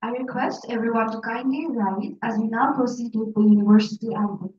I request everyone to kindly rise as we now proceed with the university anthem.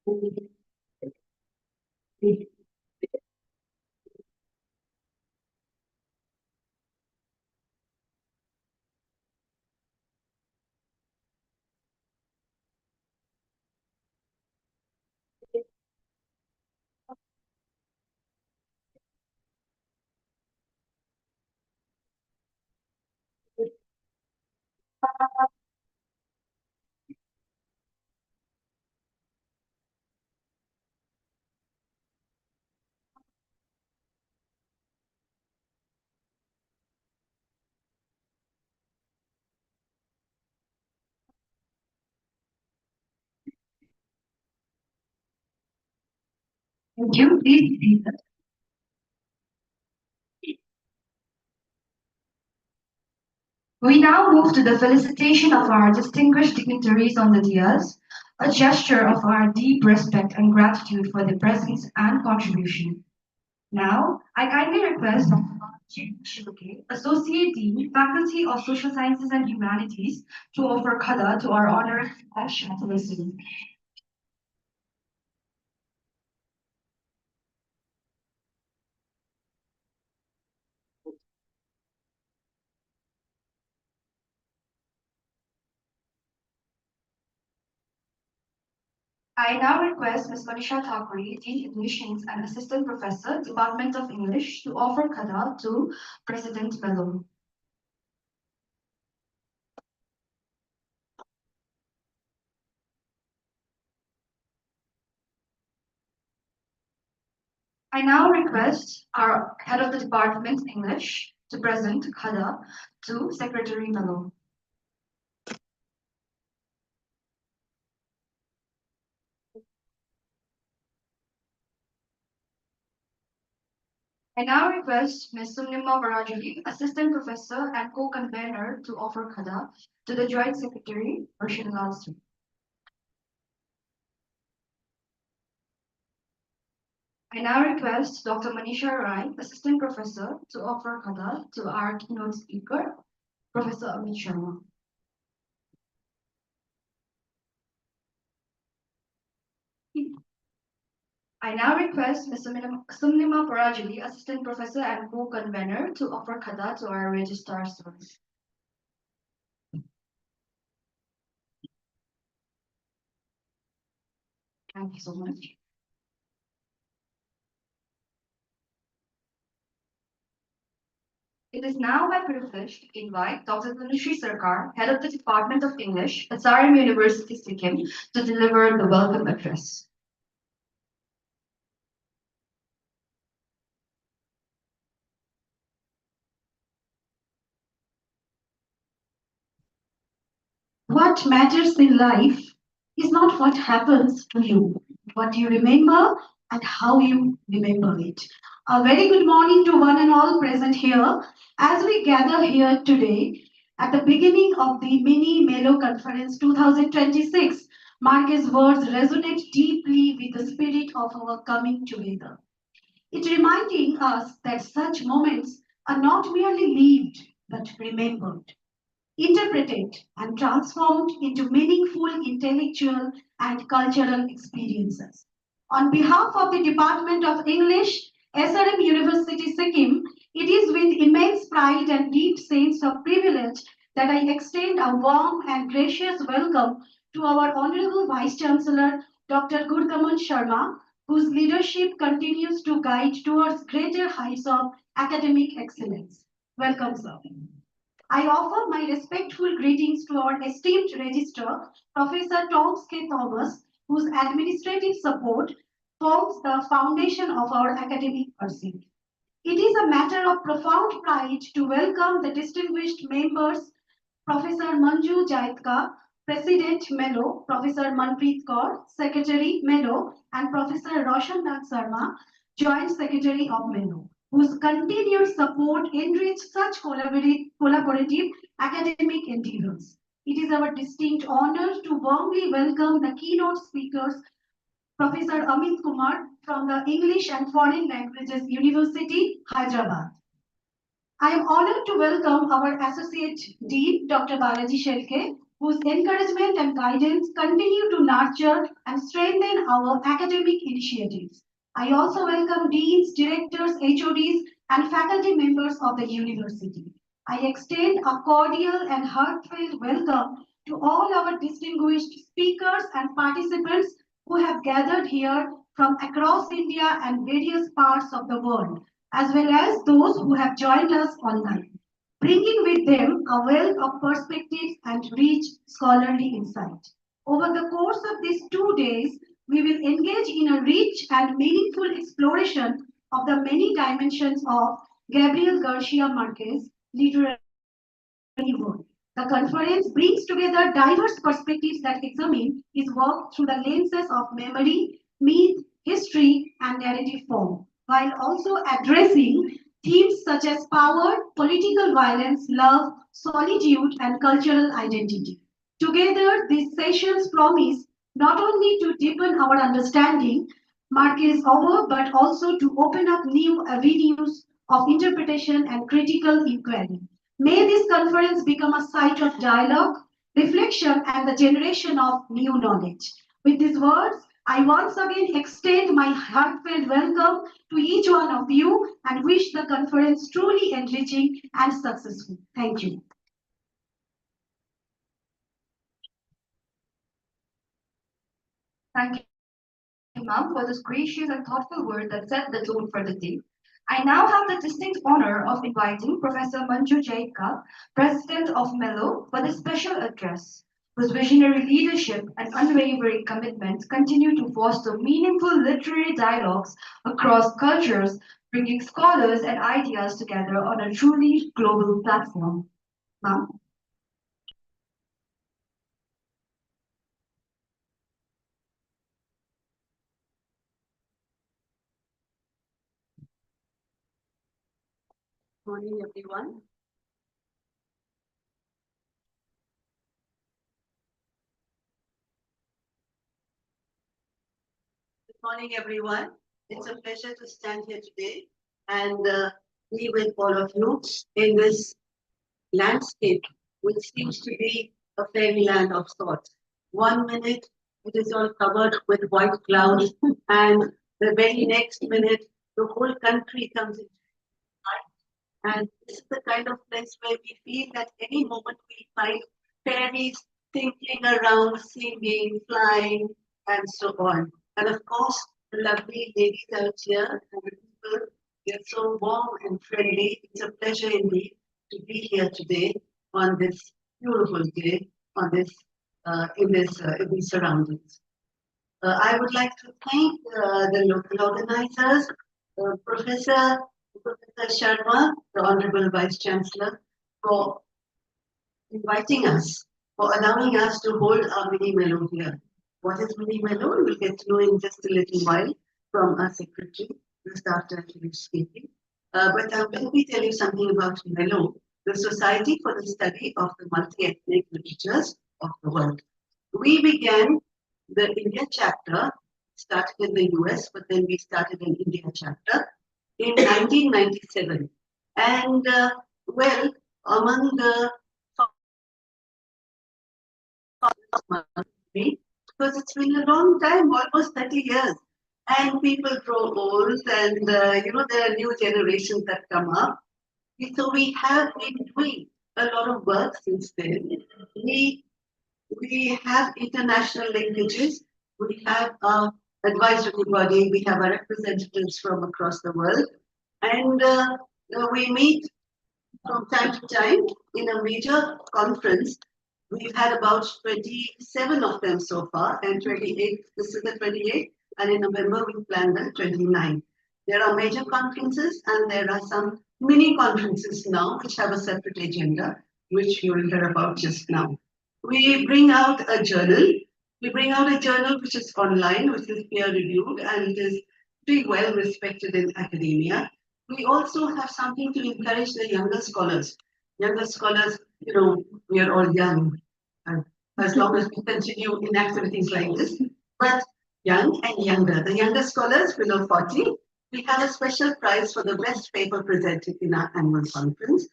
Thank you. Please be seated. We now move to the felicitation of our distinguished dignitaries on the dais, a gesture of our deep respect and gratitude for their presence and contribution. Now, I kindly request Dr. Balaji Shibuke, Associate Dean, Faculty of Social Sciences and Humanities, to offer khada to our honored Chancellor student. I now request Ms. Manisha Thakuri, Dean Admissions and Assistant Professor, Department of English, to offer khada to President Mello. I now request our head of the department, English, to present khada to Secretary Mello. I now request Ms. Sumnima Varajali, Assistant Professor and Co-Convener, to offer khada to the Joint Secretary, Roshan Lal Singh. I now request Dr. Manisha Rai, Assistant Professor, to offer khada to our keynote speaker, Professor Amit Sharma. I now request Ms. Sumnima Parajali, Assistant Professor and Co-Convener, to offer khada to our Registrar Service. Thank you so much. It is now my privilege to invite Dr. Tanushree Sarkar, Head of the Department of English at SRM University, Sikkim, to deliver the welcome address. What matters in life is not what happens to you, what you remember and how you remember it. A very good morning to one and all present here as we gather here today at the beginning of the Mini-Melow Conference 2026. Marquez' words resonate deeply with the spirit of our coming together. It reminding us that such moments are not merely lived but remembered, interpreted and transformed into meaningful intellectual and cultural experiences. On behalf of the Department of English, SRM University Sikkim, it is with immense pride and deep sense of privilege that I extend a warm and gracious welcome to our Honorable Vice Chancellor, Dr. Gurkaman Sharma, whose leadership continues to guide towards greater heights of academic excellence. Welcome, sir. I offer my respectful greetings to our esteemed registrar, Professor Tom K. Thomas, whose administrative support forms the foundation of our academic pursuit. It is a matter of profound pride to welcome the distinguished members, Professor Manju Jaitka, President Mellow, Professor Manpreet Kaur, Secretary Mellow, and Professor Roshan Nath Sarma, Joint Secretary of Mellow, whose continued support enrich such collaborative academic endeavors. It is our distinct honor to warmly welcome the keynote speakers, Professor Amit Kumar from the English and Foreign Languages University, Hyderabad. I am honored to welcome our Associate Dean, Dr. Balaji Shelke, whose encouragement and guidance continue to nurture and strengthen our academic initiatives. I also welcome deans, directors, HODs, and faculty members of the university. I extend a cordial and heartfelt welcome to all our distinguished speakers and participants who have gathered here from across India and various parts of the world, as well as those who have joined us online, bringing with them a wealth of perspectives and rich scholarly insight. Over the course of these 2 days, we will engage in a rich and meaningful exploration of the many dimensions of Gabriel Garcia Marquez literary world. The conference brings together diverse perspectives that examine his work through the lenses of memory, myth, history, and narrative form, while also addressing themes such as power, political violence, love, solitude, and cultural identity. Together, these sessions promise not only to deepen our understanding, Marquez over, but also to open up new avenues of interpretation and critical inquiry. May this conference become a site of dialogue, reflection, and the generation of new knowledge. With these words, I once again extend my heartfelt welcome to each one of you and wish the conference truly enriching and successful. Thank you. Thank you, ma'am, for this gracious and thoughtful word that set the tone for the day. I now have the distinct honor of inviting Professor Manju Jaitka, President of Mellow, for this special address, whose visionary leadership and unwavering commitment continue to foster meaningful literary dialogues across cultures, bringing scholars and ideas together on a truly global platform. Ma'am? Morning, everyone. Good morning, everyone. It's a pleasure to stand here today and be with all of you in this landscape, which seems to be a fairyland of sorts. 1 minute, it is all covered with white clouds, and the very next minute, the whole country comes into light. And this is the kind of place where we feel that any moment we find fairies tinkling around, singing, flying, and so on. And of course, the lovely ladies out here and the people, they're so warm and friendly. It's a pleasure indeed to be here today on this beautiful day, on this in these surroundings. I would like to thank the local organizers, Professor Sharma, the Honorable Vice Chancellor, for inviting us for allowing us to hold our Mini-Melow here. What is Mini-Melow? We'll get to know in just a little while from our secretary, just after I finish speaking. But let me tell you something about Mellow, the Society for the Study of the Multi-Ethnic Literatures of the World. We began the India chapter, started in the US, but then we started an India chapter in 1997. And well, among the because it's been a long time, almost 30 years. And people grow old, and there are new generations that come up. So we have been doing a lot of work since then. We we have international linkages. We have our advisory body. We have our representatives from across the world, and we meet from time to time in a major conference. We've had about 27 of them so far, and 28, this is the 28th, and in November we plan the 29. There are major conferences and there are some mini conferences now which have a separate agenda, which you will hear about just now. We bring out a journal. We bring out a journal which is online, which is peer reviewed and is pretty well respected in academia. We also have something to encourage the younger scholars. Younger scholars, we are all young, as long as we continue in activities like this. But young and younger, the younger scholars below 40, we have a special prize for the best paper presented in our annual conference.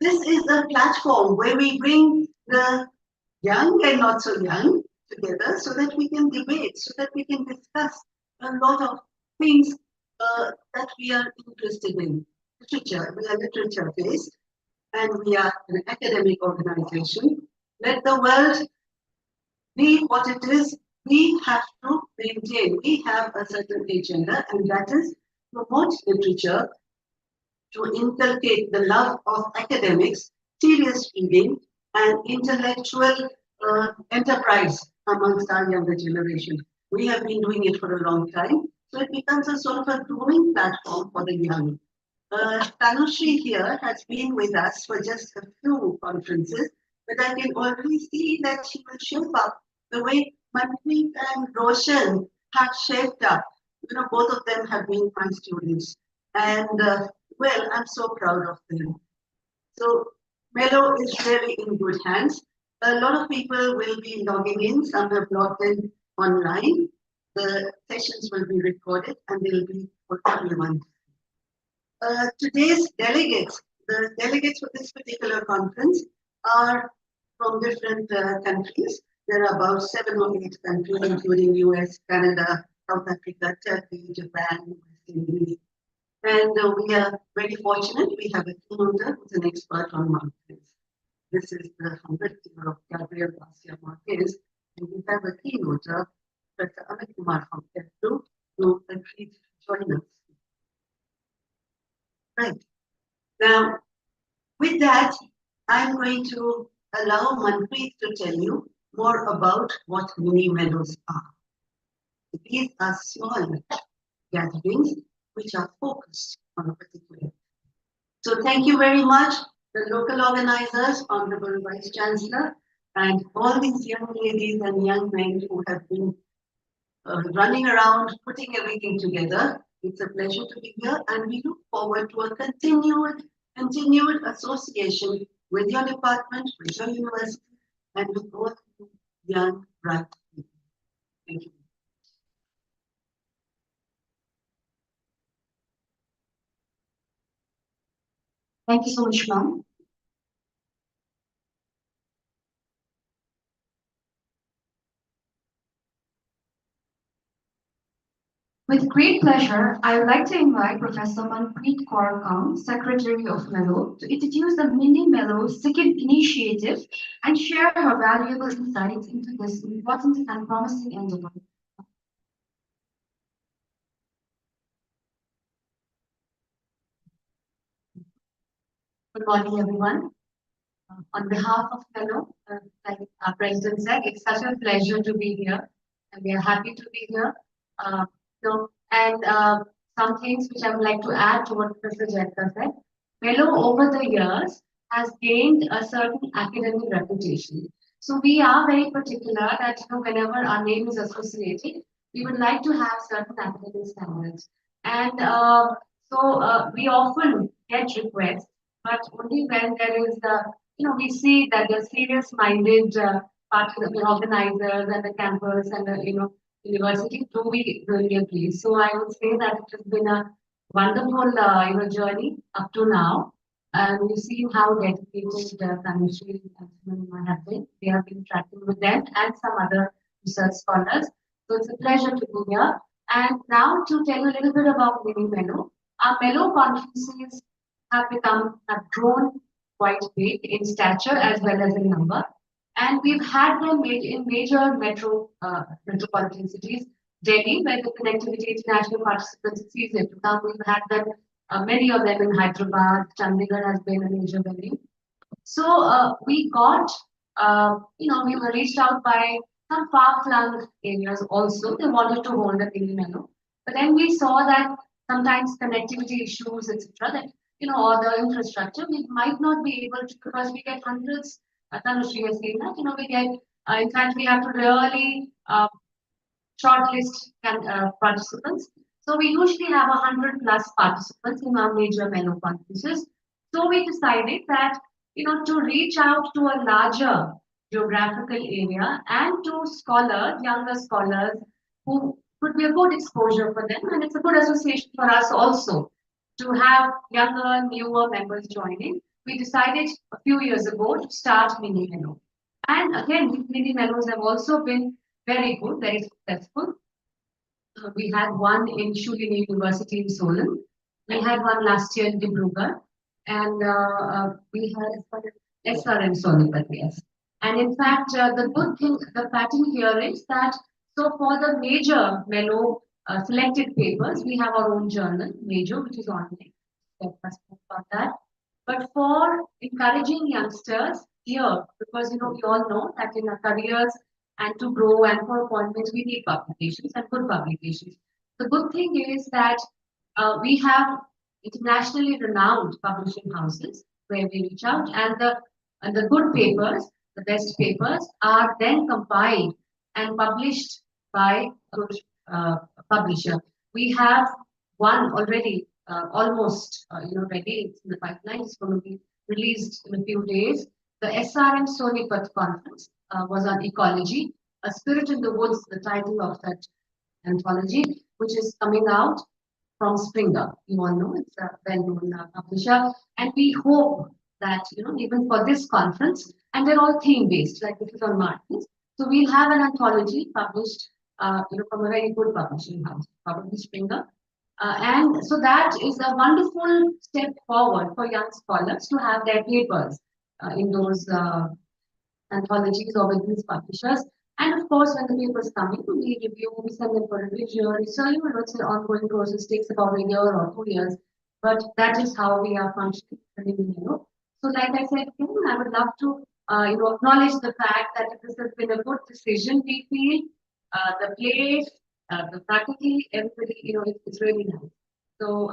This is a platform where we bring the young and not so young together so that we can debate, so that we can discuss a lot of things that we are interested in. Literature, we are literature based and we are an academic organization. Let the world be what it is. We have to maintain, we have a certain agenda, and that is promote literature, to inculcate the love of academics, serious reading, and intellectual enterprise amongst our younger generation. We have been doing it for a long time, so it becomes a sort of a growing platform for the young. Tanushree here has been with us for just a few conferences, but I can already see that she will shape up the way Manpreet and Roshan have shaped up. Both of them have been my students. And well, I'm so proud of them. So Mellow is really in good hands. A lot of people will be logging in. Some have logged in online. The sessions will be recorded and they will be for everyone. Today's delegates, the delegates for this particular conference are from different countries. There are about 7 or 8 countries, including US, Canada, South Africa, Turkey, Japan, West Indies. And we are very fortunate. We have a keynoter who's an expert on markets. This is the 100th year of Gabriel Garcia Marquez, and we have a keynoter, Dr. Amit Kumar from F2, who agreed to join us. Right. Now, with that, I'm going to allow Manpreet to tell you more about what Mini-Melows are. These are small gatherings which are focused on a particular. So thank you very much, the local organizers, Honorable Vice Chancellor, and all these young ladies and young men who have been running around, putting everything together. It's a pleasure to be here, and we look forward to a continued association with your department, with your university, and with all you young, bright people. Thank you. Thank you so much, ma'am. With great pleasure, I would like to invite Professor Manpreet Kaur Kang, Secretary of Mellow, to introduce the Mini-Melow Sikkim initiative and share her valuable insights into this important and promising endeavor. Good morning, everyone. On behalf of Mellow, like our president said, it's such a pleasure to be here, and we are happy to be here. And some things which I would like to add to what Professor Jaitka said. Mellow, over the years, has gained a certain academic reputation. So we are very particular that whenever our name is associated, we would like to have certain academic standards. And we often get requests, but only when there is the, we see that the serious-minded organizers and the campus and the, university do we really agree. So I would say that it has been a wonderful, journey up to now. And we've seen how dedicated Tanushree and Simran have been. We have been tracking with them and some other research scholars. So it's a pleasure to be here. And now to tell you a little bit about Mini-Melow. Our Mellow conferences have grown quite big in stature as well as in number. And we've had them made in major metropolitan cities. Delhi, where the Connectivity International participants, it's easier to come. We've had them, many of them in Hyderabad. Chandigarh has been a major venue. So we got, we were reached out by some far-flung areas also. They wanted to hold a Mini-Melow. But then we saw that sometimes connectivity issues, etc., that, or the infrastructure, we might not be able to, because we get hundreds, Tanushree has seen that, we get, in fact, we have to really shortlist participants. So we usually have 100+ participants in our major Mellow conferences. So we decided that, to reach out to a larger geographical area and to scholars, younger scholars, who could be a good exposure for them, and it's a good association for us also to have younger, newer members joining. We decided a few years ago to start Mini-Melow. And again, these Mini-Mellows have also been very good, very successful. We had one in Shulini University in Solon. We had one last year in Dibrugarh. And we had SRM Sonipat, yes. And in fact, the good thing, the pattern here is that, so for the major Mellow selected papers, we have our own journal, major, which is online. About that. But for encouraging youngsters here, because we all know that in our careers and to grow and for appointments, we need publications and good publications. The good thing is that we have internationally renowned publishing houses where we reach out, and the good papers, the best papers, are then compiled and published by a good publisher. We have one already almost ready. It's in the pipeline. It's going to be released in a few days. The SRM Sonipat conference was on ecology, A Spirit in the Woods, the title of that anthology, which is coming out from Springer. You all know it's a well-known publisher, and we hope that even for this conference, and they're all theme-based, like this is on Martins. So we'll have an anthology published, from a very good publishing house, probably Springer. And so that is a wonderful step forward for young scholars to have their papers in those anthologies or with these publishers. And of course, when the papers come in, we review, we send them for revision. So, it's an ongoing process, takes about a year or 2 years. But that is how we are functioning. So, like I said, I would love to acknowledge the fact that this has been a good decision. We feel the place, the faculty, everybody, it's really nice. So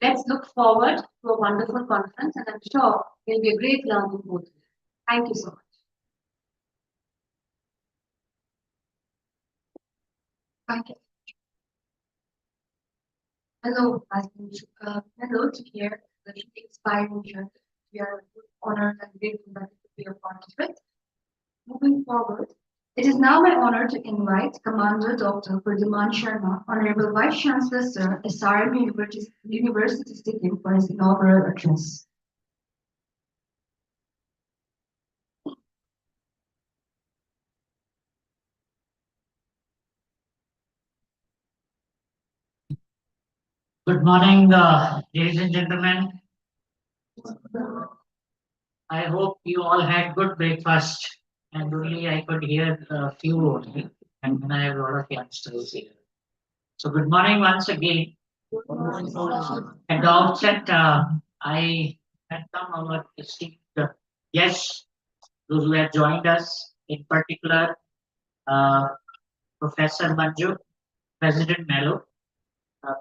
let's look forward to a wonderful conference, and I'm sure it'll be a great learning both. Thank you so much. Thank you. Hello, hello to hear the inspiring journey. We are honored and grateful that you could be a part of it. Moving forward, it is now my honor to invite Commander Dr. Pradyuman Sharma, Honorable Vice Chancellor Sir, SRM University Sikkim, for his inaugural address. Good morning, ladies and gentlemen. I hope you all had good breakfast, and only I could hear a few only, and then I have a lot of youngsters here. So good morning once again. At the outset, I had come our esteemed guests, those who have joined us, in particular, Professor Manju, President Mellow,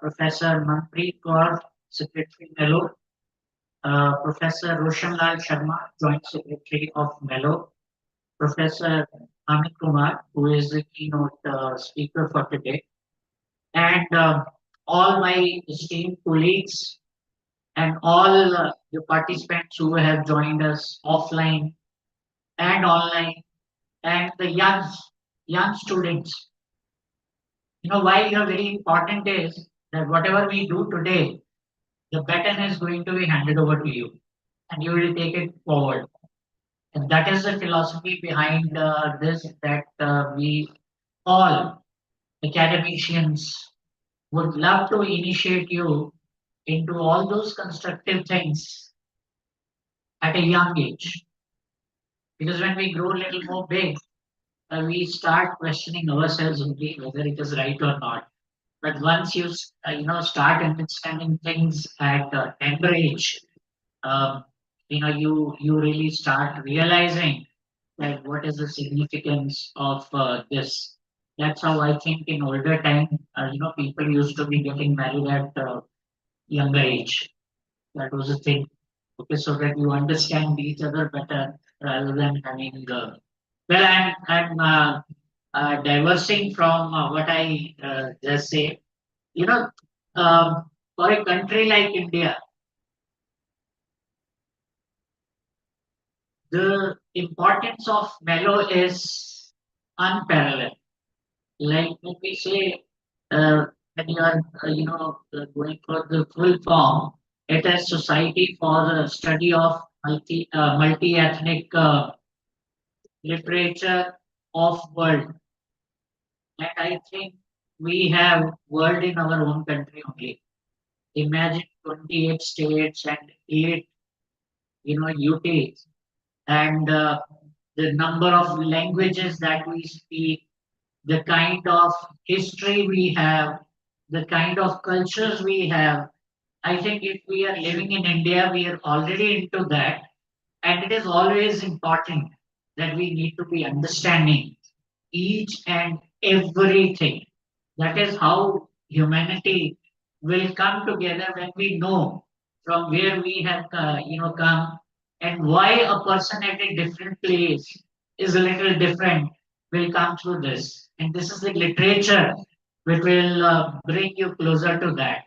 Professor Manpreet Kaur, Secretary Mellow, Professor Roshanlal Sharma, Joint Secretary of Mellow, Professor Amit Kumar, who is the keynote speaker for today, and all my esteemed colleagues and all the participants who have joined us offline and online, and the young students. Why you're very important is that whatever we do today, the baton is going to be handed over to you, and you will take it forward. And that is the philosophy behind this, that we all academicians would love to initiate you into all those constructive things at a young age. Because when we grow a little more big, we start questioning ourselves only whether it is right or not. But once start understanding things at a tender age, um, you really start realizing that what is the significance of this. That's how I think in older time, people used to be getting married at younger age. That was a thing. Okay, so that you understand each other better rather than having. Well, I'm diversing from what I just say. You know, for a country like India, the importance of mellow is unparalleled. Like when we say, when you are, going for the full form, it is Society for the Study of Multi-Ethnic Literature of World. And I think we have world in our own country only. Imagine 28 states and 8, UTs, and the number of languages that we speak, the kind of history we have, the kind of cultures we have. I think if we are living in India, we are already into that. And it is always important that we need to be understanding each and everything. That is how humanity will come together when we know from where we have, come, and why a person at a different place is a little different will come through this. And this is the literature which will bring you closer to that.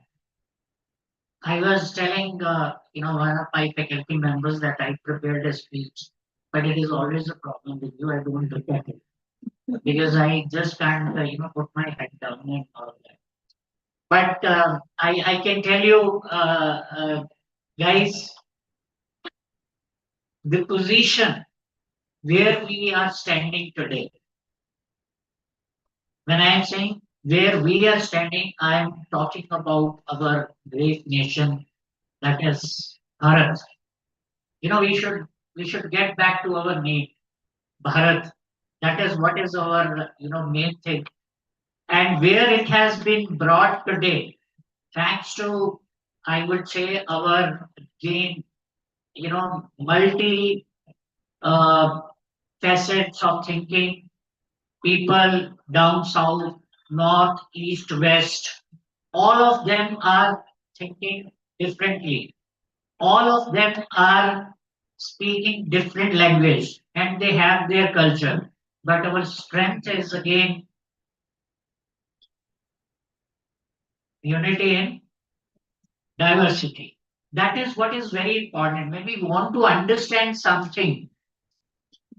I was telling, one of my faculty members that I prepared a speech, but it is always a problem with you. I don't look at it because I just can't, put my head down and all that. But I can tell you, guys, the position where we are standing today. When I am saying where we are standing, I am talking about our great nation, that is Bharat. We should get back to our name, Bharat. That is what is our main thing, and where it has been brought today, thanks to, I would say, our gain, multi uh, facets of thinking, people down south, north, east, west, all of them are thinking differently. All of them are speaking different language and they have their culture. But our strength is again unity in diversity. That is what is very important. When we want to understand something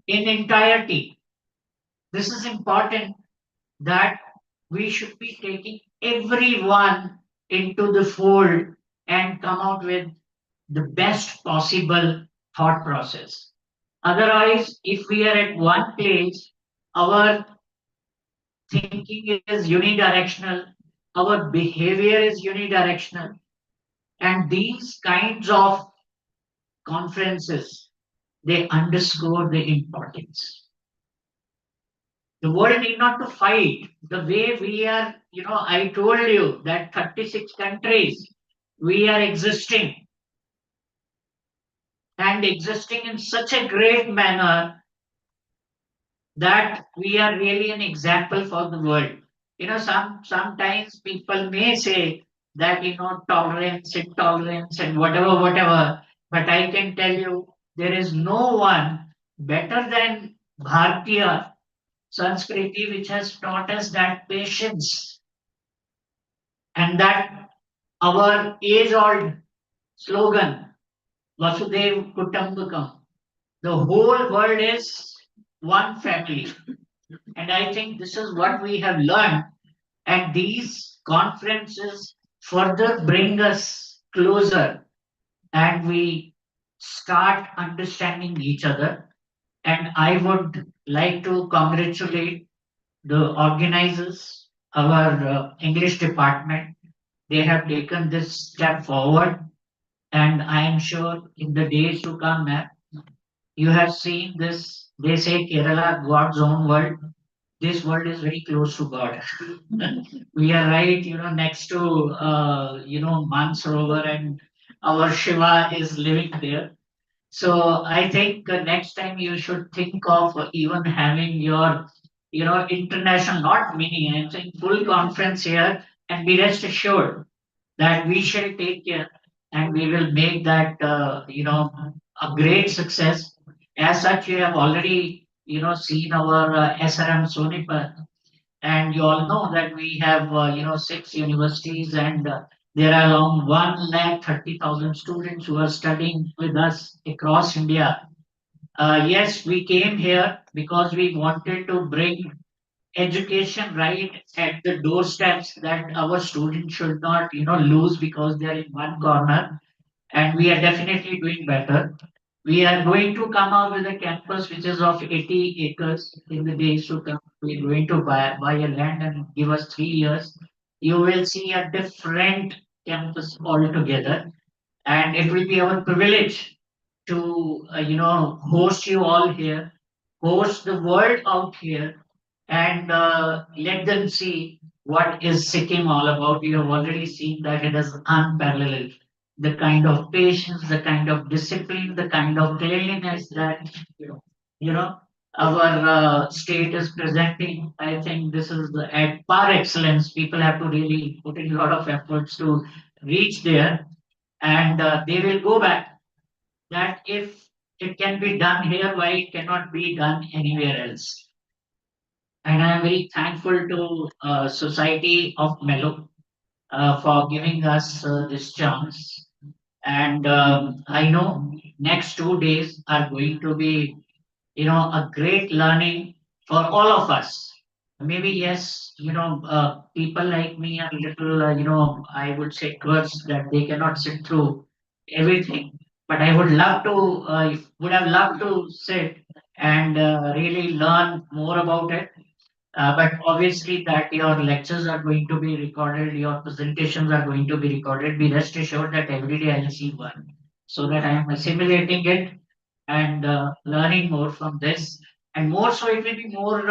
in entirety, this is important that we should be taking everyone into the fold and come out with the best possible thought process. Otherwise, if we are at one place, our thinking is unidirectional, our behavior is unidirectional, and these kinds of conferences, they underscore the importance. The world need not to fight the way we are. I told you that 36 countries we are existing and existing in such a great manner that we are really an example for the world. Sometimes people may say that tolerance, intolerance, and whatever, whatever. But I can tell you there is no one better than Bharatiya Sanskriti, which has taught us that patience and that our age old slogan, Vasudev Kutumbakam. The whole world is one family. And I think this is what we have learned. And these conferences further bring us closer and we start understanding each other. And I would like to congratulate the organizers, our English department. They have taken this step forward. And I am sure in the days to come, ma'am, you have seen this. They say Kerala, God's own world. This world is very close to God. We are right, next to, Mansarovar, and our Shiva is living there. So I think next time you should think of even having your, international, not mini, I'm saying full conference here, and be rest assured that we shall take care and we will make that, a great success. As such, you have already, seen our SRM Sonipat, and you all know that we have, 6 universities, and there are around 1,30,000 students who are studying with us across India. Yes, we came here because we wanted to bring education right at the doorsteps, that our students should not, lose because they are in one corner, and we are definitely doing better. We are going to come out with a campus which is of 80 acres in the days to come. We're going to buy a land and give us 3 years. You will see a different campus altogether, and it will be our privilege to, host you all here, host the world out here, and let them see what is Sikkim all about. You have already seen that it is unparalleled. The kind of patience, the kind of discipline, the kind of cleanliness that, you know our state is presenting. I think this is at par excellence. People have to really put in a lot of efforts to reach there, and they will go back that if it can be done here, why it cannot be done anywhere else. And I am very thankful to Society of Mellow for giving us this chance. And I know next 2 days are going to be, a great learning for all of us. Maybe yes, people like me are little, I would say curse that they cannot sit through everything. But I would love to, would have loved to sit and really learn more about it. But obviously that your lectures are going to be recorded, your presentations are going to be recorded. Be rest assured that every day I'll see one, so that I am assimilating it and learning more from this. And more so, it will be more,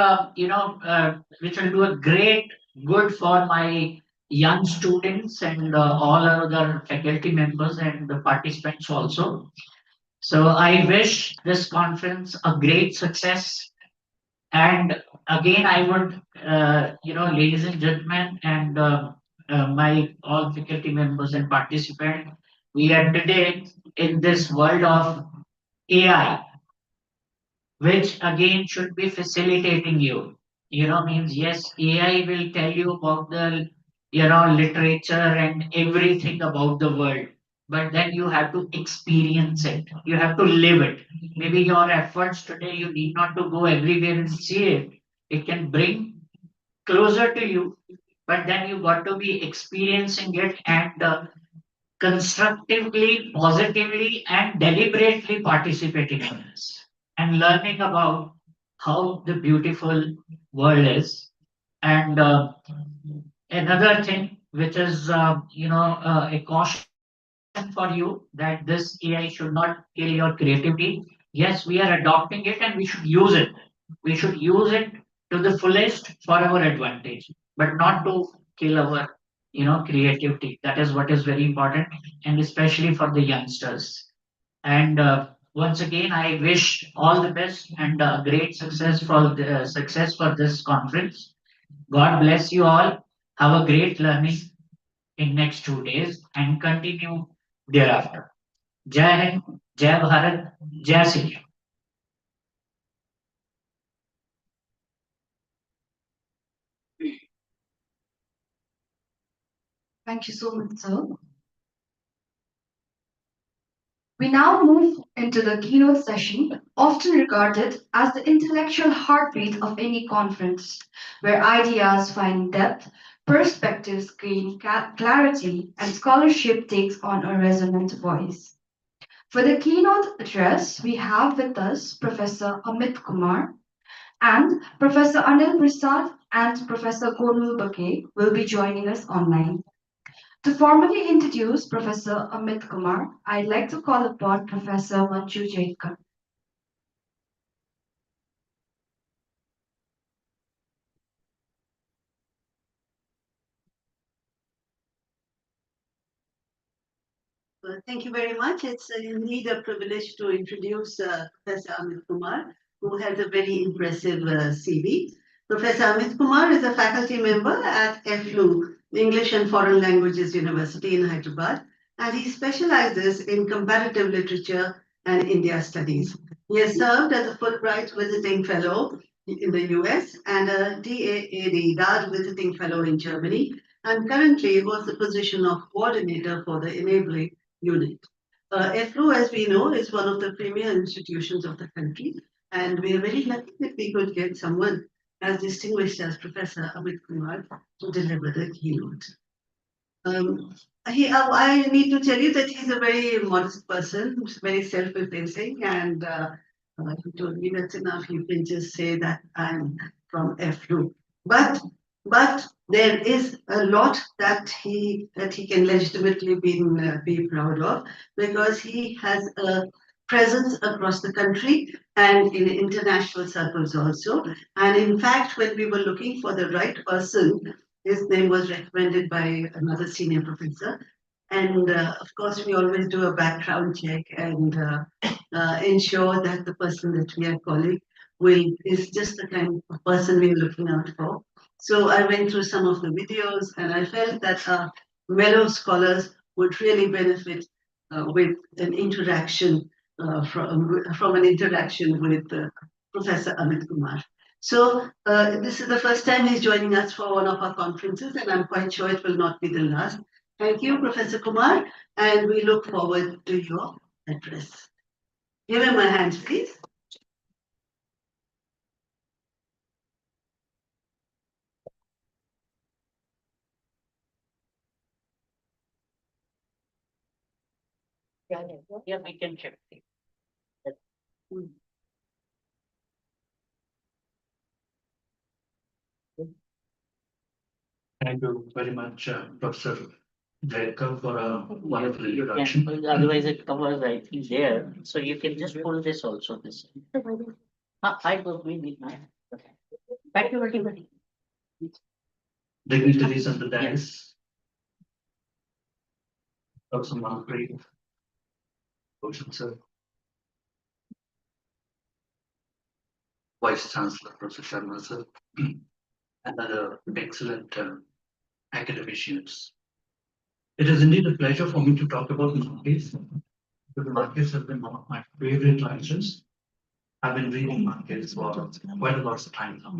which will do a great good for my young students and all our other faculty members and the participants also. So I wish this conference a great success. And again, I would, ladies and gentlemen, and my all faculty members and participants, we are today in this world of AI, which again should be facilitating you. Means yes, AI will tell you about the, literature and everything about the world, but then you have to experience it. You have to live it. Maybe your efforts today, you need not to go everywhere and see it. It can bring closer to you, but then you got to be experiencing it and constructively, positively, and deliberately participating in this and learning about how the beautiful world is. And another thing, which is, a caution for you, that this AI should not kill your creativity. Yes, we are adopting it and we should use it. We should use it to the fullest for our advantage, but not to kill our, creativity. That is what is very important, and especially for the youngsters. And once again, I wish all the best and great success for this conference. God bless you all. Have a great learning in next 2 days and continue thereafter. Jai Hind, Jai Bharat, Jai Sikkim. Thank you so much, sir. We now move into the keynote session, often regarded as the intellectual heartbeat of any conference, where ideas find depth, perspectives gain clarity, and scholarship takes on a resonant voice. For the keynote address, we have with us Professor Amit Kumar and Professor Anil Prasad and Professor Konul Bake will be joining us online. To formally introduce Professor Amit Kumar, I'd like to call upon Professor Manju Jaikar. Thank you very much. It's indeed a privilege to introduce Professor Amit Kumar, who has a very impressive CV. Professor Amit Kumar is a faculty member at FLU, English and Foreign Languages University in Hyderabad, and he specializes in comparative literature and India studies. He has served as a Fulbright visiting fellow in the US and a DAAD, DAD visiting fellow in Germany, and currently holds the position of coordinator for the enabling unit. FLU, as we know, is one of the premier institutions of the country, and we are very lucky that we could get someone as distinguished as Professor Amit Kumar to deliver the keynote. I need to tell you that he's a very modest person, very self-effacing, and he told me that's enough. You can just say that I'm from FLU. But there is a lot that he can legitimately be proud of, because he has a presence across the country and in international circles also. And in fact, when we were looking for the right person, his name was recommended by another senior professor. And of course, we always do a background check and ensure that the person that we are calling is just the kind of person we are looking out for. So I went through some of the videos, and I felt that Mellow scholars would really benefit with an interaction from an interaction with Professor Amit Kumar. So this is the first time he's joining us for one of our conferences, and I'm quite sure it will not be the last. Thank you, Professor Kumar, and we look forward to your address. Give him a hand, please. Yeah, we can check. Thank you very much, Professor Jaikar, for a wonderful introduction. Otherwise, it covers, I think, there. So you can just pull this also. This. I will be with my. Thank you very much. Dignitaries of the dais, Professor Manpreet, Ocean Sir, Vice Chancellor Professor Sharma Sir, and other excellent academicians. It is indeed a pleasure for me to talk about Marquez, because Marquez has been one of my favorite writers. I've been reading Marquez for quite a lot of time now,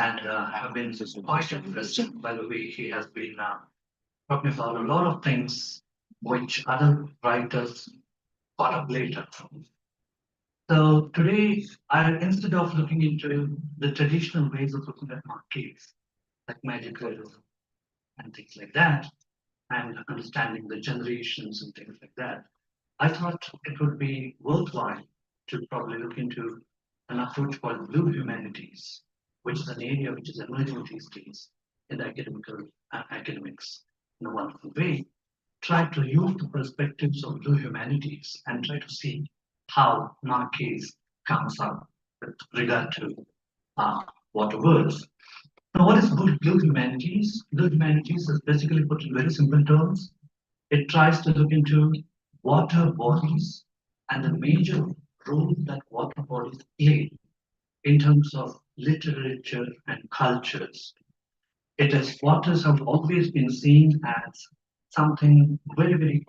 and I have been quite impressed by the way he has been talking about a lot of things which other writers caught up later. So today, instead of looking into the traditional ways of looking at Marquez, like magic realism and things like that, and understanding the generations and things like that, I thought it would be worthwhile to probably look into an approach called blue humanities, which is an area which is emerging these days in the academics in a wonderful way. Try to use the perspectives of blue humanities and try to see how Marquez comes up with regard to water words. Now, what is blue humanities? Blue humanities is basically put in very simple terms. It tries to look into water bodies and the major role that water bodies play in terms of literature and cultures. It is waters have always been seen as something very, very,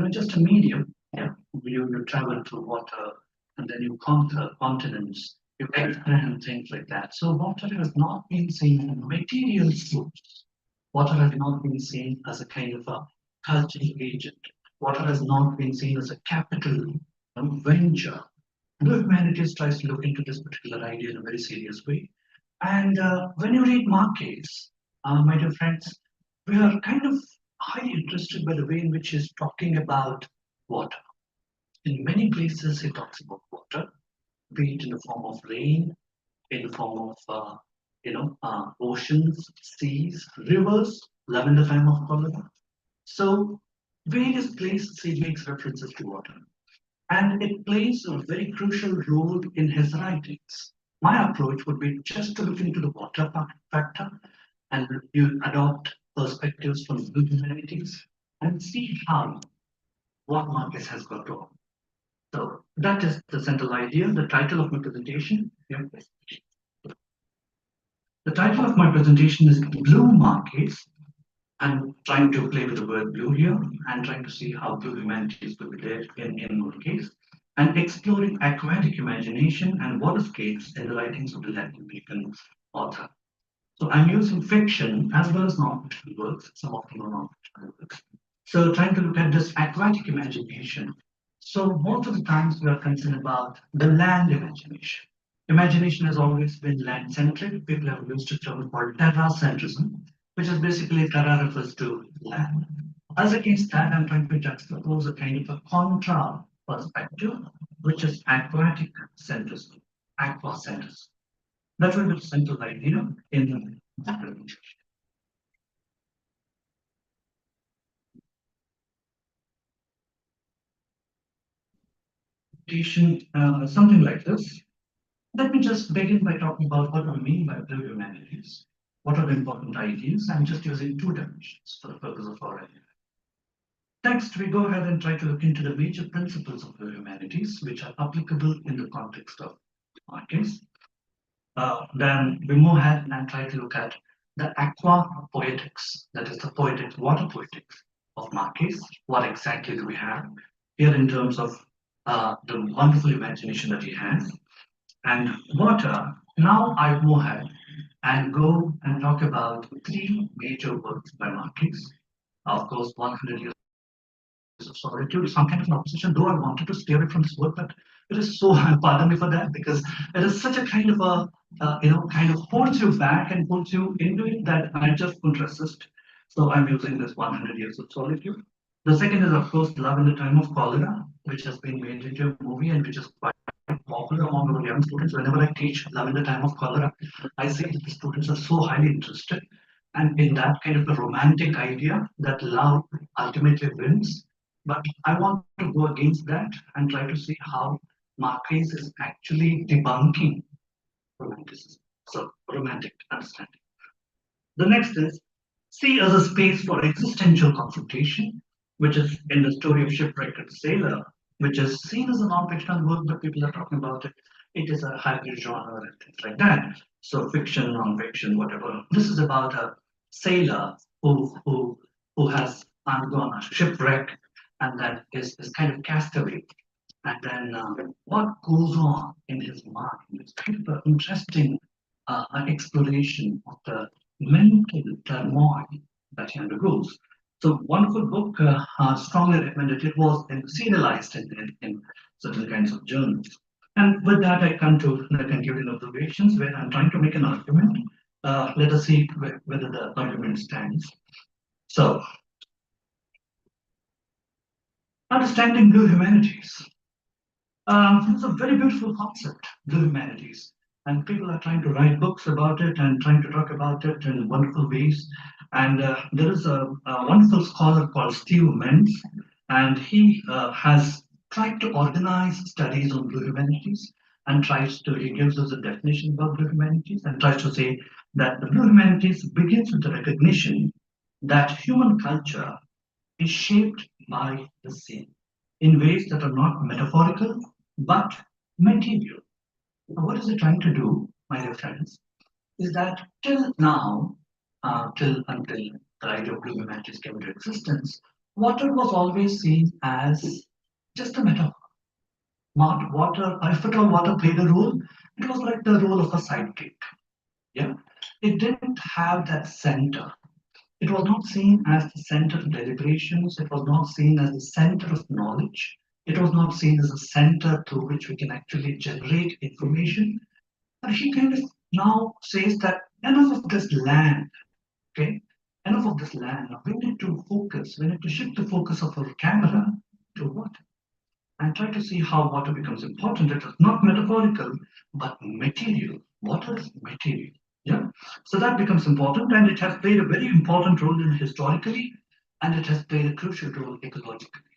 just a medium Yeah, you travel through water and then you conquer continents, you expand things like that. So water has not been seen as a material source. Water has not been seen as a kind of a cultural agent. Water has not been seen as a capital venture. The humanities tries to look into this particular idea in a very serious way. And when you read Marquez, my dear friends, we are kind of highly interested by the way in which he's talking about water. In many places, he talks about water, be it in the form of rain, in the form of oceans, seas, rivers, love in the time of cholera. So various places he makes references to water, and it plays a very crucial role in his writings. My approach would be just to look into the water factor and you adopt perspectives from the humanities and see how what Marcus has got to offer. So that is the central idea. The title of my presentation. Yeah. The title of my presentation is Blue Markets. I'm trying to play with the word blue here and trying to see how blue humanities will be there in one case. And exploring aquatic imagination and waterscapes in the writings of the Latin American author. So I'm using fiction as well as non-fictional works. Some of them are non-fictional works. So trying to look at this aquatic imagination. So most of the times we are concerned about the land imagination. Imagination has always been land-centric. People have used a term called terra-centrism, which is basically terra refers to land. As against that, I'm trying to juxtapose a kind of a contra perspective, which is aquatic centrism, aquacentrism. That will be the central idea in the presentation. Something like this. Let me just begin by talking about what I mean by blue humanities. What are the important ideas? I'm just using two dimensions for the purpose of our idea. Next, we go ahead and try to look into the major principles of blue humanities, which are applicable in the context of markets. Then we move ahead and try to look at the aqua poetics, that is the poetics, water poetics of Marquez. What exactly do we have here in terms of the wonderful imagination that he has? And water, now I move ahead and go and talk about three major works by Marquez. Of course, 100 Years of Solitude is some kind of an opposition, though I wanted to stay away from this work, but it is so, pardon me for that, because it is such a kind of a, kind of holds you back and pulls you into it that I just couldn't resist. So I'm using this 100 Years of Solitude. The second is, of course, Love in the Time of Cholera, which has been made into a movie and which is quite popular among our young students. Whenever I teach Love in the Time of Cholera, I see that the students are so highly interested. And in that kind of a romantic idea that love ultimately wins. But I want to go against that and try to see how Marquez is actually debunking romanticism. So, romantic understanding. The next is sea as a space for existential confrontation, which is in the story of Shipwrecked Sailor, which is seen as a non-fictional work, but people are talking about it. It is a hybrid genre and things like that. So fiction, non-fiction, whatever. This is about a sailor who has undergone a shipwreck and that is kind of cast away. And then what goes on in his mind is kind of an interesting an exploration of the mental turmoil that he undergoes. So wonderful book, strongly recommended. It was serialized in certain kinds of journals. And with that, I come to the concluding observations where I'm trying to make an argument. Let us see whether the argument stands. So, understanding blue humanities. It's a very beautiful concept, blue humanities. And people are trying to write books about it and trying to talk about it in wonderful ways. And there is a wonderful scholar called Steve Menz, and he has tried to organize studies on blue humanities and he gives us a definition about blue humanities and tries to say that the blue humanities begins with the recognition that human culture is shaped by the sea in ways that are not metaphorical but material. Now, what is it trying to do, my dear friends, is that till now, till until the idea of blue humanities came into existence, water was always seen as just a metaphor. Water, if at all water played a role, it was like the role of a sidekick. Yeah, it didn't have that center. It was not seen as the center of deliberations. It was not seen as the center of knowledge. It was not seen as a center through which we can actually generate information. But he kind of now says that enough of this land, okay? Enough of this land. Now we need to focus, we need to shift the focus of our camera to water and try to see how water becomes important. It is not metaphorical, but material. Water is material. Yeah. So that becomes important, and it has played a very important role in historically, and it has played a crucial role ecologically.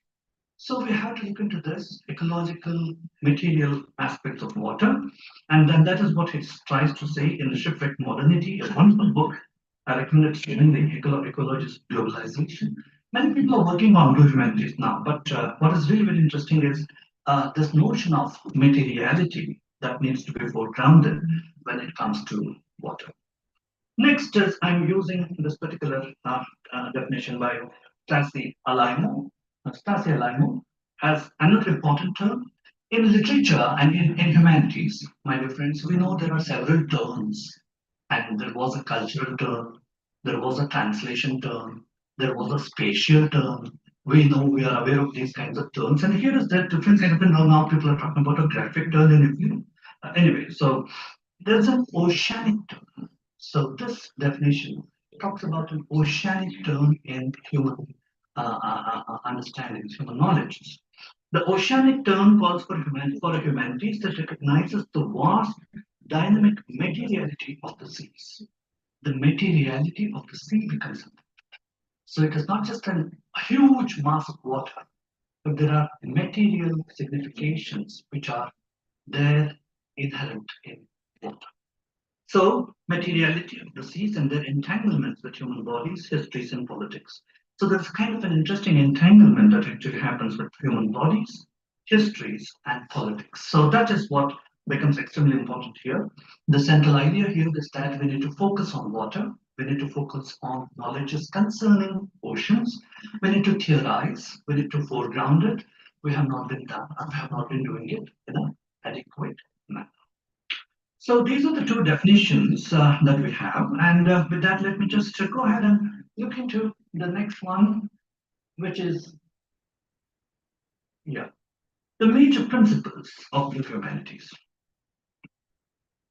So we have to look into this ecological material aspects of water. And then that is what it tries to say in the Shipwreck Modernity, a wonderful book. I recommend it in the Ecologist Globalization. Many people are working on blue humanities now, but what is really very interesting is this notion of materiality that needs to be foregrounded when it comes to water. Next is I'm using this particular definition by Stasi Alaimo. Stasi Alaimo has another important term in literature and in humanities. My dear friends, we know there are several terms, and there was a cultural term, there was a translation term, there was a spatial term. We know we are aware of these kinds of terms, and here is that different kind of now people are talking about a graphic term and everything. Anyway, so there's an oceanic term. So this definition talks about an oceanic term in human understandings, human knowledge. The oceanic term calls for a humanities that recognizes the vast dynamic materiality of the seas. The materiality of the sea becomes important. So it is not just a huge mass of water, but there are material significations which are there inherent in water. So, materiality of the seas and their entanglements with human bodies, histories, and politics. So, there's kind of an interesting entanglement that actually happens with human bodies, histories, and politics. So, that is what becomes extremely important here. The central idea here is that we need to focus on water, we need to focus on knowledges concerning oceans, we need to theorize, we need to foreground it. We have not been doing it in an adequate manner. So these are the two definitions that we have. And with that, let me just go ahead and look into the next one, which is, yeah, the major principles of blue humanities.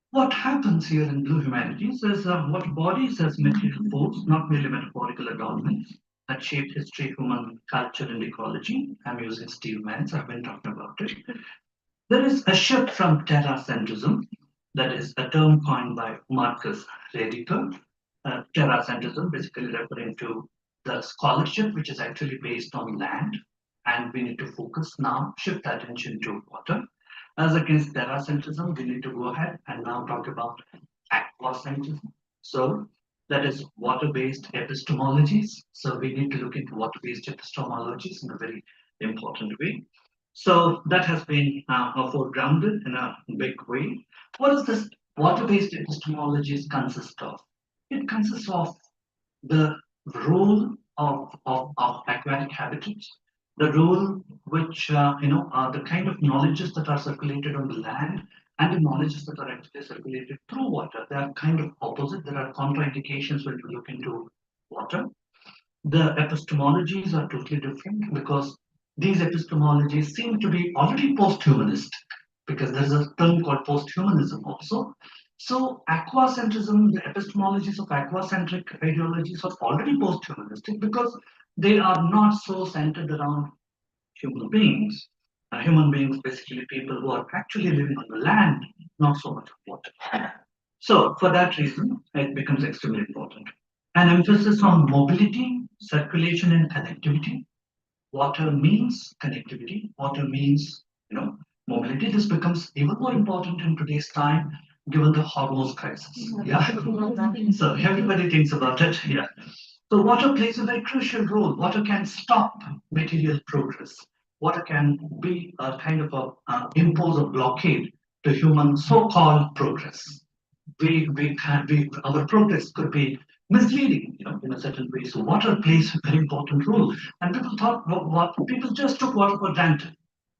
What happens here in blue humanities is what bodies as material force, not merely metaphorical adornments, that shaped history, human culture, and ecology. I'm using Steve Mans, I've been talking about it. There is a shift from terracentrism, that is a term coined by Marcus Rediker. Terracentrism, basically referring to the scholarship which is actually based on land, and we need to focus now, shift attention to water. As against terracentrism, we need to go ahead and now talk about aquacentrism. So that is water-based epistemologies. So we need to look into water-based epistemologies in a very important way. So that has been foregrounded in a big way. What does this water-based epistemologies consist of? It consists of the role of aquatic habitats, the role which, the kind of knowledges that are circulated on the land and the knowledges that are actually circulated through water. They are kind of opposite. There are contraindications when you look into water. The epistemologies are totally different because these epistemologies seem to be already post-humanist, because there's a term called post-humanism also. So aquacentrism, the epistemologies of aquacentric ideologies are already post-humanistic because they are not so centered around human beings. Human beings, basically people who are actually living on the land, not so much of water. So for that reason, it becomes extremely important. An emphasis on mobility, circulation, and connectivity. Water means connectivity. Water means, mobility. This becomes even more important in today's time, given the Hormuz crisis. Yeah. So everybody thinks about it. Yeah. So water plays a very crucial role. Water can stop material progress. Water can be a kind of impose a blockade to human so-called progress. Our progress could be misleading, in a certain way. So water plays a very important role. And people thought, what people just took water for granted.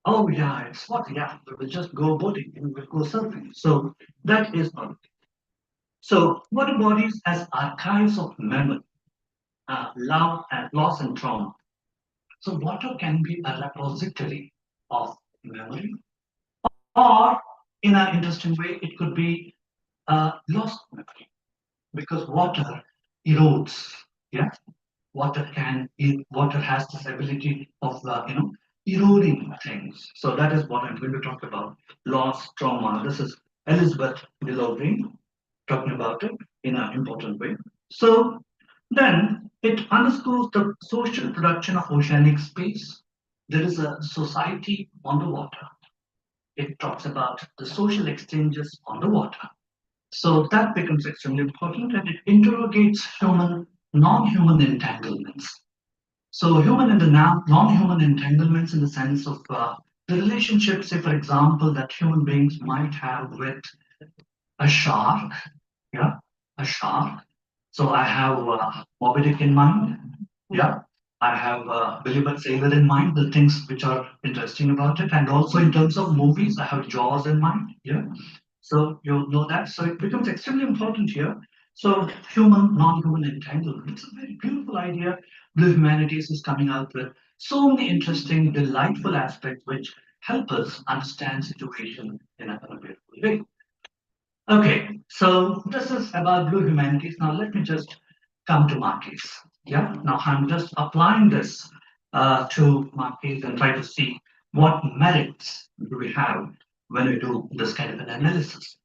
Oh yeah, it's what? Yeah, we will just go boating and we'll go surfing. So that is not. So water bodies as archives of memory, love and loss and trauma. So water can be a repository of memory, or in an interesting way, it could be a lost memory because water erodes. Yeah, water has this ability of eroding things. So that is what I'm going to talk about. Loss, trauma. This is Elizabeth Green talking about it in an important way. So then it underscores the social production of oceanic space. There is a society on the water. It talks about the social exchanges on the water. So that becomes extremely important and it interrogates non-human entanglements. So human and the non-human entanglements in the sense of the relationship, say for example, that human beings might have with a shark, yeah, a shark. So I have Moby Dick in mind, yeah. I have Billy But Sailor in mind, the things which are interesting about it, and also in terms of movies, I have Jaws in mind, yeah. So you know that. So it becomes extremely important here. So human, non-human entanglement. It's a very beautiful idea. Blue Humanities is coming out with so many interesting, delightful aspects which help us understand situation in a beautiful way. Okay, so this is about Blue Humanities. Now let me just come to Marquis. Yeah, now I'm just applying this to Marquis and try to see what merits do we have when we do this kind of an analysis.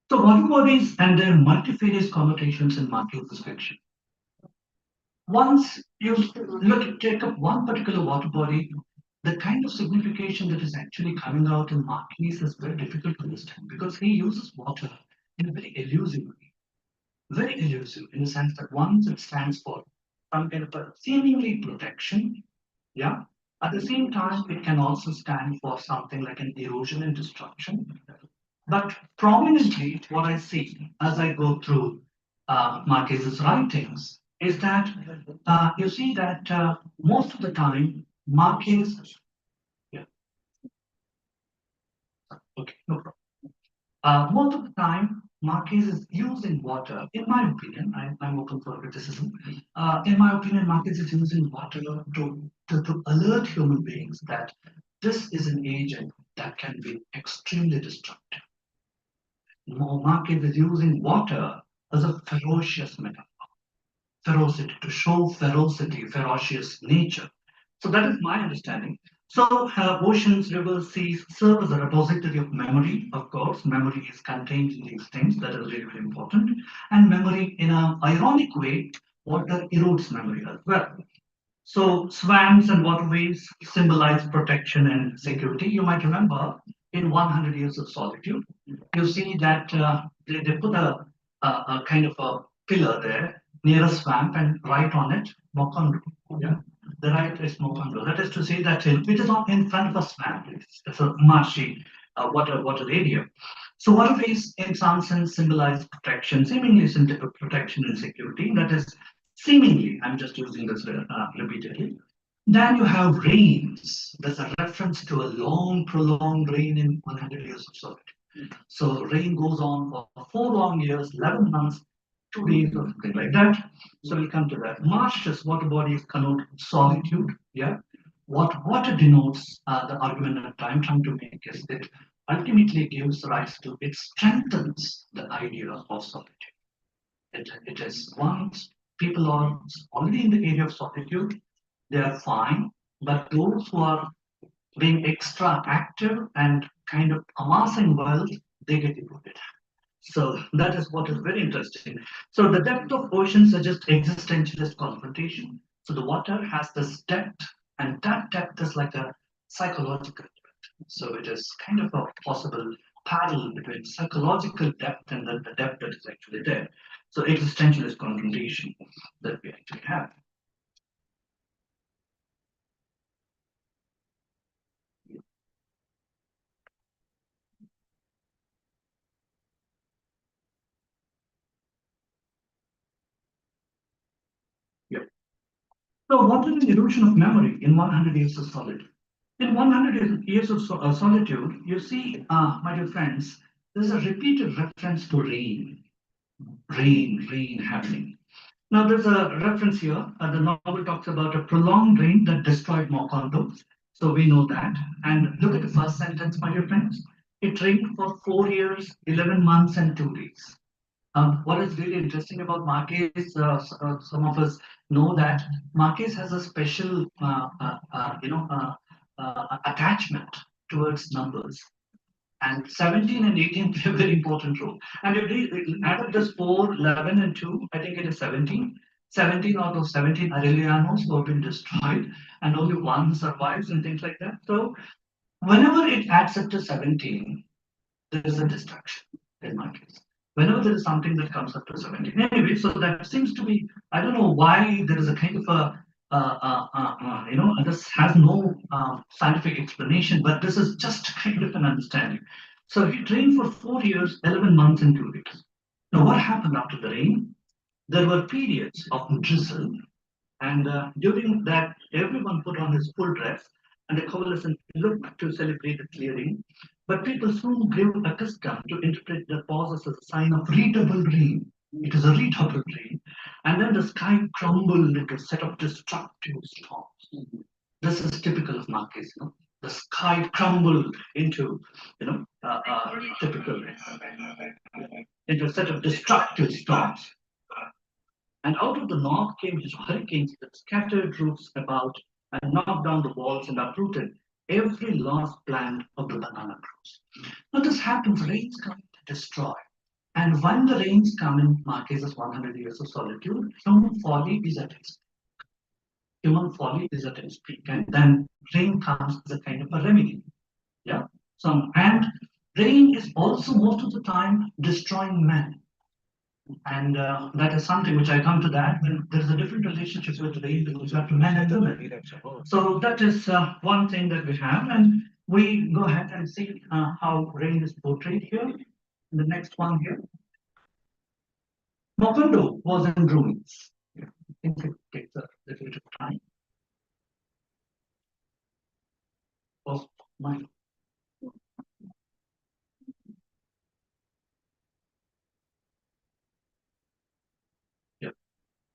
So water bodies and their multifarious connotations in Marquis' fiction. Once you take up one particular water body, the kind of signification that is actually coming out in Marquis is very difficult to understand because he uses water in a very elusive way. Very elusive in the sense that once it stands for some kind of a seemingly protection, yeah. At the same time, it can also stand for something like an erosion and destruction. But prominently, what I see as I go through Marquez's writings is that you see that most of the time, Marquez, yeah, okay, no problem. Most of the time, Marquez is using water, in my opinion, I'm open for criticism. In my opinion, Marquez is using water to alert human beings that this is an agent that can be extremely destructive. Marquez is using water as a ferocious metaphor, ferocity, to show ferocity, ferocious nature. So that is my understanding. So oceans, rivers, seas serve as a repository of memory. Of course, memory is contained in these things. That is really, really important. And memory, in an ironic way, water erodes memory as well. So swamps and waterways symbolize protection and security. You might remember in 100 Years of Solitude, you see that they put a kind of a pillar there near a swamp and write on it Mokondo. Yeah, the right is Mokondo. That is to say that it is not in front of a swamp. It's a marshy water area. So waterways, in some sense, symbolize protection, seemingly protection and security. That is seemingly. I'm just using this repeatedly. Then you have rains. There's a reference to a long, prolonged rain in 100 Years of Solitude. So rain goes on for 4 long years, 11 months, 2 days, or something like that. So we'll come to that. Marshes, water bodies connote solitude. Yeah. What water denotes, the argument that I'm trying to make is it ultimately gives rise to, it strengthens the idea of solitude. It is once people are already in the area of solitude, they are fine. But those who are being extra active and kind of amassing wealth, they get eroded. So that is what is very interesting. So the depth of ocean suggests existentialist confrontation. So the water has this depth, and that depth is like a psychological depth. So it is kind of a possible parallel between psychological depth and the depth that is actually there. So existentialist confrontation that we actually have. Yeah. So what is the erosion of memory in 100 Years of Solitude? In 100 years of solitude, you see, my dear friends, there's a repeated reference to rain, rain happening. Now, there's a reference here. The novel talks about a prolonged rain that destroyed Mokondo. So we know that. And look at the first sentence, my dear friends. It rained for 4 years, 11 months, and 2 days. What is really interesting about Marquez, some of us know that Marquez has a special, attachment towards numbers. And 17 and 18 play a very important role. And if we add up this 4, 11, and 2, I think it is 17. 17 out of 17 Arelianos who have been destroyed, and only one survives, and things like that. So, whenever it adds up to 17, there is a destruction in my case. Whenever there is something that comes up to 17. Anyway, so that seems to be, I don't know why there is a kind of a, this has no scientific explanation, but this is just kind of an understanding. So he trained for 4 years, 11 months, and 2 weeks. Now, what happened after the rain? There were periods of drizzle, and during that, everyone put on his full dress, and the coalescent looked to celebrate the clearing. But people soon grew accustomed to interpret the pauses as a sign of redoubled rain. It is a redoubled rain. And then the sky crumbled into a set of destructive storms. This is typical of Marquez. The sky crumbled into, typical, into a set of destructive storms. And out of the north came his hurricanes that scattered roofs about and knocked down the walls and uprooted every last plant of the banana groves. Now this happens, rains come to destroy. And when the rains come in Marquez's 100 years of solitude, human folly is at its peak. Human folly is at its peak. And then rain comes as a kind of a remedy. Yeah. And rain is also most of the time destroying men. And that is something which I come to that when there's a different relationship with rain because you have to men and women. So that is one thing that we have, and we go ahead and see how rain is portrayed here. The next one here. Mokondo was in ruins. I think it takes a little bit of time. Oh, my.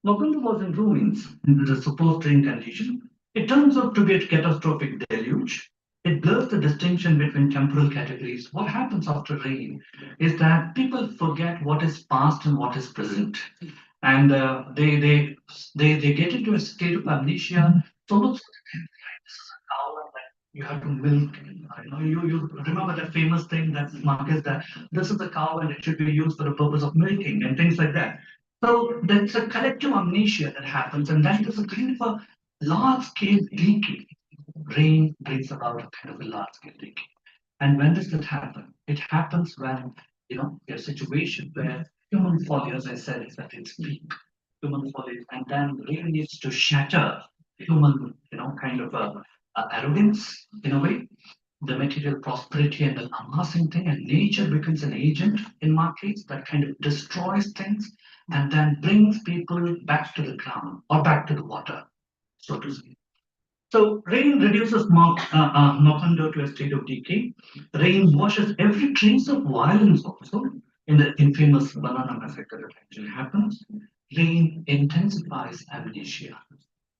Mokondo was in ruins in the supposed rain condition. It turns out to be a catastrophic deluge. It blurs the distinction between temporal categories. What happens after rain is that people forget what is past and what is present, and they get into a state of amnesia. So much so that this is a cow and that you have to milk. You remember that famous thing that Marcus that this is a cow and it should be used for the purpose of milking and things like that. So that's a collective amnesia that happens, and that is a kind of a large-scale decay. Rain brings about a kind of a large-scale decay. And when does that happen? It happens when a situation where human folly, as I said, is at its peak. Human folly, and then rain needs to shatter human, kind of arrogance in a way, the material prosperity and the amassing thing, and nature becomes an agent in markets that kind of destroys things and then brings people back to the ground or back to the water, so to speak. So rain reduces Mokondo to a state of decay. Rain washes every trace of violence also in the infamous banana massacre that actually happens. Rain intensifies amnesia.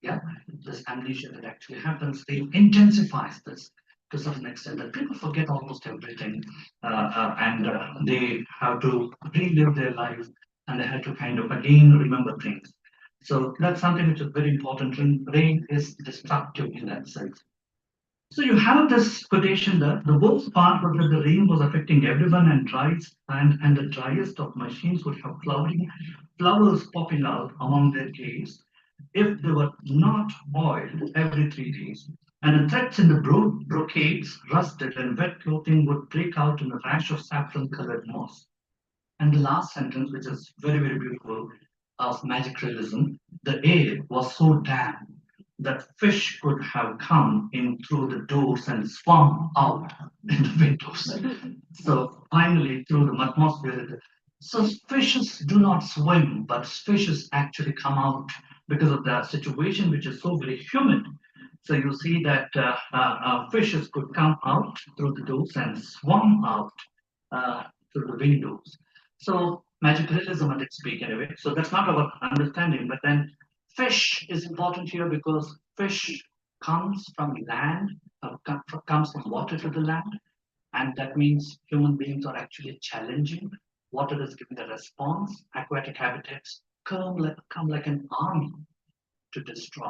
Yeah, this amnesia that actually happens, rain intensifies this to a certain extent that people forget almost everything and they have to relive their life and they have to kind of again remember things. So that's something which is very important. Rain is destructive in that sense. So you have this quotation there. The worst part was that the rain was affecting everyone and the driest of machines would have flowers popping out among their caves if they were not oiled every 3 days. And the threads in the brocades rusted and wet clothing would break out in a rash of saffron colored moss. And the last sentence, which is very, very beautiful, of magic realism, the air was so damp that fish could have come in through the doors and swum out in the windows. So finally, through the atmosphere, so fishes do not swim, but fishes actually come out because of the situation, which is so very humid. So you see that fishes could come out through the doors and swarm out through the windows. So magic realism at its peak anyway. So that's not our understanding. But then fish is important here because fish comes from land, comes from water to the land. And that means human beings are actually challenging. Water is giving a response. Aquatic habitats come like an army to destroy.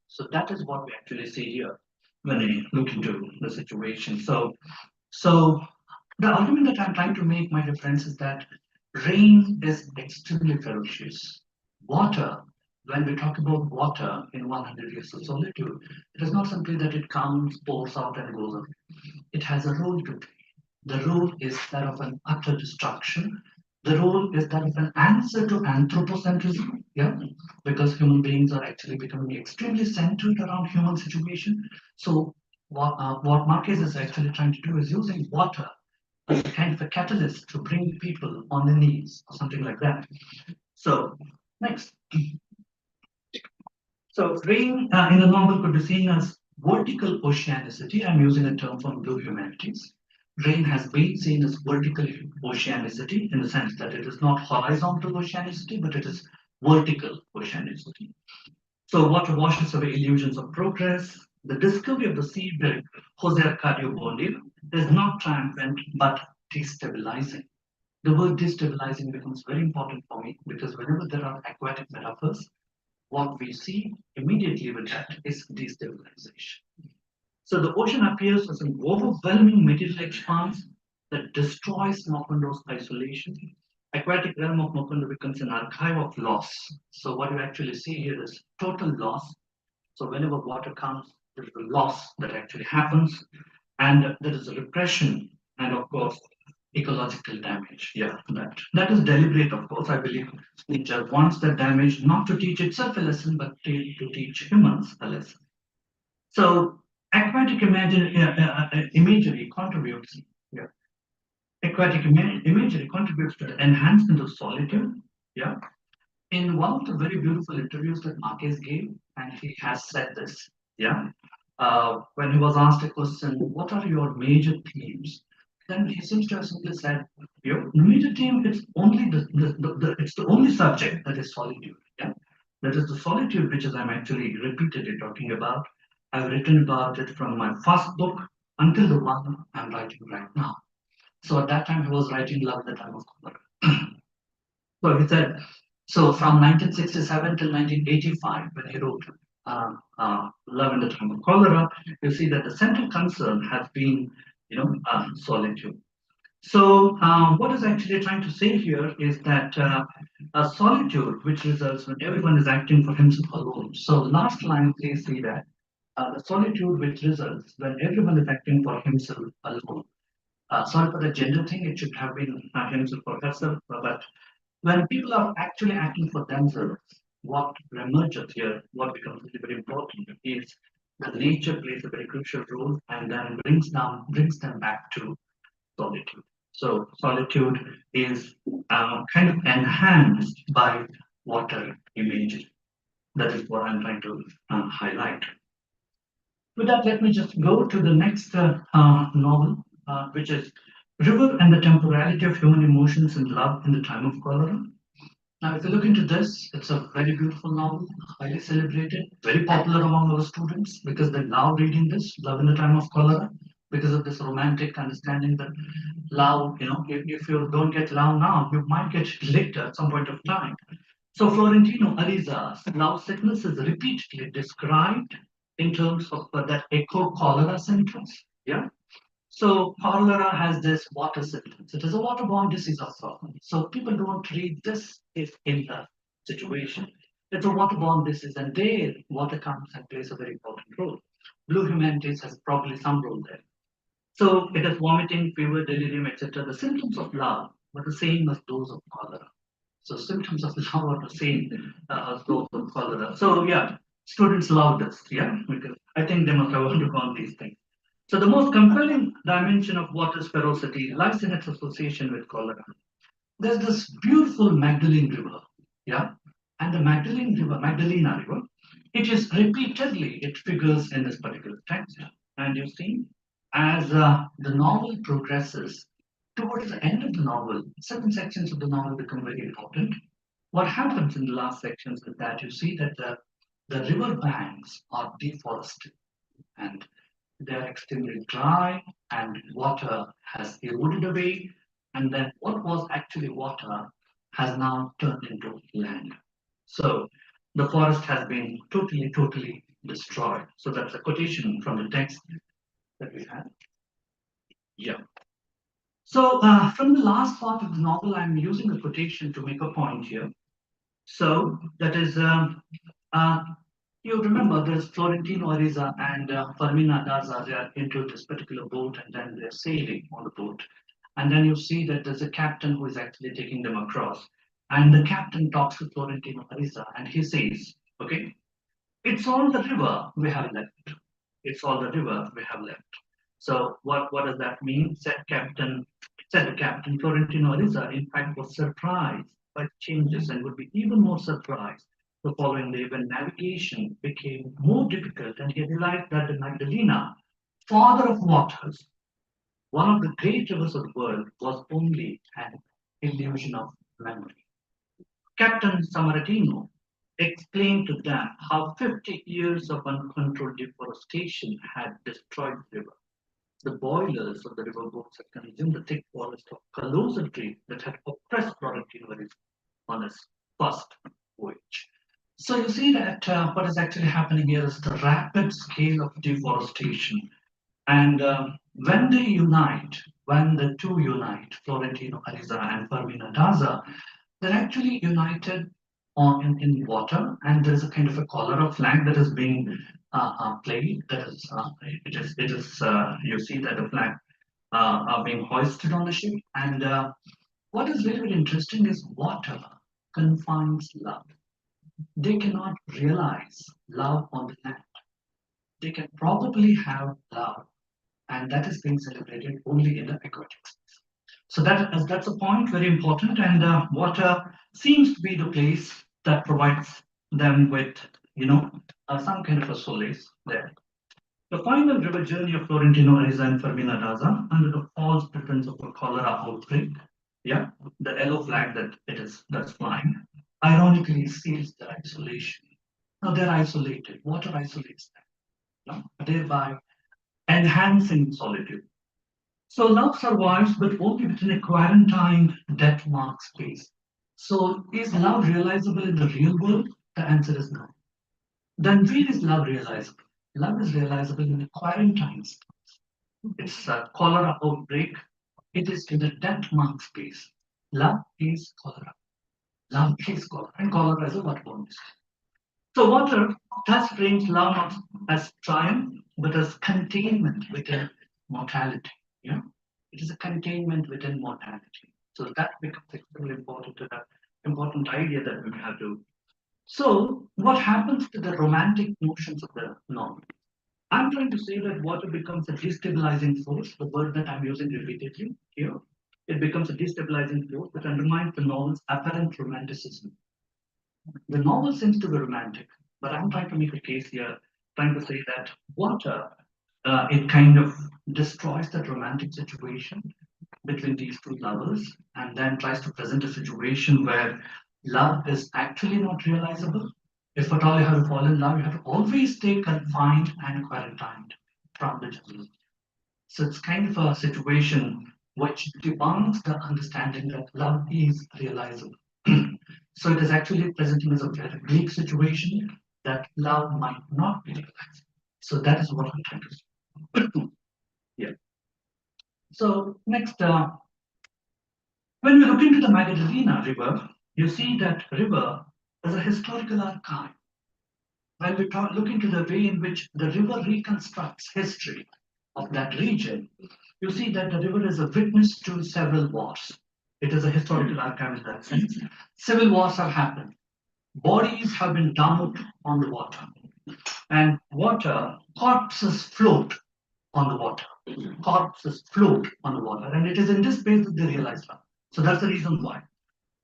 So that is what we actually see here when we look into the situation. So the argument that I'm trying to make, my dear friends, is that rain is extremely ferocious. Water, when we talk about water in 100 years of solitude, it is not simply that it comes, pours out, and goes away. It has a role to play. The role is that of an utter destruction. The role is that of an answer to anthropocentrism, yeah, because human beings are actually becoming extremely centered around human situation. So what Marquez is actually trying to do is using water as a kind of a catalyst to bring people on their knees or something like that. So next. So rain in the novel could be seen as vertical oceanicity. I'm using a term from Blue Humanities. Rain has been seen as vertical oceanicity in the sense that it is not horizontal oceanicity, but it is vertical oceanicity. So water washes away illusions of progress. The discovery of the seabed, Jose Arcadio Bondir, is not triumphant, but destabilizing. The word destabilizing becomes very important for me because whenever there are aquatic metaphors, what we see immediately with that is destabilization. So the ocean appears as an overwhelming material expanse that destroys Mokondo's isolation. Aquatic realm of Mokondo becomes an archive of loss. So what you actually see here is total loss. So whenever water comes, there is a loss that actually happens, and there is a repression, and of course, ecological damage. Yeah, that is deliberate, of course. I believe nature wants that damage not to teach itself a lesson, but to teach humans a lesson. So aquatic imagery contributes. Yeah, aquatic imagery contributes to the enhancement of solitude. Yeah, in one of the very beautiful interviews that Marquez gave, and he has said this. Yeah, when he was asked a question, "What are your major themes?" Then he seems to have simply said, "Your major theme is only it's the only subject that is solitude. Yeah, that is the solitude which is I'm actually repeatedly talking about. I've written about it from my first book until the one I'm writing right now. So at that time he was writing Love in the Time of Cholera. So he said, so from 1967 till 1985, when he wrote Love in the Time of Cholera, you see that the central concern has been, solitude. So what is actually trying to say here is that a solitude which results when everyone is acting for himself alone. So last line, please see that the solitude which results when everyone is acting for himself alone. Sorry for the gender thing, it should have been himself or herself, but when people are actually acting for themselves, what emerges here, what becomes really very important is that nature plays a very crucial role and then brings them back to solitude. So solitude is kind of enhanced by water imagery. That is what I'm trying to highlight. With that, let me just go to the next novel, which is River and the Temporality of Human Emotions and Love in the Time of Cholera. Now, if you look into this, it's a very beautiful novel, highly celebrated, very popular among our students because they love reading this, Love in the Time of Cholera, because of this romantic understanding that love, if you don't get love now, you might get later at some point of time. So Florentino Ariza's love sickness is repeatedly described in terms of that echo cholera symptoms. Yeah. So cholera has this water symptoms. It is a waterborne disease of sorts. So people don't read this if in the situation. It's a waterborne disease, and there water comes and plays a very important role. Blue humanities has probably some role there. So it is vomiting, fever, delirium, etc. The symptoms of love were the same as those of cholera. So symptoms of love are the same as those of cholera. So yeah, students love this, yeah, because I think they must have undergone these things. So the most compelling dimension of water's ferocity lies in its association with cholera. There's this beautiful Magdalene River, yeah, and the Magdalena River, it figures in this particular text. And you see, as the novel progresses, towards the end of the novel, certain sections of the novel become very important. What happens in the last sections is that you see that the river banks are deforested and they are extremely dry and water has eroded away. And then what was actually water has now turned into land. So the forest has been totally destroyed. So that's a quotation from the text that we have. Yeah. So from the last part of the novel, I'm using a quotation to make a point here. So that is, uh, you remember there's Florentino Ariza and Fermina Daza, they are into this particular boat and then they're sailing on the boat. And then you see that there's a captain who is actually taking them across. And the captain talks to Florentino Ariza and he says, okay, it's all the river we have left. It's all the river we have left. So what does that mean? Said the captain, Florentino Ariza, in fact, was surprised by the changes and would be even more surprised the following day when navigation became more difficult and he realized that the Magdalena, father of waters, one of the great rivers of the world, was only an illusion of memory. Captain Samaritino explained to them how 50 years of uncontrolled deforestation had destroyed the river. The boilers of the river boats had consumed the thick forest of colossal trees that had oppressed Florentino on his first voyage. So you see that what is actually happening here is the rapid scale of deforestation. And when they unite, when the two unite, Florentino Ariza and Fermina Daza, they're actually united in water, and there's a kind of a color flag that is being played. That is, you see that the flag are being hoisted on the ship. And what is very, very interesting is water confines love. They cannot realize love on the land. They can probably have love, and that is being celebrated only in the aquatic space. So that's a point very important, and water seems to be the place that provides them with, some kind of a solace there. The final river journey of Florentino Ariza and Fermina Daza under the false pretense of a cholera outbreak, yeah, the yellow flag that's flying, ironically seals their isolation. Now they're isolated. Water isolates them, thereby enhancing solitude. So love survives, but only within a quarantined, death-marked space. So is love realizable in the real world? The answer is no. Then where is love realizable? Love is realizable in a quarantine space. It's a cholera outbreak. It is in the death-marked space. Love is cholera. Love is cholera. And cholera is a waterborne disease. So water thus frames love not as triumph, but as containment within mortality. Yeah, it is a containment within mortality. So that becomes extremely important to that important idea that we have to. So what happens to the romantic notions of the novel? I'm trying to say that water becomes a destabilizing force, the word that I'm using repeatedly here. It becomes a destabilizing force that undermines the novel's apparent romanticism. The novel seems to be romantic, but I'm trying to make a case here, trying to say that water, it kind of destroys that romantic situation between these two lovers and then tries to present a situation where love is actually not realizable. If at all you have to fall in love, you have to always stay confined and quarantined from the jungle. So it's kind of a situation which debunks the understanding that love is realizable. So it is actually presenting as a very bleak situation that love might not be realized. So that is what I'm trying to say. Yeah. So next, when we look into the Magdalena River, you see that river as a historical archive. When we look into the way in which the river reconstructs history of that region, you see that the river is a witness to several wars. It is a historical archive in that sense. Civil wars have happened. Bodies have been dumped on the water. And corpses float on the water. Corpses float on the water. And it is in this space that they realize that. So that's the reason why.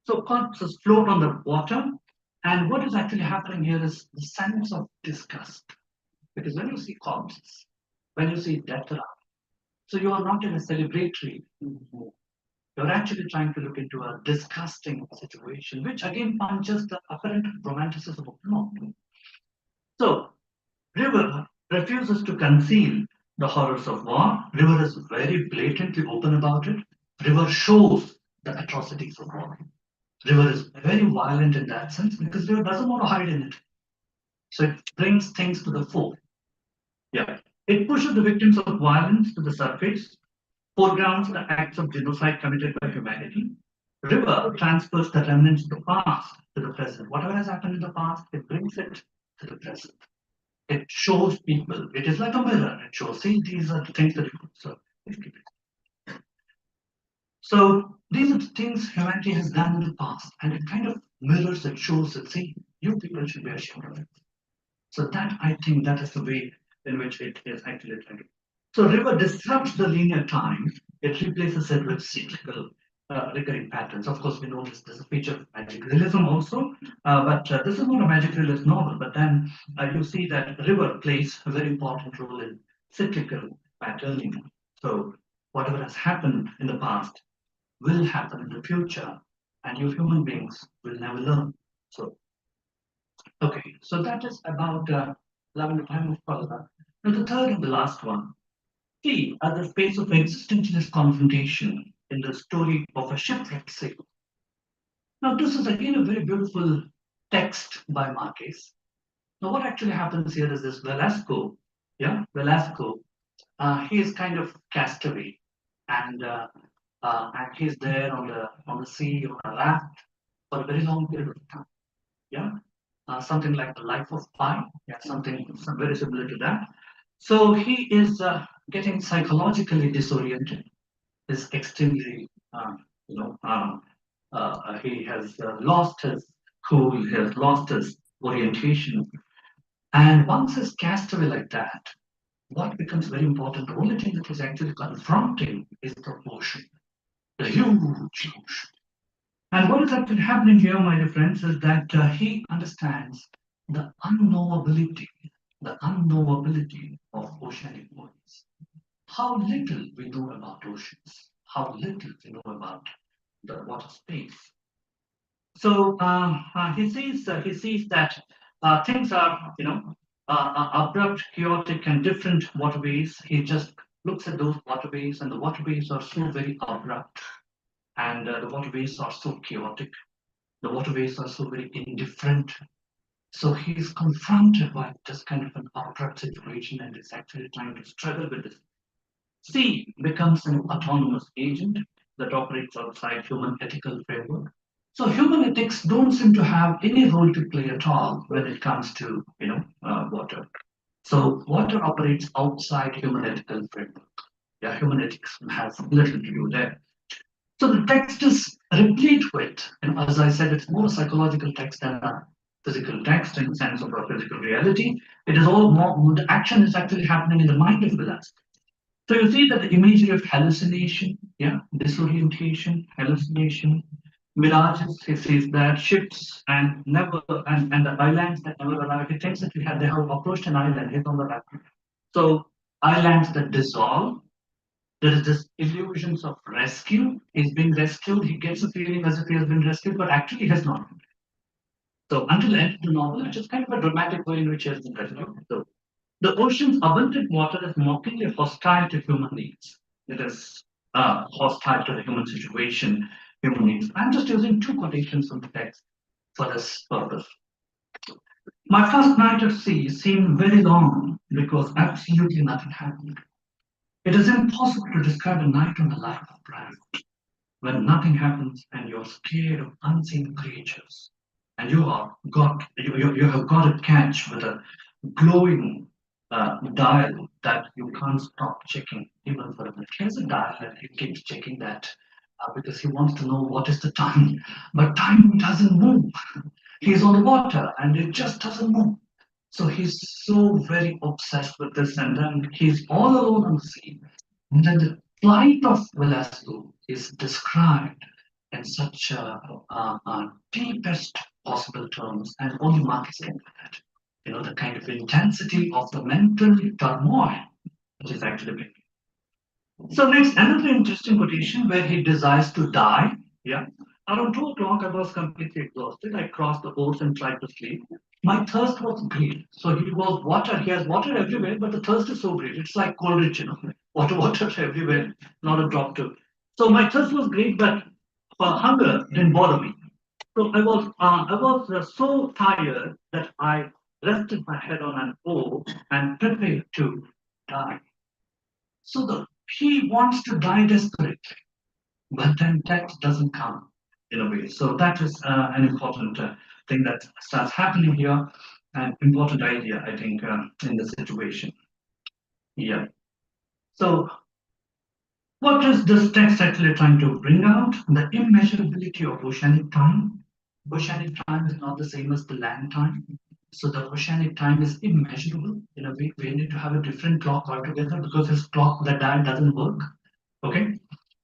So corpses float on the water, And what is actually happening here is the sense of disgust. Because when you see corpses, when you see death around, so you are not in a celebratory mood. You're actually trying to look into a disgusting situation, which again punches the apparent romanticism of law. So, River refuses to conceal the horrors of war. River is very blatantly open about it. River shows the atrocities of war. River is very violent in that sense because River doesn't want to hide in it. So it brings things to the fore. Yeah. It pushes the victims of violence to the surface, foregrounds the acts of genocide committed by humanity. River transfers the remnants of the past to the present. Whatever has happened in the past, it brings it to the present. It shows people, it is like a mirror. It shows, see, these are the things that you observe. So these are the things humanity has done in the past, and it kind of mirrors, it shows it, see, you people should be ashamed of it. So that, I think, that is the way in which it is actually trying to. So river disrupts the linear time. It replaces it with cyclical recurring patterns. Of course, we know this is a feature of magic realism also, but this is not a magic realist novel. But then you see that river plays a very important role in cyclical patterning. So whatever has happened in the past will happen in the future, and you human beings will never learn. So okay, so that is about love and time of Kolda. Now the third and the last one. See, as the space of existentialist confrontation in the story of a shipwrecked sail. Now this is again a very beautiful text by Marquez. Now what actually happens here is this Velasco, Velasco, he is kind of castaway, and he's there on the sea on a raft for a very long period of time. Yeah, something like the life of Pi, yeah, something very similar to that. So he is getting psychologically disoriented. Is extremely, you know, he has lost his cool, he has lost his orientation. And once he's cast away like that, what becomes very important, the only thing that he's actually confronting is the ocean, the huge ocean. And what is actually happening here, my dear friends, is that he understands the unknowability of oceanic bodies. How little we know about oceans, how little we know about the water space. So he sees that things are, abrupt, chaotic, and different waterways. He just looks at those waterways, and the waterways are so very abrupt, and the waterways are so chaotic. The waterways are so very indifferent. So he's confronted by this kind of an abrupt situation and is actually trying to struggle with this. C becomes an autonomous agent that operates outside human ethical framework. So human ethics don't seem to have any role to play at all when it comes to water. So water operates outside human ethical framework. Yeah, human ethics has little to do there. So the text is replete with, and as I said, it's more a psychological text than a physical text in the sense of a physical reality. It is all more, the action is actually happening in the mind of Vilas. So you see that the imagery of hallucination, yeah, disorientation, hallucination, mirages, he sees that ships and never and the islands that never arrive. He thinks that they have approached an island, he's on the right. So islands that dissolve, there is this illusions of rescue. He's being rescued. He gets a feeling as if he has been rescued, but actually he has not. So until the end of the novel, it's just kind of a dramatic way in which he has been rescued. So the ocean's abundant water is mockingly hostile to human needs. It is hostile to the human situation, human needs. I'm just using two quotations from the text for this purpose. My first night at sea seemed very long because absolutely nothing happened. It is impossible to describe a night on the life of Brian when nothing happens and you're scared of unseen creatures and you have got a catch with a glowing dial that you can't stop checking even for a minute. Here's a dial and he keeps checking that because he wants to know what is the time, but time doesn't move. He's on the water and it just doesn't move. So he's so very obsessed with this, and then he's all alone on the sea. And then the flight of Velasco is described in such a deepest possible terms, and only markets can do that. You know, the kind of intensity of the mental turmoil which is actually bringing. So next, another interesting quotation where he desires to die. Yeah. Around 2 o'clock, I was completely exhausted. I crossed the boats and tried to sleep. My thirst was great. So he was water. He has water everywhere, but the thirst is so great. It's like Coleridge, you know, water everywhere, not a drop to. So my thirst was great, but hunger didn't bother me. So I was so tired that I rested my head on an oar and prepared to die. So he wants to die desperately, but then death doesn't come in a way. So that is an important thing that starts happening here, an important idea, I think, in the situation. Yeah. So what is this text actually trying to bring out? The immeasurability of oceanic time. Oceanic time is not the same as the land time. So the oceanic time is immeasurable in a way. We need to have a different clock altogether because this clock, the dial doesn't work. Okay.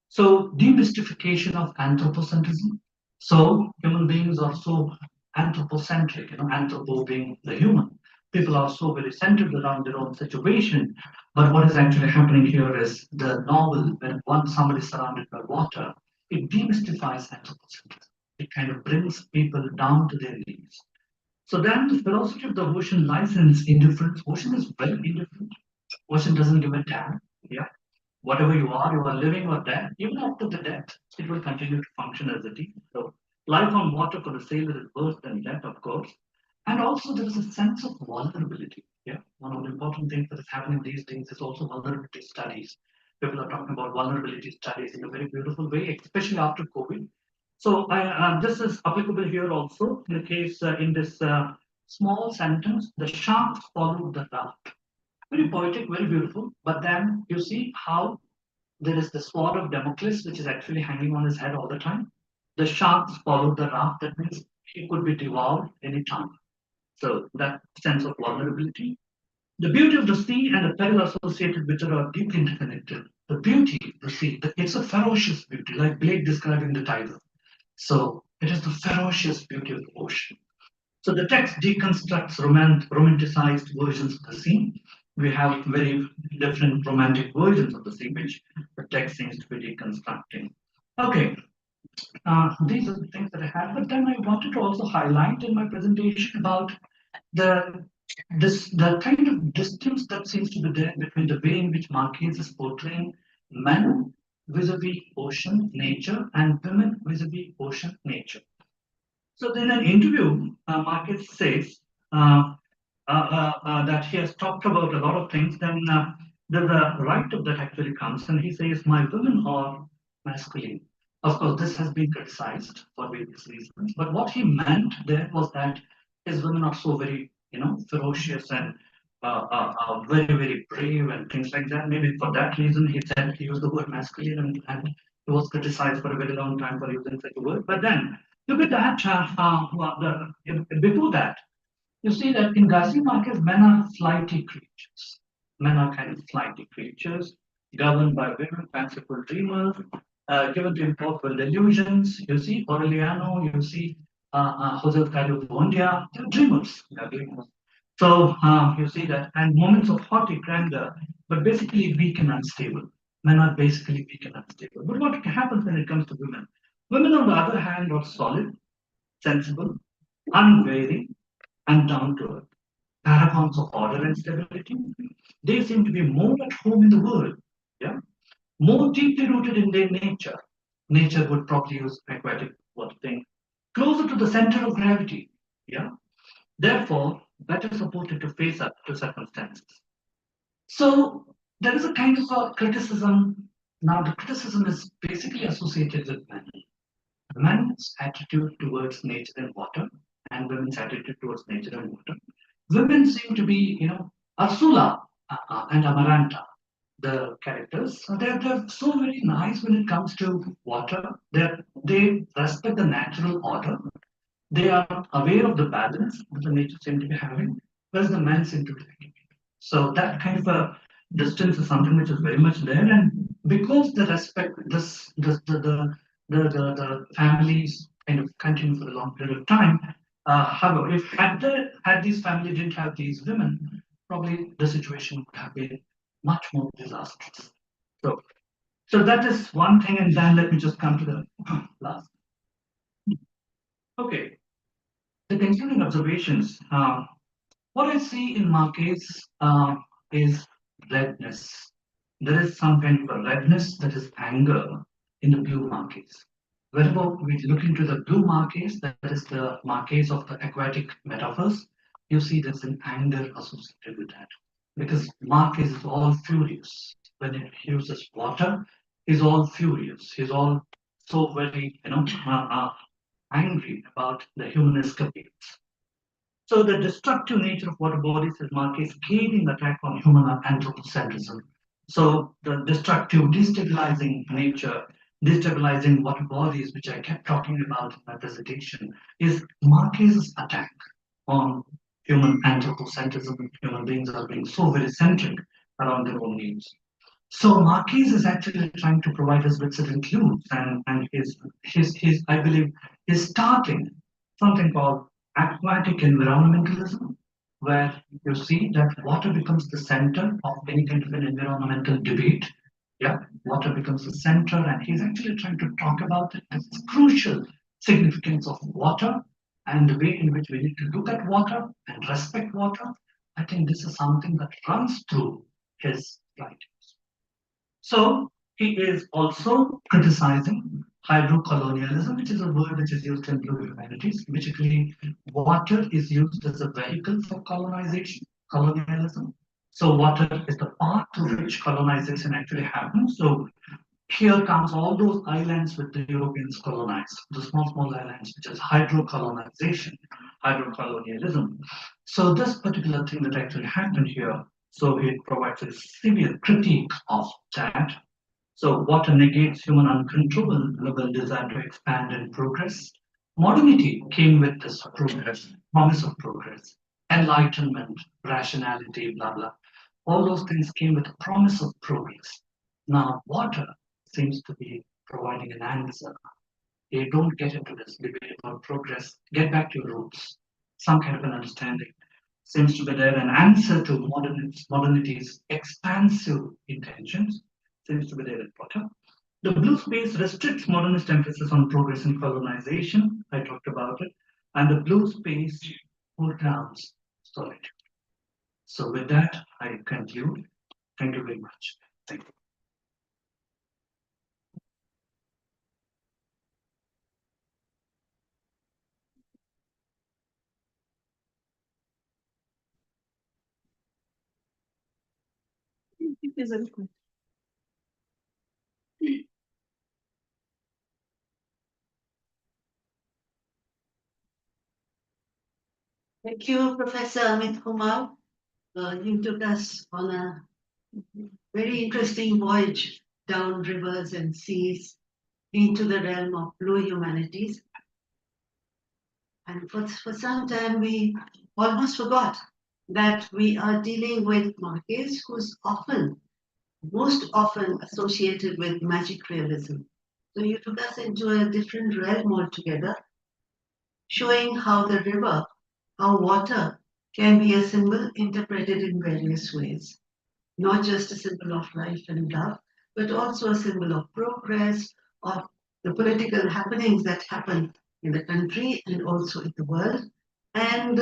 So demystification of anthropocentrism. So human beings are so anthropocentric, you know, anthropo being the human. People are so very centered around their own situation. But what is actually happening here is the novel, when once somebody is surrounded by water, it demystifies anthropocentrism. It kind of brings people down to their knees. So then the philosophy of the ocean lies in its indifference. Ocean is very indifferent. Ocean doesn't give a damn. Yeah. Whatever you are living or dead, even after the death, it will continue to function as a deep. So life on water for the sailor is worse than death, of course. And also there is a sense of vulnerability. Yeah. One of the important things that is happening these days is also vulnerability studies. People are talking about vulnerability studies in a very beautiful way, especially after COVID. So this is applicable here also in the case in this small sentence, the sharks followed the raft. Very poetic, very beautiful. But then you see how there is the sword of Damocles, which is actually hanging on his head all the time. The sharks followed the raft. That means he could be devoured any time. So that sense of vulnerability. The beauty of the sea and the peril associated with it are deeply interconnected. The beauty of the sea, it's a ferocious beauty, like Blake describing the tiger. So it is the ferocious beauty of the ocean. So the text deconstructs romanticized versions of the sea. We have very different romantic versions of the sea, which the text seems to be deconstructing. Okay, these are the things that I had, but then I wanted to also highlight in my presentation about the the kind of distance that seems to be there between the way in which Marquez is portraying men vis-a-vis ocean nature and women vis-a-vis ocean nature. So in an interview, Marcus says that he has talked about a lot of things. Then the write-up that actually comes, and he says, "My women are masculine." Of course, this has been criticized for various reasons. But what he meant there was that his women are so very, you know, ferocious and very, very brave and things like that. Maybe for that reason, he said he used the word masculine, and he was criticized for a very long time for using such a word. But then look at that. Before that, you see that in Garcia Marquez, men are flighty creatures. Men are kind of flighty creatures, governed by women, fanciful dreamers, given to impossible delusions. You see Aureliano, you see Jose Carlos Bondia, they're dreamers. They're dreamers. So you see that, and moments of haughty grandeur, but basically weak and unstable. Men are basically weak and unstable. But what happens when it comes to women? Women, on the other hand, are solid, sensible, unwavering, and down to earth. Paragons of order and stability. They seem to be more at home in the world, yeah, more deeply rooted in their nature. Nature would probably use aquatic what thing, closer to the center of gravity, yeah. Therefore, better supported to face up to circumstances. So there is a kind of a criticism. Now, the criticism is basically associated with men. Men's attitude towards nature and water, and women's attitude towards nature and water. Women seem to be, you know, Ursula and Amaranta, the characters. They're so very nice when it comes to water. They respect the natural order. They are aware of the balance that the nature seems to be having, whereas the men seem to be lacking. So that kind of a distance is something which is very much there, and because the respect, the families kind of continue for a long period of time, However, if had these family didn't have these women, probably the situation would have been much more disastrous. So, so that is one thing, and then let me just come to the last. Okay, the concluding observations. What I see in markets is redness. There is some kind of a redness, that is anger, in the blue markets. Whenever we look into the blue markets, that is the markets of the aquatic metaphors, you see there's an anger associated with that. Because markets is all furious. When it uses water, he's all furious. He's all so very, angry about the human escapades. So the destructive nature of water bodies is marked a scathing attack on human anthropocentrism. So the destructive, destabilizing nature, destabilizing water bodies, which I kept talking about in my presentation, is Marquez's attack on human anthropocentrism. Human beings are being so very centric around their own needs. So Marquez is actually trying to provide us with certain clues, and his I believe is starting something called aquatic environmentalism, where you see that water becomes the center of any kind of an environmental debate. Yeah, water becomes the center, and he's actually trying to talk about it as crucial significance of water and the way in which we need to look at water and respect water. I think this is something that runs through his writing. So he is also criticizing hydrocolonialism, which is a word which is used in blue humanities. Basically, water is used as a vehicle for colonialism. So water is the path through which colonization actually happens. So here comes all those islands with the Europeans colonized, the small islands, which is hydrocolonization, hydrocolonialism. So this particular thing that actually happened here, so it provides a severe critique of that. So water negates human uncontrollable desire to expand and progress. Modernity came with this progress, promise of progress, enlightenment, rationality, blah, blah. All those things came with a promise of progress. Now, water seems to be providing an answer. You don't get into this debate about progress. Get back to your roots. Some kind of an understanding seems to be there. An answer to modernity's expansive intentions seems to be there in water. The blue space restricts modernist emphasis on progress and colonization. I talked about it. And the blue space foregrounds solitude. So with that, I conclude. Thank you very much. Thank you. Thank you, Professor Amit Kumar. You took us on a very interesting voyage down rivers and seas into the realm of blue humanities. And for some time, we almost forgot that we are dealing with Marquez, who's most often associated with magic realism. So you took us into a different realm altogether, showing how the river, how water can be a symbol interpreted in various ways. Not just a symbol of life and love, but also a symbol of progress, of the political happenings that happen in the country and also in the world, and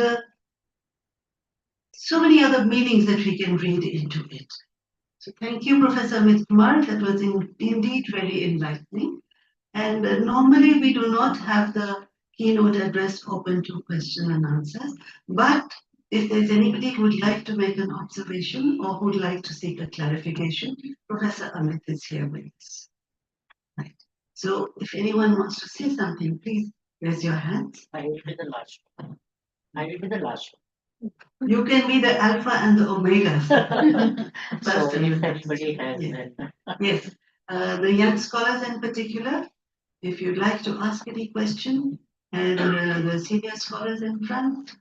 so many other meanings that we can read into it. So thank you, Professor Amit Kumar. That was indeed very enlightening. And normally we do not have the keynote address open to question and answers, but if there's anybody who would like to make an observation or who would like to seek a clarification, Professor Amit is here with us. Right. So if anyone wants to say something, please raise your hands. I will be the last one. I will be the last You can be the alpha and the omega. one. So First and if last. anybody has Yes. then. Yes, the young scholars in particular, if you'd like to ask any question, and the senior scholars in front,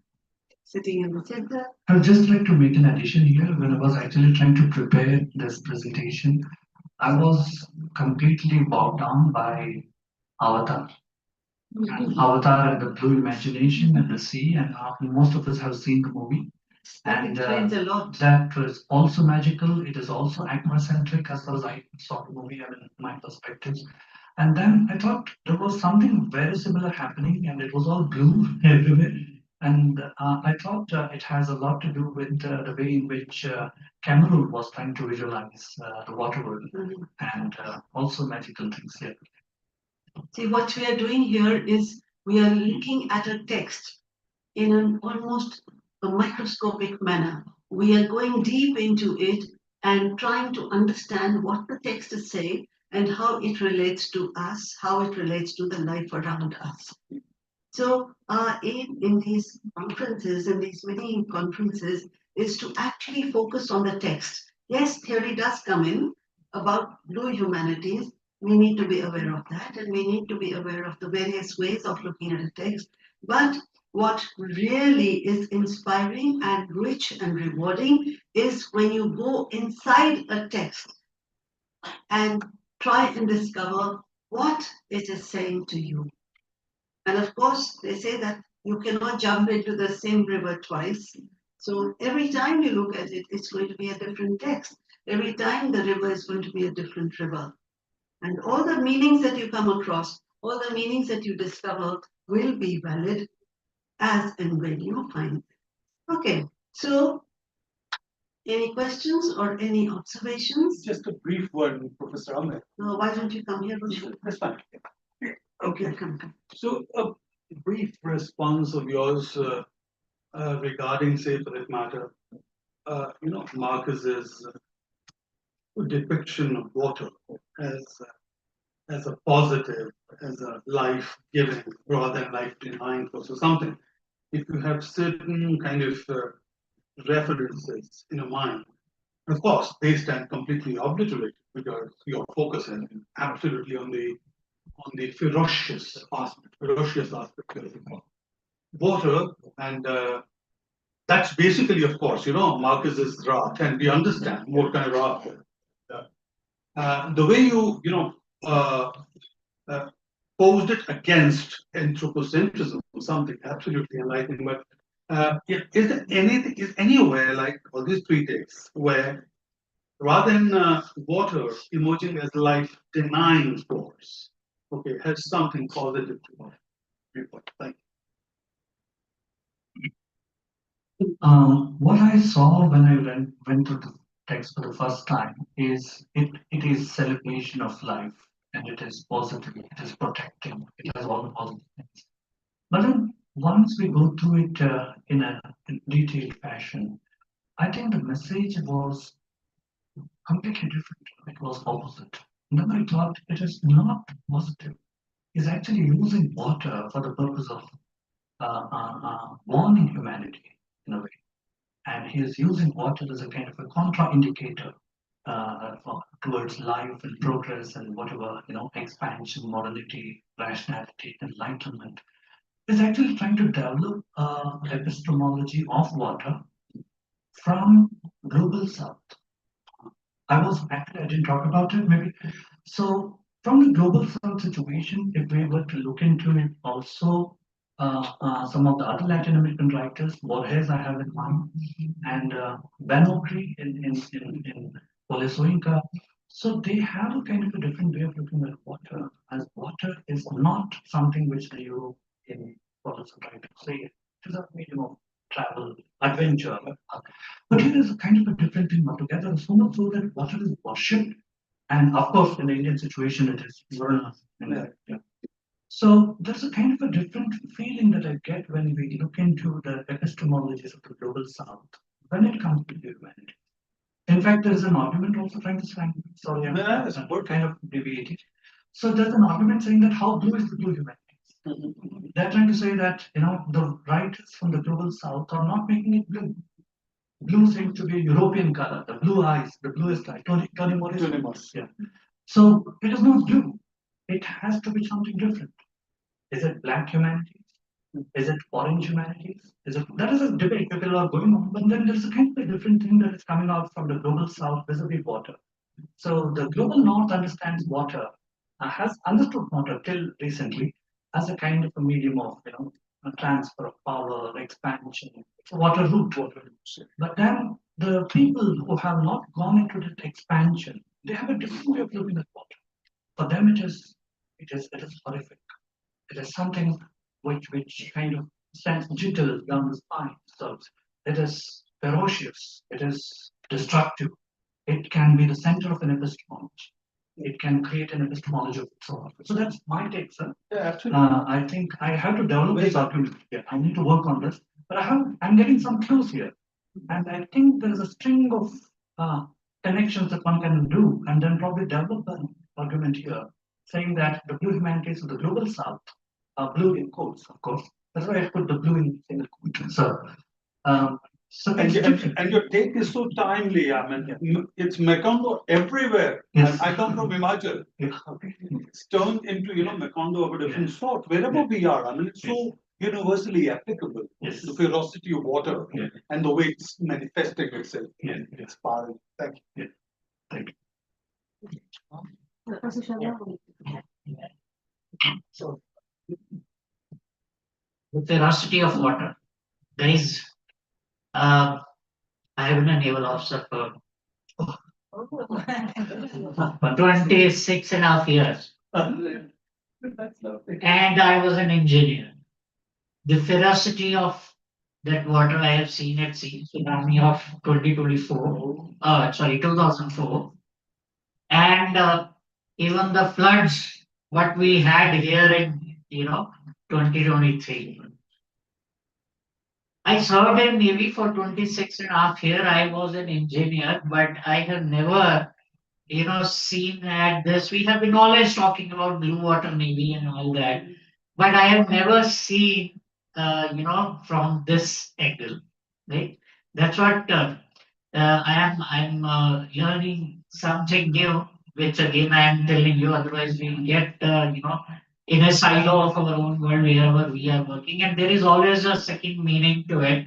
sitting in the center. I would just like to make an addition here. When I was actually trying to prepare this presentation, I was completely bogged down by Avatar. Avatar and the Blue Imagination and the Sea, and most of us have seen the movie. That And explains a lot. that was also magical. It is also aquacentric as far as I saw the movie, I mean, my perspective. And then I thought there was something very similar happening, and it was all blue everywhere. And I thought it has a lot to do with the way in which Cameroon was trying to visualize the water world, Mhm. and also magical things here. See, what we are doing here is we are looking at a text in an almost a microscopic manner. We are going deep into it and trying to understand what the text is saying and how it relates to us, how it relates to the life around us. So, in these conferences, in these mini conferences, is to actually focus on the text. Yes, theory does come in about blue humanities. We need to be aware of that, and we need to be aware of the various ways of looking at a text. But what really is inspiring and rich and rewarding is when you go inside a text and try and discover what it is saying to you. And of course, they say that you cannot jump into the same river twice. So every time you look at it, it's going to be a different text. Every time the river is going to be a different river. And all the meanings that you come across, all the meanings that you discover will be valid as and when you find them. Okay, so any questions or any observations? Just a brief one, Professor Ahmed. Why don't you come here? That's fine. Okay, come. So a brief response of yours regarding, say, for that matter, Marcus's depiction of water as as a positive, as a life-giving rather than life-denying force or something. If you have certain kind of references in your mind, of course, they stand completely obliterated because your focus has been absolutely on the ferocious aspect of water, and that's basically, of course, Marcus's wrath, and we understand what kind of wrath. The way uh, uh, posed it against anthropocentrism, something absolutely enlightening. But is there anything, is anywhere like all these three texts where rather than water emerging as life denying force, okay, has something positive to report? Thank What I saw when I went to the text for the first time is it is celebration of life, and it is positive, it is protecting, it has all the positive things. But then once we go through it in detailed fashion, I think the message was completely different. It was opposite. And then I thought it is not positive. It's actually using water for the purpose of warning humanity in a way. And he is using water as a kind of a contraindicator towards life and progress and whatever, expansion, morality, rationality, enlightenment. Is actually trying to develop epistemology of water from global south. I didn't talk about it maybe. So from the global south situation, if we were to look into it also, some of the other Latin American writers, Borges I have in mind, and Benocri in Poliso Inca. So they have a kind of a different way of looking at water, as water is not something which the European scholars are trying to say. It is a medium of travel, adventure. But it is a kind of a different thing altogether, so much so that water is worshipped. And of course, in the Indian situation, it is Varna. Yeah. So there's a kind of a different feeling that I get when we look into the epistemologies of the global south when it comes to humanity. In fact, there is an argument also trying to say, sorry, I'm kind of deviating. So there's an argument saying that how blue is the blue humanities? They're trying to say that the writers from the global south are not making it blue. Blue seems to be a European color, the blue eyes, the bluest eye. Tony Morris. Yeah. So it is not blue. It has to be something different. Is it black humanities? Is it orange humanities? That is a debate people are going on, but then there's a kind of a different thing that is coming out from the global south vis-a-vis water. So the global north understands water, has understood water till recently, as a kind of a medium of, a transfer of power, expansion, water route, water routes. But then the people who have not gone into that expansion, they have a different way of looking at water. For them, it is horrific. It is something which kind of sends jitters down the spine. So it is ferocious. It is destructive. It can be the center of an epistemology. It can create an epistemology of its own. So that's my take, sir. Yeah, absolutely. I think I have to develop this argument here. I need to work on this, but I'm getting some clues here, and I think there is a string of connections that one can do, and then probably develop an argument here, saying that the blue humanities of the global south are blue in quotes, of course. That's why I put the blue in single quote. Um, so And, it's and, different. and your take is so timely. I mean, it's Macondo everywhere. Yes. And I come from Himachal. Yeah, okay. It's turned into, Macondo of a different sort. Wherever we are, I mean, it's so universally applicable. Yes. The ferocity of water and the way it's manifesting itself. Yeah. It's powerful. Thank you. Thank you. Professor Sharma. So, the ferocity of water. Guys, I have been a naval officer for 26 and a half years. And I was an engineer. The ferocity of that water I have seen at sea, tsunami of 2024, 2004. And even the floods, what we had here in, 2023. I served in Navy for 26 and a half years. I was an engineer, but I have never, seen at this. We have been always talking about blue water Navy and all that, but I have never seen, from this angle, right? That's what I'm learning something new, which again I am telling you. Otherwise, we get, in a silo of our own world wherever we are working, and there is always a second meaning to it.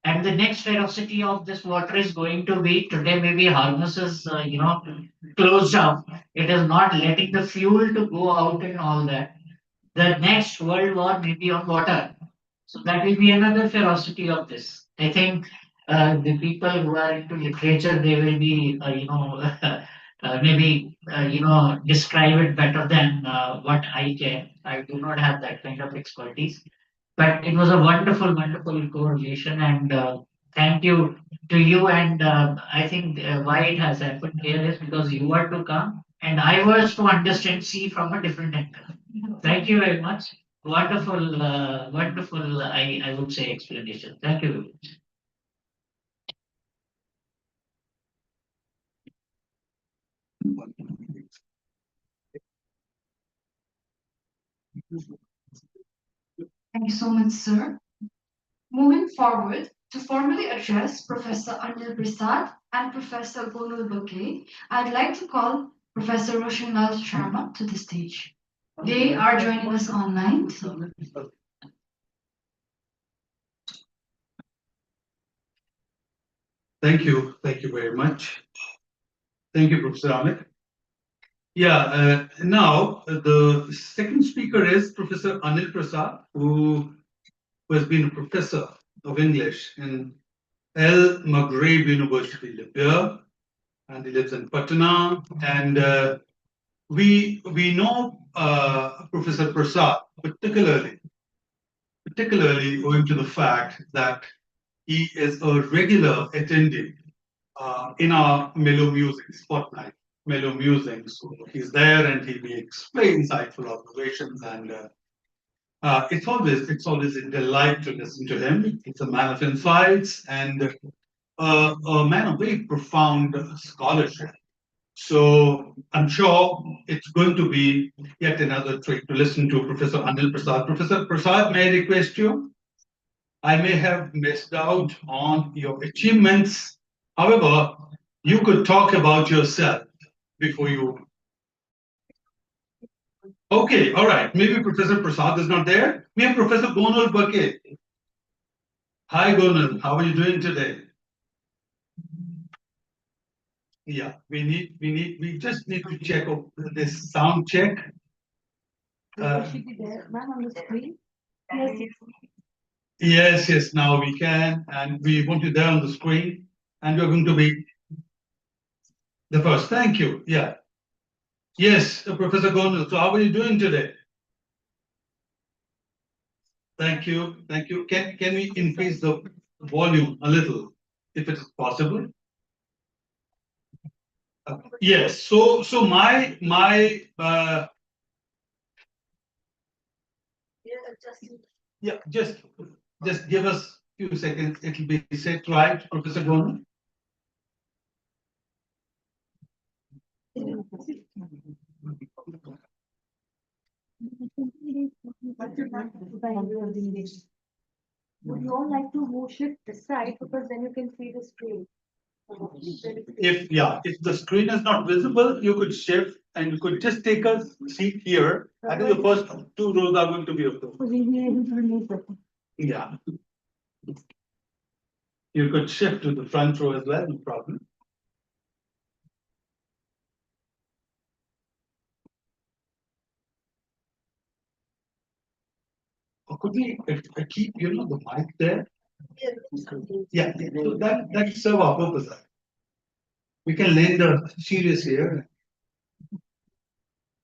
And the next ferocity of this water is going to be today. Maybe Hormuz is, closed down. It is not letting the fuel to go out and all that. The next world war may be on water. So that will be another ferocity of this. I think the people who are into literature, they will be, maybe, describe it better than what I can. I do not have that kind of expertise. But it was a wonderful, wonderful correlation, and thank you to you. And I think why it has happened here is because you were to come, and I was to understand, see from a different angle. Thank you very much. Wonderful, wonderful. I would say explanation. Thank you very much. Thank you so much, sir. Moving forward, to formally address Professor Anil Prasad and Professor Gonul Bouquet, I'd like to call Professor Roshanlal Sharma to the stage. They are joining us online. Thank you. Thank you very much. Thank you, Professor Amit. Yeah, now the second speaker is Professor Anil Prasad, who has been a professor of English in El Maghreb University, Libya, and he lives in Patna. And we know Professor Prasad particularly owing to the fact that he is a regular attendee in our Mellow Musings fortnight. Mellow Musings. So he's there and he makes very insightful observations, and it's always a delight to listen to him. He's a man of insights and a man of very profound scholarship. So I'm sure it's going to be yet another treat to listen to Professor Anil Prasad. Professor Prasad, may I request you? I may have missed out on your achievements. However, you could talk about yourself before you. Okay, all right. Maybe Professor Prasad is not there. We have Professor Gonal Bouquet. Hi, Gonal. How are you doing today? Yeah, we just need to check this sound check. Should be there, ma'am, on the screen. Yes. Yes, now we can, and we want you there on the screen, and you're going to be the first. Thank you. Yeah. Yes, Professor Gonal. So how are you doing today? Thank you. Thank you. Can we increase the volume a little, if it is possible? Yes. So my yeah, just give us a few seconds. It'll be set right, Professor Gonal. Would you all like to move shift this side because then you can see the screen? If the screen is not visible, you could shift and you could just take a seat here. I think the first two rows are going to be of those. Yeah. You could shift to the front row as well, no problem. Or could we keep, the mic there? Yeah, so that serve our purpose. We can lend a serious here.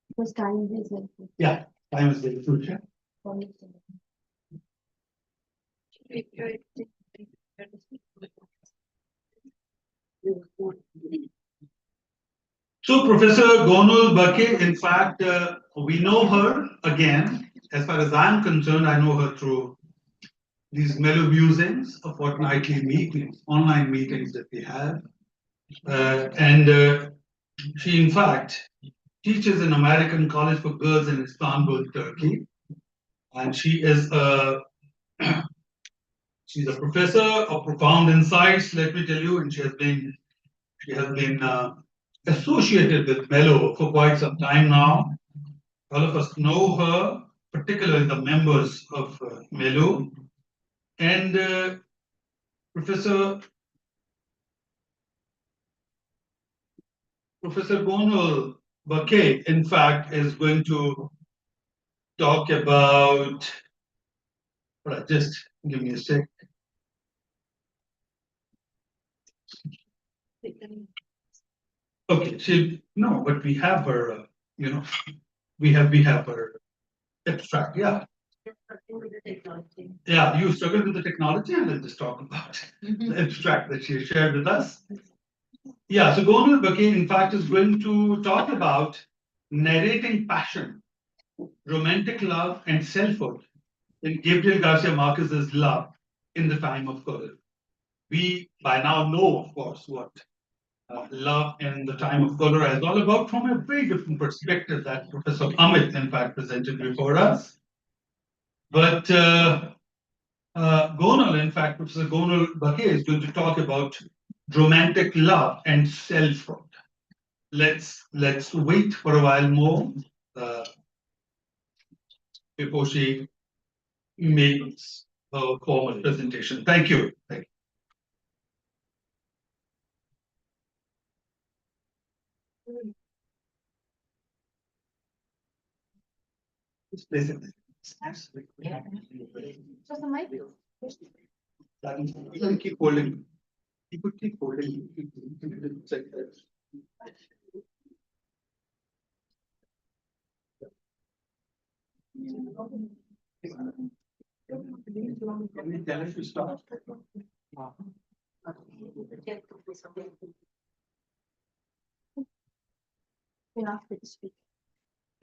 Because time is like. Yeah, time is very crucial. So Professor Gonal Bake, in fact, we know her again. As far as I'm concerned, I know her through these Mellow musings of fortnightly meetings, online meetings that we have. And she, in fact, teaches in American College for Girls in Istanbul, Turkey. And she is she's a professor of profound insights, let me tell you, and she has been associated with Mellow for quite some time now. All of us know her, particularly the members of Mellow. And Professor Gonal Bake, in fact, is going to talk about. Just give me a sec. Okay, but we have her. We have her abstract. Yeah. Yeah, you struggled with the technology, and let's just talk about the abstract that she shared with us. Yeah, so Gonal Bake, in fact, is going to talk about narrating passion, romantic love, and selfhood in Gabriel Garcia Marquez's Love in the Time of Color. We by now know, of course, what Love in the Time of Color is all about from a very different perspective that Professor Amit, in fact, presented before us. But Gonal, in fact, Professor Gonal Bake is going to talk about romantic love and selfhood. Let's wait for a while more before she makes her formal presentation. Thank you. Thank you. Just place it there. Just the mic. You can keep holding. You could keep holding. It's like that. Can we tell us to stop?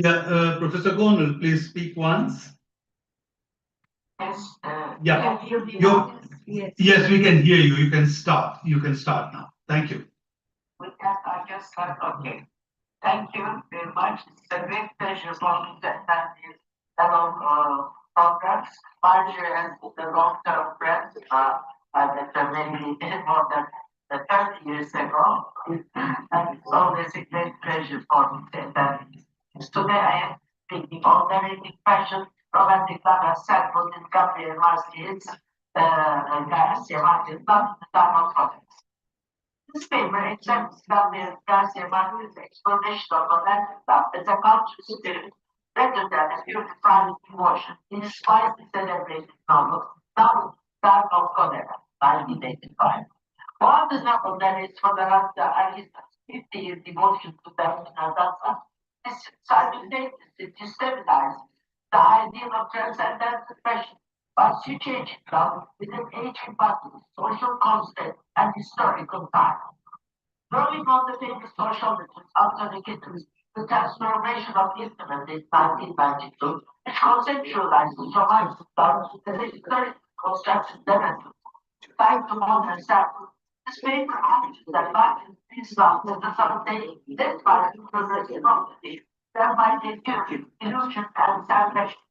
Yeah, Professor Gonal, please speak once. Yes. Yeah. Yes, we can hear you. You can start. You can start now. Thank you. With that, I just start. Okay. Thank you very much. It's a great pleasure for me to attend these fellow programs, larger and the long-term friends. That are maybe more than 30 years ago. And it's always a great pleasure for me to attend. Today I am speaking on narrating passion, romantic love, and selfhood in Gabriel Garcia Marquez, Love in the Time of Color. This paper examines Gabriel Garcia Marquez's exploration of romantic love as a cultural spirit rather than a purified emotion, inspired the celebrated novel, now Dark of Cholera, 1985. While the novel narrates for the last Arista's 50-year devotion to Dasa, this simultaneously destabilizes the ideal of transcendent depression by situating love with an aging body, social concept, and historical time. Drawing on the famous sociologist Anthony Giddens, the transformation of internet in 1992, which conceptualizes romantic love as a historical construction narrative tied to modern samples. This paper argues that life is love as the foundation, despite the progressive competition, that might future illusion and salvation.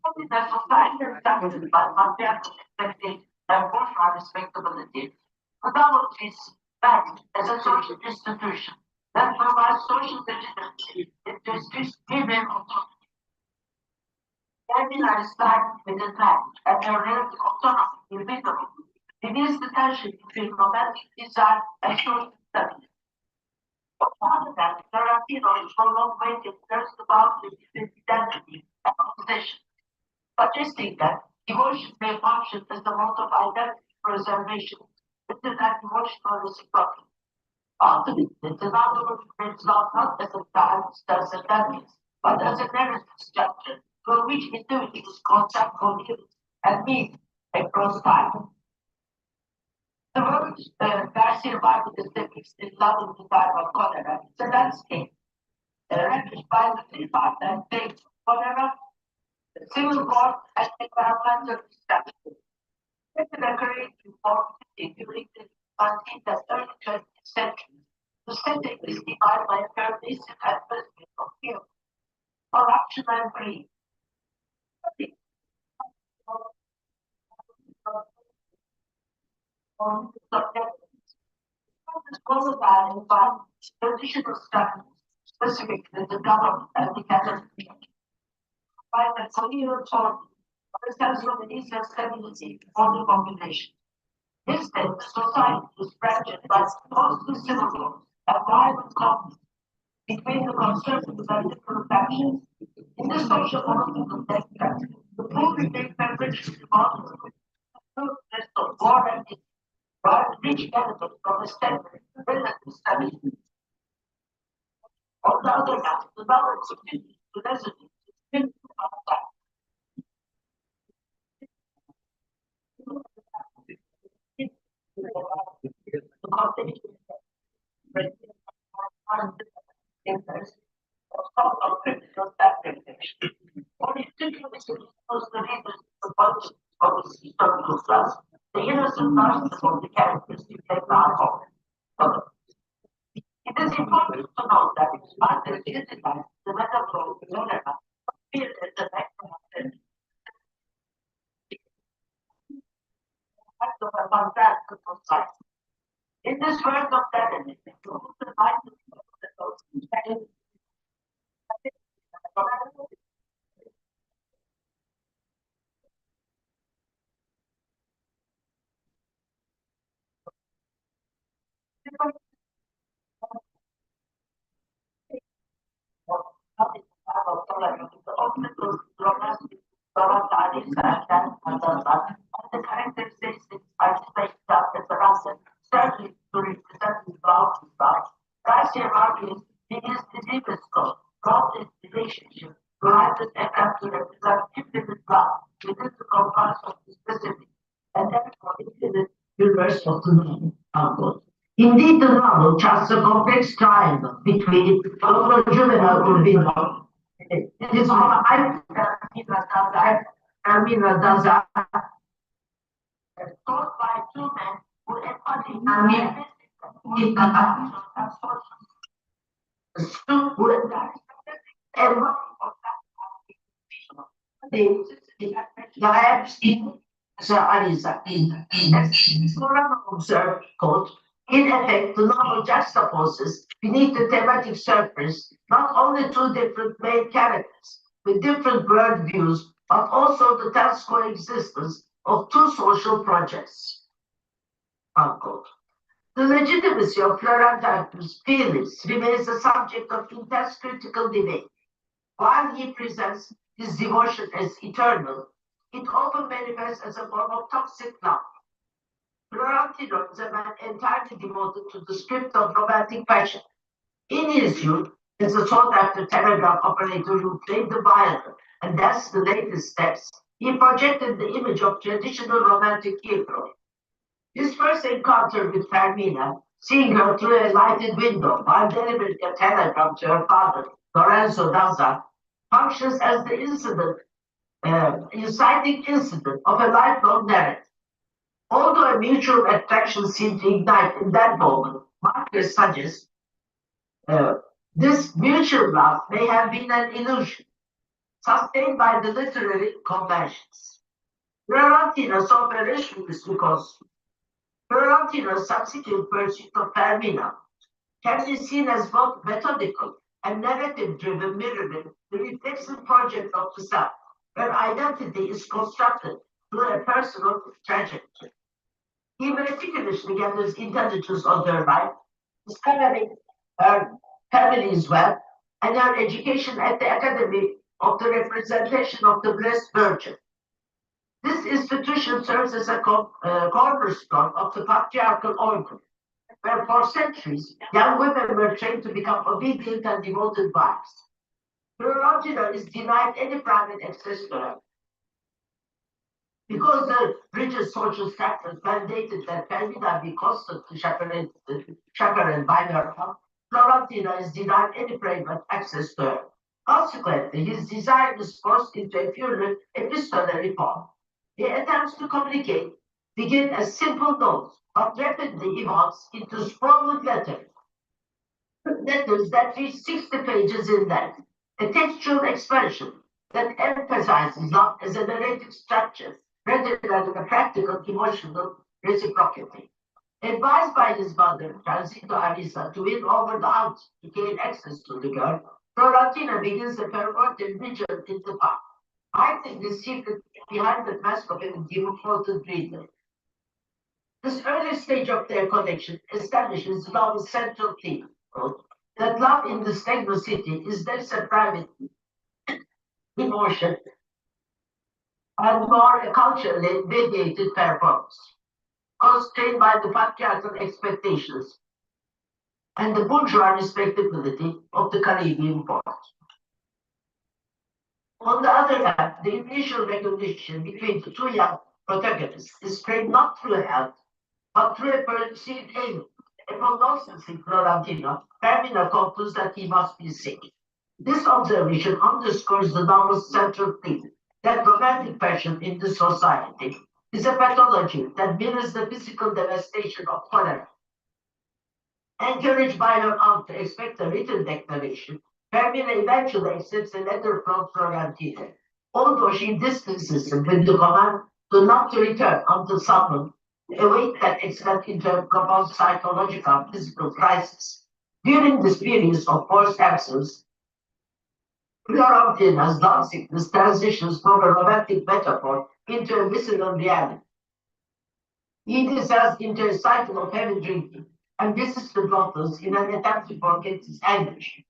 Only the society is dominated by patriarchal expectations and bourgeois respectability. The novel is backed as a social institution that provides social legitimacy in districts women autonomy. Organized life with a language and a relative autonomy inevitable reveals the tension between romantic desire and social studies. On the other hand, Tarantino is for long waited first about the identity and opposition, suggesting that emotion may function as a mode of identity preservation within an emotional reciprocity. Ultimately, the novel brings love not as a transcendence, but as a narrative structure for which individuals contact coherence and meaning across time. The word Garcia Marquez depicts in Love in the Time of Cholera is a landscape, rendered by the three part that takes cholera, the civil war, and environmental destruction. It occurred in during the 19th and early 20th century. The setting is defined by a pervasive atmosphere of fear, corruption, and greed. This volatile environment, traditional structures, specifically the government and the Catholic Church, provide a coherent order of a sense of ease and stability for the population. Instead, the society is fractured by costly civil wars and violent conflicts between the conservative and liberal factions. In this social political context, the poor remain privileged to the rest of war and peace, while the rich benefit from a stable, relative stability. On the other hand, the balance of continues to resonate with the innocent lives of the characters you take out of. It is important to note that despite the legitimize the metaphor of Zola appeared as the background of a fantastic society. In this world of sadness, the light of the the characteristics are displayed up as a ransom, certainly to represent the bounty rights. Garcia Marquez begins the deepest scope, brought in relationship, rises and comes to represent infinite love within the confines of the specific, and therefore infinite universe of the known. Unquote. Indeed, the novel casts a complex triangle between local juvenile Urbino. It is one I, Ermina Daza, taught by two men who embody Ermina. Observed, quote, in effect, the novel juxtaposes beneath the thematic surface not only two different main characters with different worldviews, but also the tense coexistence of two social projects. Unquote. The legitimacy of Florentine feelings remains the subject of intense critical debate. While he presents his devotion as eternal, it often manifests as a form of toxic love. Florentino is a man entirely devoted to the script of romantic passion. In his youth, as a sought-after telegraph operator who played the violin and danced the latest steps, he projected the image of traditional romantic hero. His first encounter with Fermina, seeing her through a lighted window while delivering a telegram to her father, Lorenzo Dazza, functions as the inciting incident of a lifelong narrative. Although a mutual attraction seemed to ignite in that moment, Marcus suggests uh, this mutual love may have been an illusion, sustained by the literary conventions. Florentino saw perished with this because Florentino's subsequent pursuit of Fermina can be seen as both methodical and narrative-driven mirroring the reflexive project of the self, where identity is constructed through a personal trajectory. He meticulously gathers intelligence on her life, discovering her family's wealth and her education at the Academy of the Representation of the Blessed Virgin. This institution serves as a cornerstone of the patriarchal order, where for centuries young women were trained to become obedient and devoted wives. Florentino is denied any private access to her. Because the rigid social structures mandated that Fermina be constantly chaperoned by her mom, Florentino is denied any private access to her. Consequently, his desire is forced into a purely epistolary form. The attempts to communicate begin as simple notes, but rapidly evolves into sprawling letters that reach 60 pages in length, a textual expression that emphasizes love as a narrative structure rather than a practical emotional reciprocity. Advised by his mother, Francisco Arisa, to win over the aunt to gain access to the girl, Florentino begins a perverted vigil in the park, hiding the secret behind the mask of a devoted reader. This early stage of their connection establishes love's central theme, that love in this techno city is less a private emotion and more a culturally mediated performance, constrained by the patriarchal expectations and the bourgeois respectability of the Caribbean port. On the other hand, the initial recognition between the two young protagonists is framed not through health, but through a perceived aim. Upon noticing Florentino, Fermina concludes that he must be sick. This observation underscores the novel's central theme, that romantic passion in this society is a pathology that mirrors the physical devastation of cholera. Encouraged by her aunt to expect a written declaration, Fermina eventually accepts a letter from Florentino, although she distances him with the command to not to return until summoned, a weight that extends into a profound psychological and physical crisis. During this period of forced absence, Florentina's love sickness transitions from a romantic metaphor into a visceral reality. He descends into a cycle of heavy drinking and visits the brothels in an attempt to forget his anguish,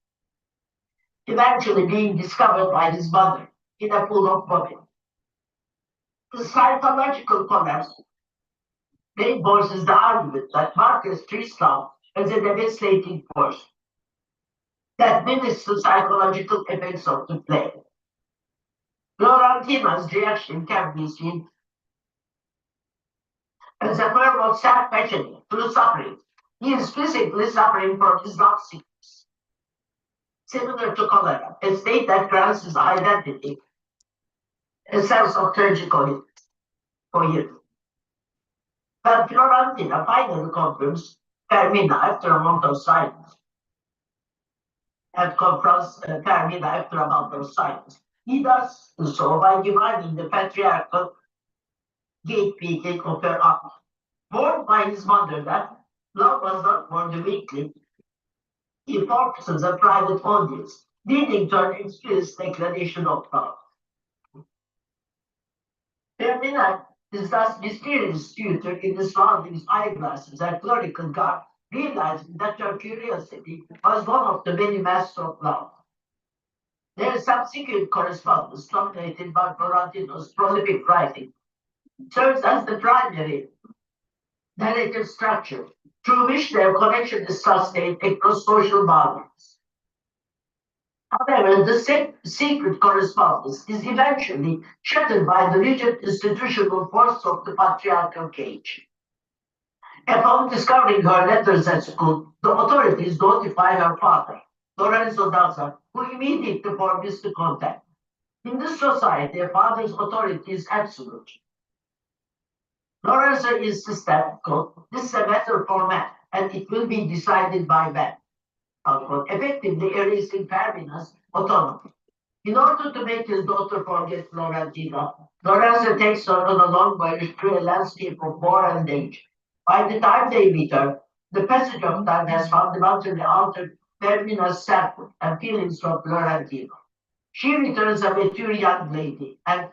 eventually being discovered by his mother in a pool of vomit. The psychological collapse reinforces the argument that Marcus treats love as a devastating force that mimics the psychological effects of the play. Florentina's reaction can be seen as a form of self-passion through suffering. He is physically suffering from his love sickness, similar to cholera, a state that grants his identity a sense of tragic coherence. But Florentina finally confronts Fermina after a month of silence, and confronts Fermina after a month of silence. He does so by dividing the patriarchal gatekeeping of her aunt. Warned by his mother that love was not for the weakly, he focuses a private audience, leading to an explicit declaration of love. Fermina is thus mysterious tutor in the surroundings eyeglasses and clerical garb, realizing that her curiosity was one of the many masks of love. Their subsequent correspondence, dominated by Florentino's prolific writing, serves as the primary narrative structure through which their connection is sustained across social boundaries. However, the secret correspondence is eventually shattered by the rigid institutional force of the patriarchal cage. Upon discovering her letters at school, the authorities notify her father, Lorenzo Daza, who immediately forbids the contact. In this society, a father's authority is absolute. Lorenzo insists that, quote, this is a matter for men, and it will be decided by men, unquote, effectively erasing Fermina's autonomy. In order to make his daughter forget Florentina, Lorenzo takes her on a long voyage through a landscape of war and danger. By the time they meet her, the passage of time has fundamentally altered Fermina's selfhood and feelings for Florentina. She returns a mature young lady and,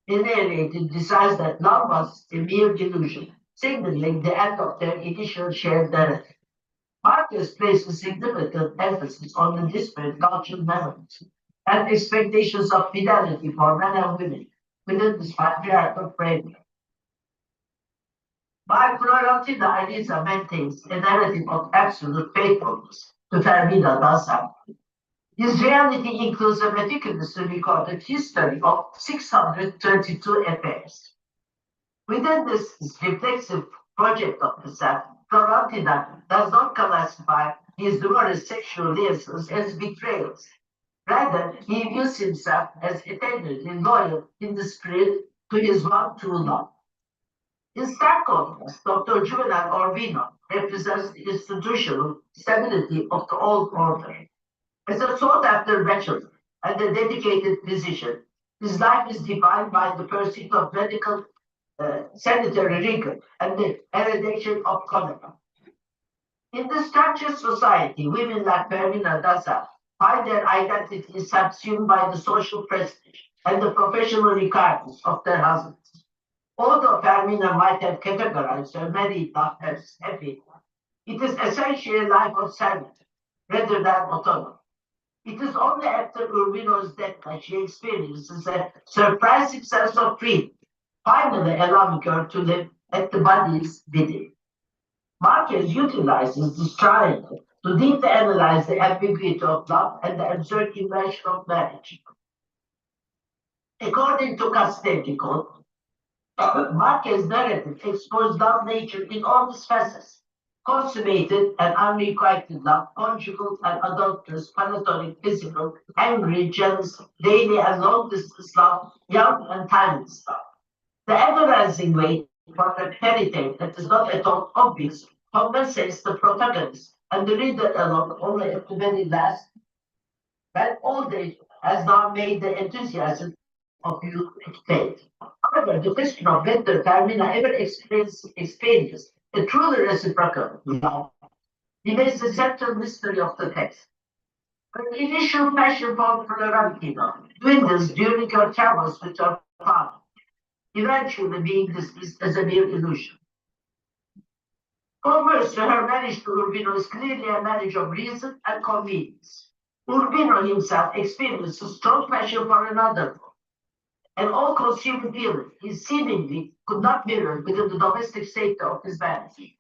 alienated, decides that love was a mere delusion, signaling the end of their initial shared narrative. Marcus places significant emphasis on the disparate cultural memories and expectations of fidelity for men and women within this patriarchal framework. While Florentina Elisa maintains a narrative of absolute faithfulness to Fermina Daza, his reality includes a meticulously recorded history of 622 affairs. Within this reflexive project of the self, Florentina does not classify his numerous sexual liaisons as betrayals. Rather, he views himself as eternally loyal in the spirit to his one true love. In stark contrast, Dr. Juvenal Orvino represents the institutional stability of the old order. As a sought-after bachelor and a dedicated physician, his life is defined by the pursuit of medical sanitary rigor and the eradication of cholera. In this structured society, women like Fermina Daza find their identity subsumed by the social prestige and the professional requirements of their husbands. Although Fermina might have categorized her married life as happy, it is essentially a life of servitude rather than autonomy. It is only after Urbino's death that she experiences a surprising sense of freedom, finally allowing her to live at the body's bidding. Marquez utilizes this triangle to deeply analyze the ambiguity of love and the absurd invention of marriage. According to Castellico, Marquez's narrative explores love nature in all its facets: consummated and unrequited love, conjugal and adulterous, platonic, physical, angry, jealous, daily and long distance love, young and timeless love. The agonizing wait for a heritage that is not at all obvious compensates the protagonist and the reader alone only at the very last, when old age has now made the enthusiasm of youth fade. However, the question of whether Carmina ever experiences a truly reciprocal love remains the central mystery of the text. Her initial passion for Florentino dwindles during her travels with her father, eventually being dismissed as a mere illusion. Conversely, her marriage to Urbino is clearly a marriage of reason and convenience. Urbino himself experiences strong passion for another, an all-consuming feeling he seemingly could not mirror within the domestic safety of his marriage.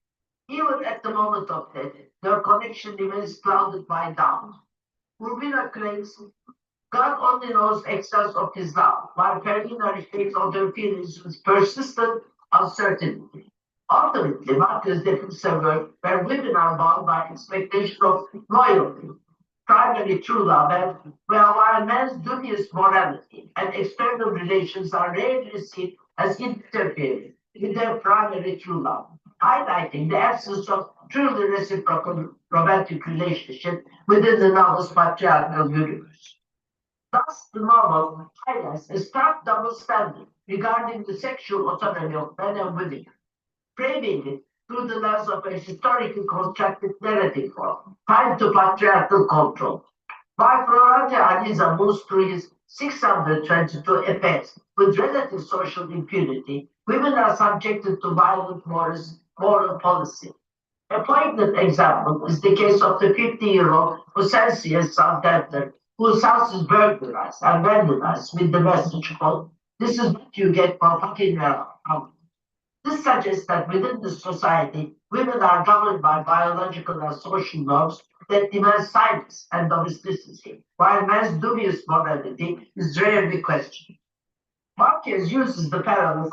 Even at the moment of death, their connection remains clouded by doubt. Urbino claims God only knows excess of his love, while Carolina reflects on their feelings with persistent uncertainty. Ultimately, Marcus depicts a world where women are bound by expectation of loyalty, primary true love, and while men's dubious morality and external relations are rarely seen as interfering with their primary true love, highlighting the absence of truly reciprocal romantic relationship within the novel's patriarchal universe. Thus, the novel highlights a stark double standard regarding the sexual autonomy of men and women, framing it through the lens of a historically constructed narrative form, tied to patriarchal control. While Florente Aliza moves through his 622 affairs with relative social impunity, women are subjected to violent moral policy. A poignant example is the case of the 50-year-old Osensius Santander, whose house is burglarized and vandalized with the message called, "This is what you get for fucking around." This suggests that within the society, women are governed by biological and social norms that demand silence and domesticity, while men's dubious morality is rarely questioned. Marquez uses the parallel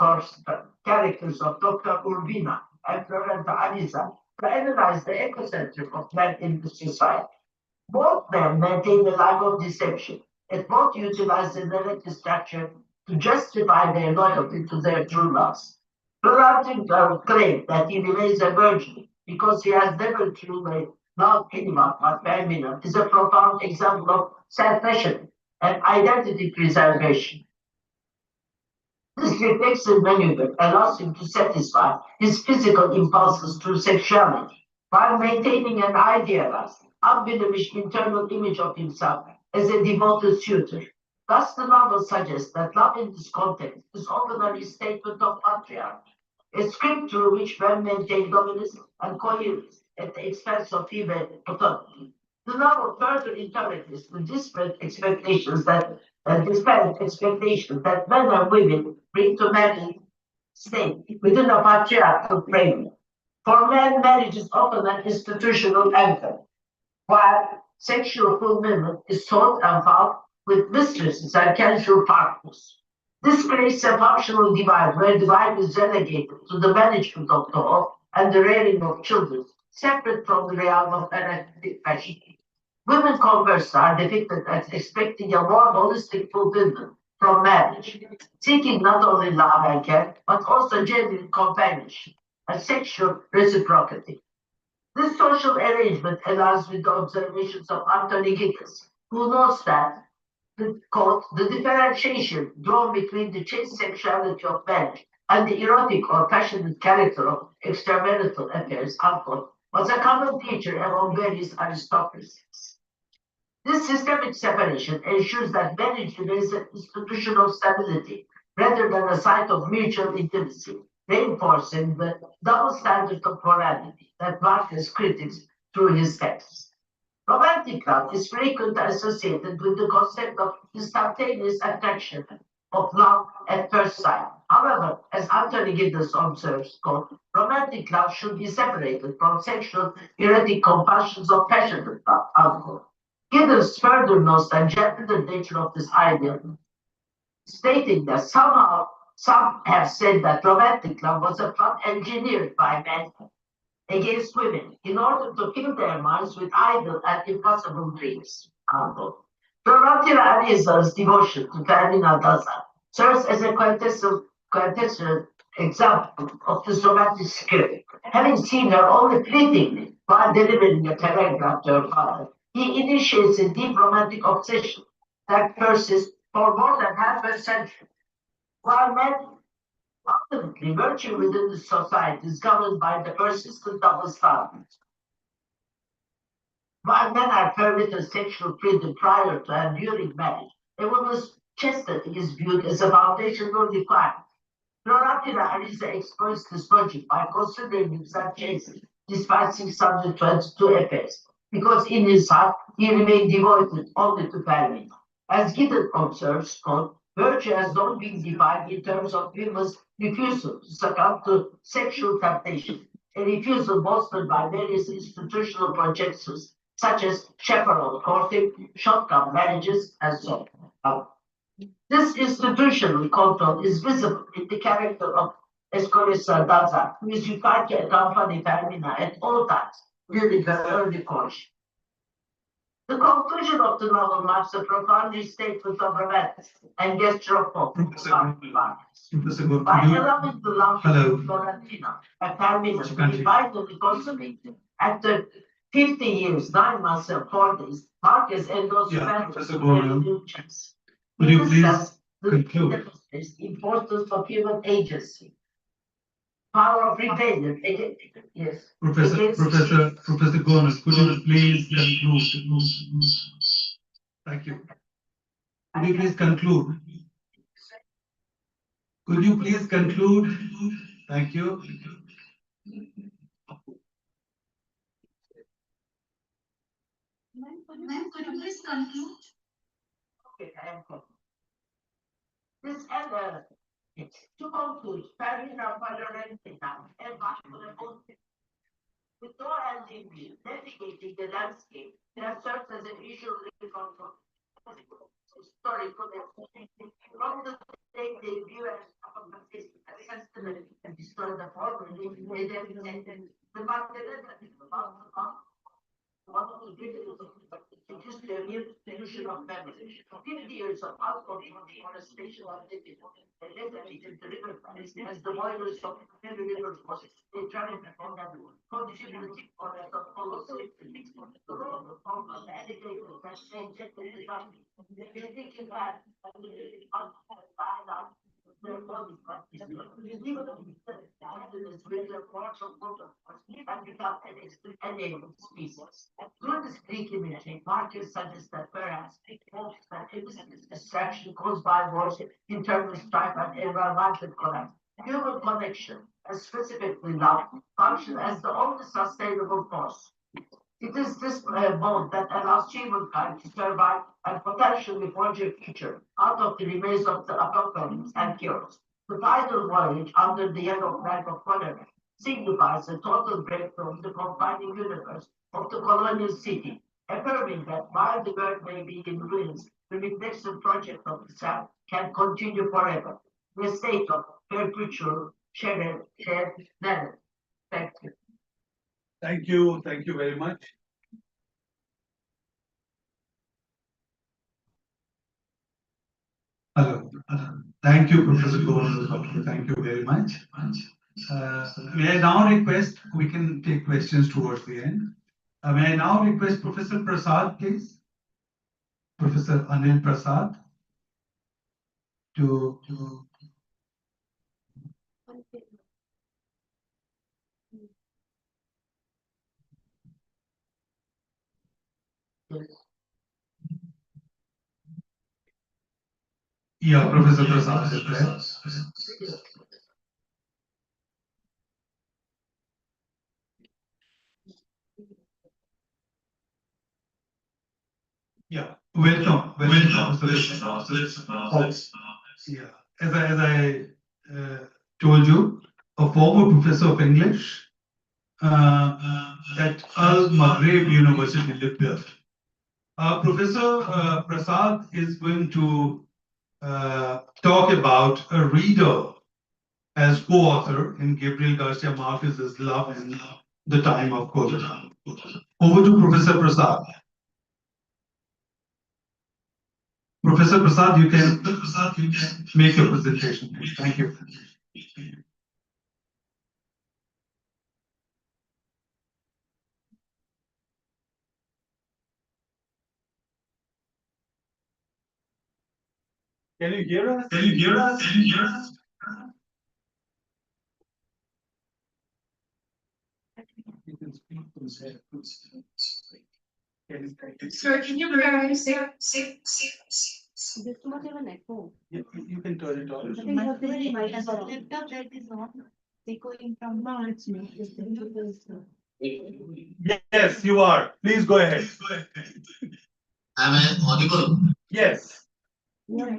characters of Dr. Urbina and Florenta Aliza to analyze the ecocentry of men in the society. Both men maintain a life of deception, and both utilize the narrative structure to justify their loyalty to their true loves. Florenta claimed that he remains a virgin because he has never truly loved anyone but Fermina is a profound example of self-passion and identity preservation. This reflexive maneuver allows him to satisfy his physical impulses through sexuality, while maintaining an idealized, unblemished internal image of himself as a devoted suitor. Thus, the novel suggests that love in this context is often a restatement of patriarchy, a script through which men maintain dominance and coherence at the expense of female autonomy. The novel further interrogates the disparate expectations that men and women bring to marriage state within a patriarchal framework. For men, marriage is often an institutional anchor, while sexual fulfillment is sought and found with mistresses and casual partners. This creates a functional divide where the wife is relegated to the management of the home and the rearing of children, separate from the realm of artistic passion. Women, conversely, are depicted as expecting a more holistic fulfillment from marriage, seeking not only love and care, but also genuine companionship and sexual reciprocity. This social arrangement aligns with the observations of Anthony Giddens, who notes that the differentiation drawn between the chaste sexuality of marriage and the erotic or passionate character of extramarital affairs, unquote, was a common feature among various aristocracies. This systemic separation ensures that marriage remains an institution of stability rather than a site of mutual intimacy, reinforcing the double standard of morality that Marcus critiques through his texts. Romantic love is frequently associated with the concept of instantaneous attraction, of love at first sight. However, as Anthony Giddens observes, quote, romantic love should be separated from sexual erotic compulsions of passionate love, unquote. Giddens further notes the gender nature of this idea, stating that somehow some have said that romantic love was a plot engineered by men against women in order to fill their minds with idle and impossible dreams. Florentino Ariza's devotion to Carmina Daza serves as a quintessential example of this romantic spirit. Having seen her only fleetingly while delivering a paragraph to her father, he initiates a deep romantic obsession that persists for more than half a century. While men ultimately, virtue within the society is governed by the persistent double standards. While men are permitted sexual freedom prior to and during marriage, a woman's chastity is viewed as a foundational requirement. Florentina Ariza exploits this logic by considering himself chaste despite 622 affairs, because in his heart he remained devoted only to Fermi. As Giddens observes, quote, virtue has not been defined in terms of women's refusal to succumb to sexual temptation, a refusal bolstered by various institutional projections such as chaperone courting, shotgun marriages, and so on. This institutional control is visible in the character of Escolesa Daza, who is required to accompany Fermina at all times during her early courtship. The conclusion of the novel marks a profound restatement of romance and gesture of hope. By allowing the love of Florentina and Fermina to be finally consummated after 50 years, 9 months, and 4 days, Marquez endorsed new chance. Would you please conclude? The importance of human agency, power of rebellion. Yes. Professor Gomez, could you please conclude? Thank you. Could you please conclude? Could you please conclude? Thank you. Ma'am, could you please conclude? This ever to conclude, Paris are tolerant now and much more with no end in view, navigating the landscape that serves as an issue of historical from the state they view as a sensibility and destroy the former, they then the market one of the greatest it is the institution of memory. 50 years of output on a station of and later it delivered as the boilers of the river was a travel on that conditionality or as a policy the role of the educator that changed the economy. They think in that their body practice. Even the greater parts of water and become an alien species. Through this Greek imagery, Marcus suggests that whereas it hopes that this distraction caused by wars, internal strife, and environmental collapse, human connection, and specifically love, function as the only sustainable force. It is this bond that allows humankind to survive and potentially forge a future out of the remains of the apocalypse and chaos. The final voyage under the yellow flag of cholera signifies a total break from the confining universe of the colonial city, affirming that while the world may be in ruins, the reflection project of the South can continue forever, in a state of perpetual shared memory. Thank you. Thank you. Thank you very much. Hello. Thank you, Professor Govind. Thank you very much. May I now request, we can take questions towards the end. May I now request Professor Prasad, please? Professor Anil Prasad to yeah, Professor Prasad is there. Yeah, welcome. Yeah, as I told you, a former professor of English at Al Maghreb University, Libya. Professor Prasad is going to talk about a reader as co-author in Gabriel Garcia Marquez's Love in the Time of Cholera. Over to Professor Prasad. Professor Prasad, you can make your presentation. Thank you. Can you hear us? You can speak from there. Sir, can you hear me? There's too much of an echo. You can turn it on. I think that's really my laptop that is on. Echoing from now, it's me. Yes, you are. Please go ahead. Am I audible? Yes. Okay.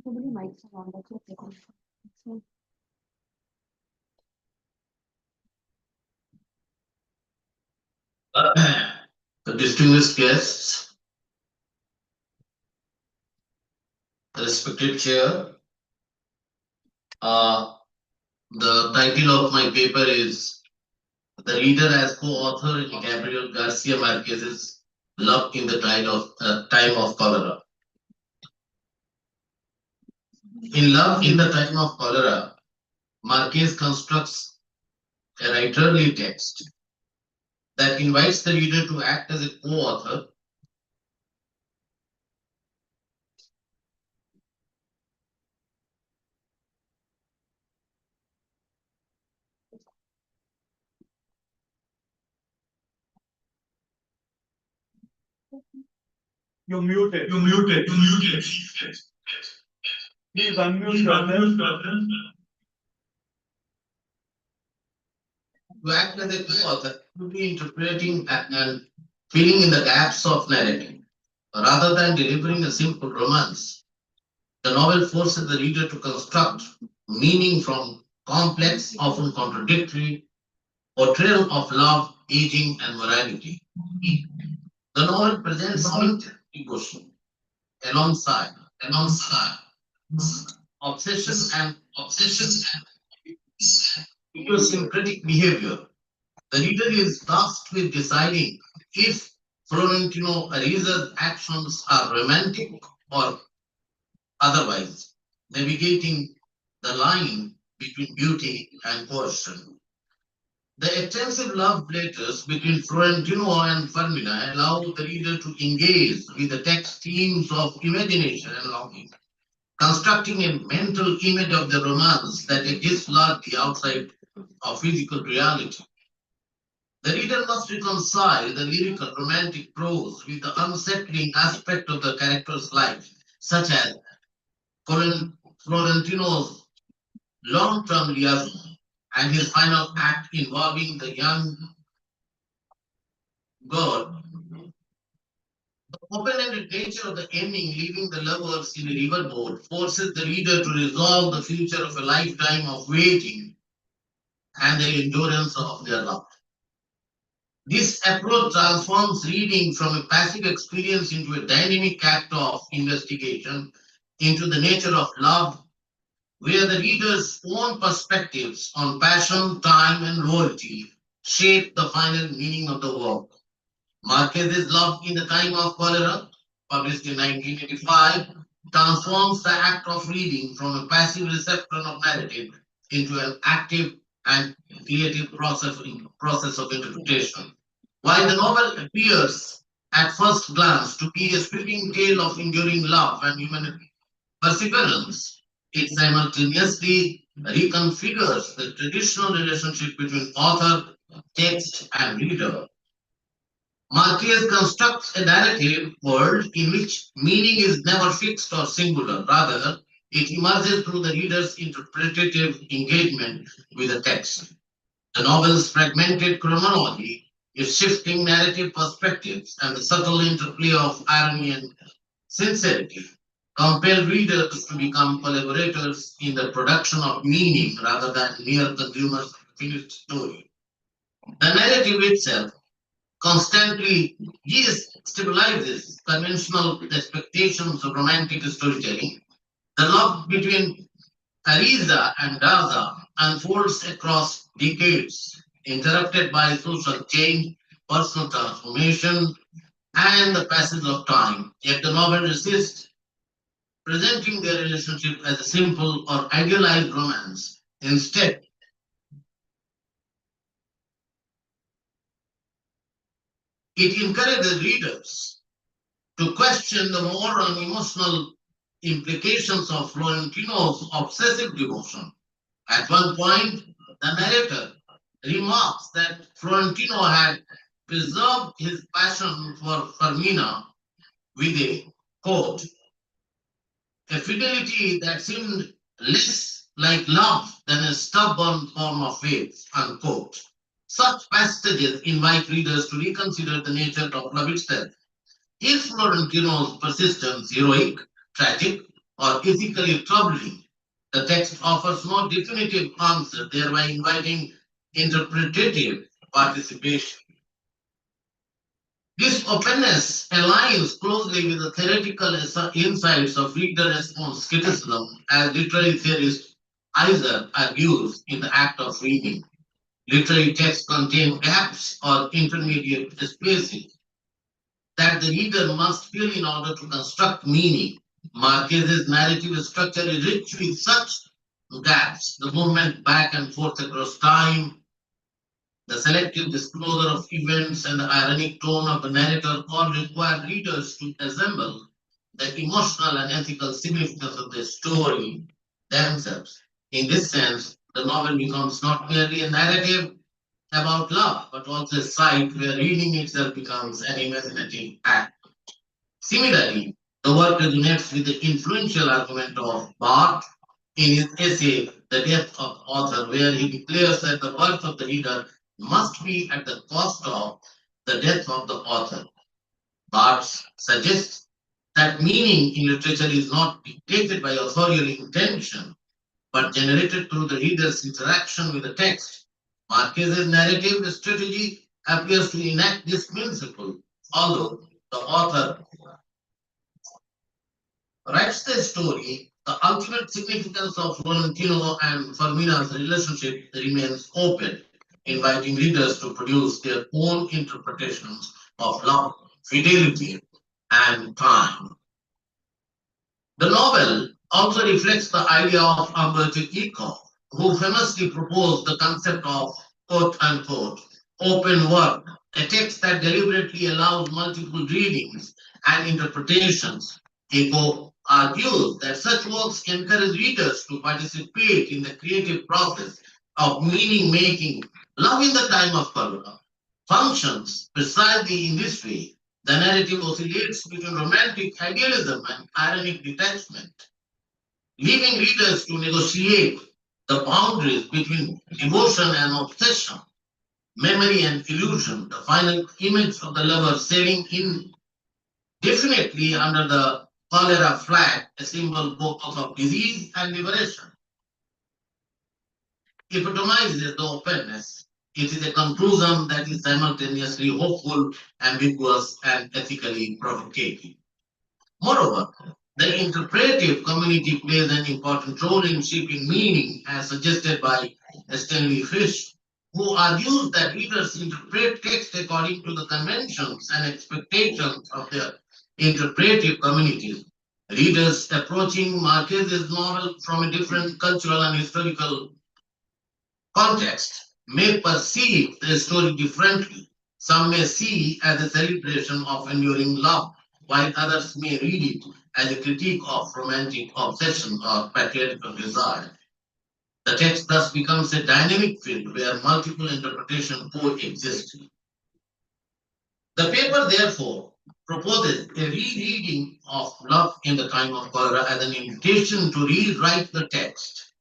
So many mics are on. That's okay. So, The distinguished guests, respected chair, the title of my paper is The Reader as Co-author in Gabriel Garcia Marquez's Love in the Time of Cholera. In Love in the Time of Cholera, Marquez constructs a writerly text that invites the reader to act as a co-author You're muted. You're muted. You're muted. Please unmute yourself. To act as a co-author, to be interpreting and filling in the gaps of narrative. Rather than delivering a simple romance, the novel forces the reader to construct meaning from complex, often contradictory portrayal of love, aging, and morality. The novel presents devotion alongside obsession and idiosyncratic behavior. The reader is tasked with deciding if Florentino Ariza's actions are romantic or otherwise, navigating the line between beauty and coercion. The extensive love letters between Florentino and Fermina allow the reader to engage with the text themes of imagination and longing, constructing a mental image of the romance that exists largely outside of physical reality. The reader must reconcile the lyrical romantic prose with the unsettling aspect of the character's life, such as Florentino's long-term liaison and his final act involving the young girl. The open-ended nature of the ending, leaving the lovers in a riverboat, forces the reader to resolve the future of a lifetime of waiting and the endurance of their love. This approach transforms reading from a passive experience into a dynamic act of investigation into the nature of love, where the reader's own perspectives on passion, time, and loyalty shape the final meaning of the work. Marquez's Love in the Time of Cholera, published in 1985, transforms the act of reading from a passive reception of narrative into an active and creative process of interpretation. While the novel appears at first glance to be a sweeping tale of enduring love and human perseverance, it simultaneously reconfigures the traditional relationship between author, text, and reader. Marquez constructs a narrative world in which meaning is never fixed or singular. Rather, it emerges through the reader's interpretative engagement with the text. The novel's fragmented chronology, its shifting narrative perspectives, and the subtle interplay of irony and sincerity compel readers to become collaborators in the production of meaning rather than mere consumers of a finished story. The narrative itself constantly destabilizes conventional expectations of romantic storytelling. The love between Ariza and Daza unfolds across decades, interrupted by social change, personal transformation, and the passage of time. Yet the novel resists presenting their relationship as a simple or idealized romance. Instead, it encourages readers to question the moral and emotional implications of Florentino's obsessive devotion. At one point, the narrator remarks that Florentino had preserved his passion for Fermina with a quote, a fidelity that seemed less like love than a stubborn form of faith, unquote. Such passages invite readers to reconsider the nature of love itself. Is Florentino's persistence heroic, tragic, or ethically troubling? The text offers no definitive answer, thereby inviting interpretative participation. This openness aligns closely with the theoretical insights of reader response criticism, as literary theorist Iser argues in the act of reading. Literary texts contain gaps or intermediate spaces that the reader must fill in order to construct meaning. Marquez's narrative structure is rich with such gaps. The movement back and forth across time, the selective disclosure of events, and the ironic tone of the narrator all require readers to assemble the emotional and ethical significance of the story themselves. In this sense, the novel becomes not merely a narrative about love, but also a site where reading itself becomes an imaginative act. Similarly, the work resonates with the influential argument of Barth in his essay, The Death of Author, where he declares that the birth of the reader must be at the cost of the death of the author. Barth suggests that meaning in literature is not dictated by authorial intention, but generated through the reader's interaction with the text. Marquez's narrative strategy appears to enact this principle, although the author writes the story, the ultimate significance of Florentino and Fermina's relationship remains open, inviting readers to produce their own interpretations of love, fidelity, and time. The novel also reflects the idea of Umberto Eco, who famously proposed the concept of quote unquote open work, a text that deliberately allows multiple readings and interpretations. Eco argues that such works encourage readers to participate in the creative process of meaning making. Love in the Time of Cholera functions precisely in this way. The narrative oscillates between romantic idealism and ironic detachment, leaving readers to negotiate the boundaries between devotion and obsession, memory and illusion, the final image of the lover sailing indefinitely under the cholera flag, a symbol both of disease and liberation, epitomizes the openness. It is a conclusion that is simultaneously hopeful, ambiguous, and ethically provocative. Moreover, the interpretive community plays an important role in shaping meaning, as suggested by Stanley Fish, who argues that readers interpret text according to the conventions and expectations of their interpretive communities. Readers approaching Marquez's novel from a different cultural and historical context may perceive the story differently. Some may see as a celebration of enduring love, while others may read it as a critique of romantic obsession or patriarchal desire. The text thus becomes a dynamic field where multiple interpretations coexist. The paper, therefore, proposes a rereading of Love in the Time of Cholera as an invitation to rewrite the text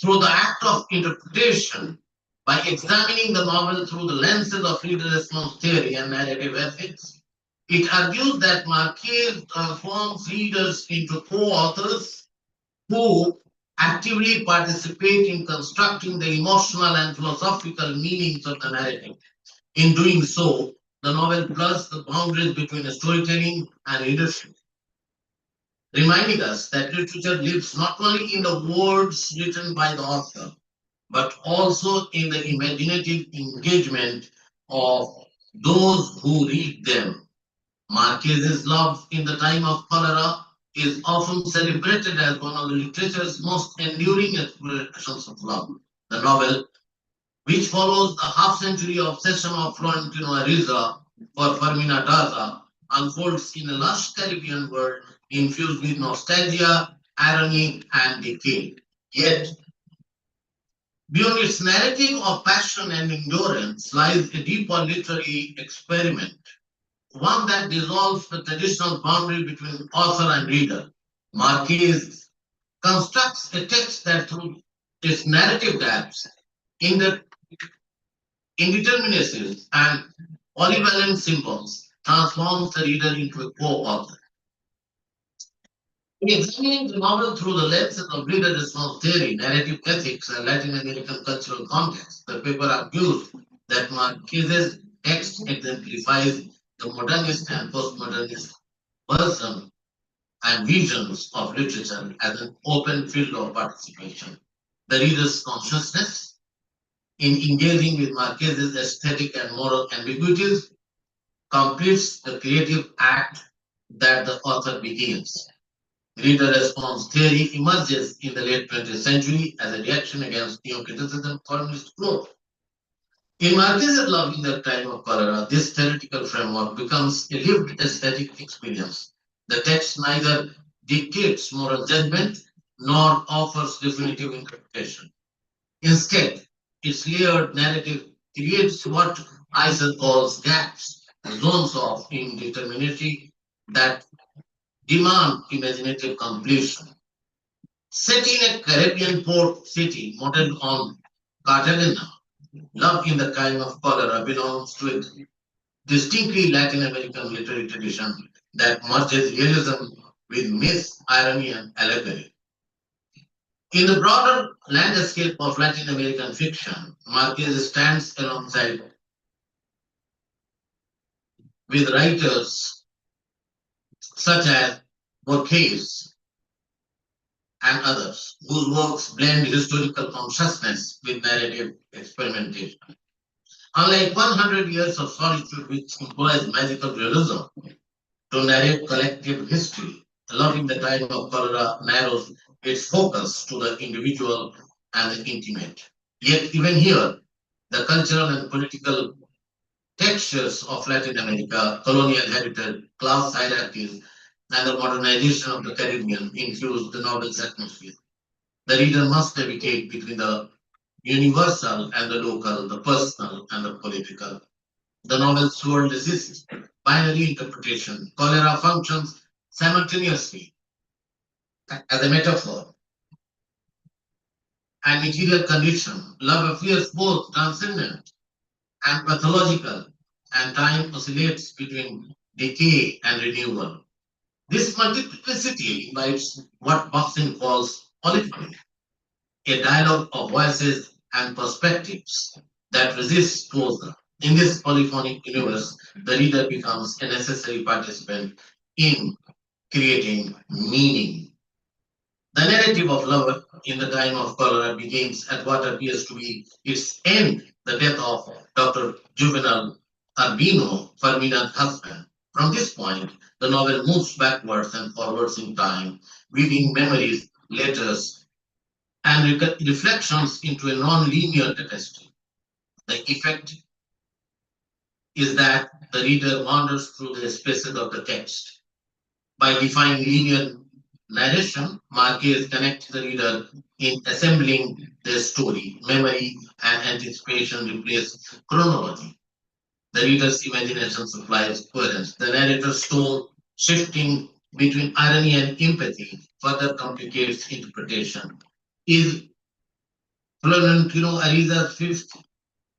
through the act of interpretation by examining the novel through the lenses of reader response theory and narrative ethics. It argues that Marquez transforms readers into co-authors who actively participate in constructing the emotional and philosophical meanings of the narrative. In doing so, the novel blurs the boundaries between storytelling and readership, reminding us that literature lives not only in the words written by the author, but also in the imaginative engagement of those who read them. Marquez's Love in the Time of Cholera is often celebrated as one of the literature's most enduring expressions of love. The novel, which follows the half-century obsession of Florentino Ariza for Fermina Daza, unfolds in a lush Caribbean world infused with nostalgia, irony, and decay. Yet, beyond its narrative of passion and endurance lies a deeper literary experiment, one that dissolves the traditional boundary between author and reader. Marquez constructs a text that, through its narrative gaps, indeterminacies, and polyvalent symbols, transforms the reader into a co-author. In examining the novel through the lenses of reader response theory, narrative ethics, and Latin American cultural context, the paper argues that Marquez's text exemplifies the modernist and postmodernist version and visions of literature as an open field of participation. The reader's consciousness in engaging with Marquez's aesthetic and moral ambiguities completes the creative act that the author begins. Reader response theory emerges in the late 20th century as a reaction against neo-criticism columnist growth. In Marquez's Love in the Time of Cholera, this theoretical framework becomes a lived aesthetic experience. The text neither dictates moral judgment nor offers definitive interpretation. Instead, its layered narrative creates what Eisen calls gaps, zones of indeterminacy that demand imaginative completion. Set in a Caribbean port city modeled on Cartagena, Love in the Time of Cholera belongs to a distinctly Latin American literary tradition that merges realism with myth, irony, and allegory. In the broader landscape of Latin American fiction, Marquez stands alongside with writers such as Borges and others, whose works blend historical consciousness with narrative experimentation. Unlike 100 Years of Solitude, which employs magical realism to narrate collective history, Love in the Time of Cholera narrows its focus to the individual and the intimate. Yet, even here, the cultural and political textures of Latin America, colonial heritage, class hierarchies, and the modernization of the Caribbean infuse the novel's atmosphere. The reader must navigate between the universal and the local, the personal and the political. The novel's world resists binary interpretation. Cholera functions simultaneously as a metaphor and material condition. Love appears both transcendent and pathological, and time oscillates between decay and renewal. This multiplicity invites what Boxing calls polyphony, a dialogue of voices and perspectives that resists closure. In this polyphonic universe, the reader becomes a necessary participant in creating meaning. The narrative of love in the time of cholera begins at what appears to be its end, the death of Dr. Juvenal Urbino, Fermina's husband. From this point, the novel moves backwards and forwards in time, weaving memories, letters, and reflections into a non-linear tapestry. The effect is that the reader wanders through the spaces of the text. By defying linear narration, Marquez connects the reader in assembling the story. Memory and anticipation replace chronology. The reader's imagination supplies coherence. The narrator's tone, shifting between irony and empathy, further complicates interpretation. Is Florentino Ariza's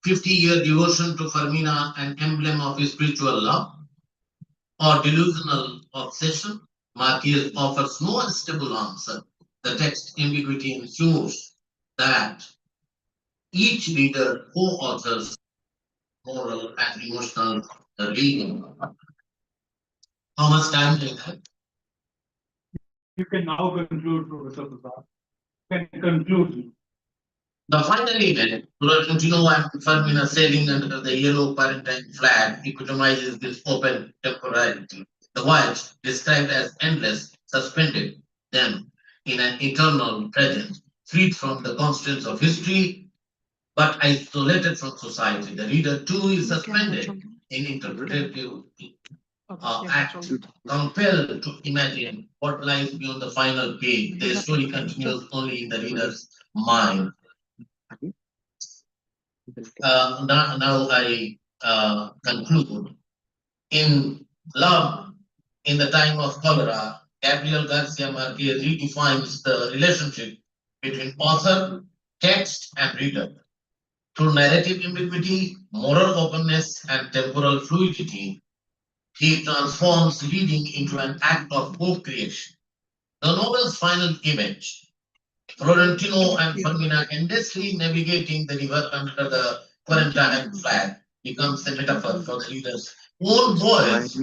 50-year devotion to Fermina an emblem of his spiritual love or delusional obsession? Marquez offers no stable answer. The text ambiguity ensures that each reader co-authors moral and emotional reading. How much time do you have? You can now conclude, Professor Prasad. Can conclude. The final event, Florentino and Fermina sailing under the yellow Parentine flag, epitomizes this open temporality. The white, described as endless, suspended them in an eternal presence, freed from the constraints of history, but isolated from society. The reader too is suspended in interpretative act, compelled to imagine what lies beyond the final page. The story continues only in the reader's mind. Now I conclude. In Love in the Time of Cholera, Gabriel Garcia Marquez redefines the relationship between author, text, and reader. Through narrative ambiguity, moral openness, and temporal fluidity, he transforms reading into an act of co-creation. The novel's final image, Florentino and Fermina endlessly navigating the river under the Quarantine flag, becomes a metaphor for the reader's own voice.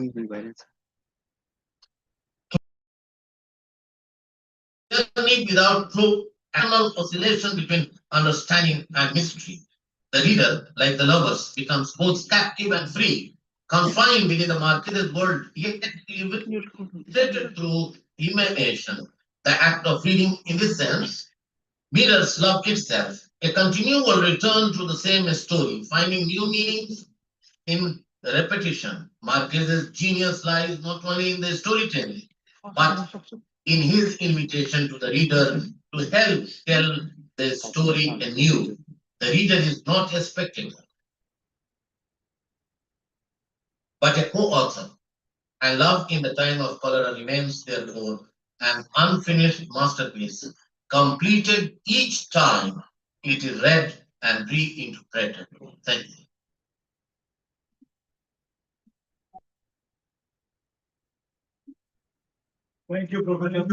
Journey without proof, eternal oscillation between understanding and mystery. The reader, like the lovers, becomes both captive and free, confined within the Marquez's world, yet liberated through imagination. The act of reading, in this sense, mirrors love itself, a continual return to the same story, finding new meanings in repetition. Marquez's genius lies not only in the storytelling, but in his invitation to the reader to help tell the story anew. The reader is not a spectator, but a co-author. and Love in the Time of Cholera remains therefore an unfinished masterpiece, completed each time it is read and reinterpreted. Thank you. Thank you, Professor.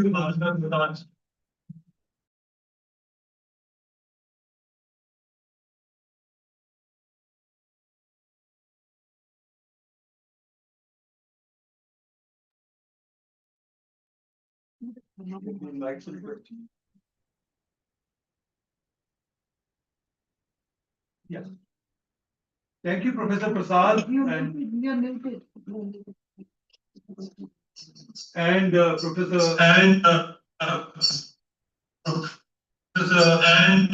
Yes. Thank you, Professor Prasad, and Professor and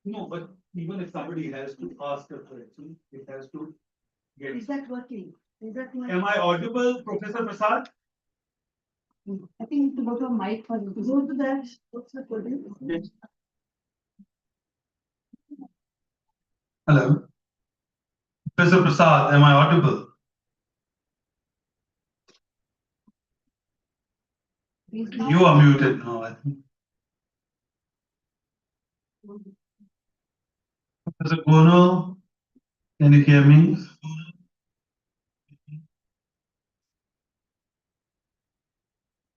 no, but even if somebody has to ask a question, it has to get. Is that working? Is that working? Am I audible, Professor Prasad? I think to go to a mic for you. Go to that. What's the question? Yes. Hello. Professor Prasad, am I audible? You are muted now, I think. Professor Gono, can you hear me?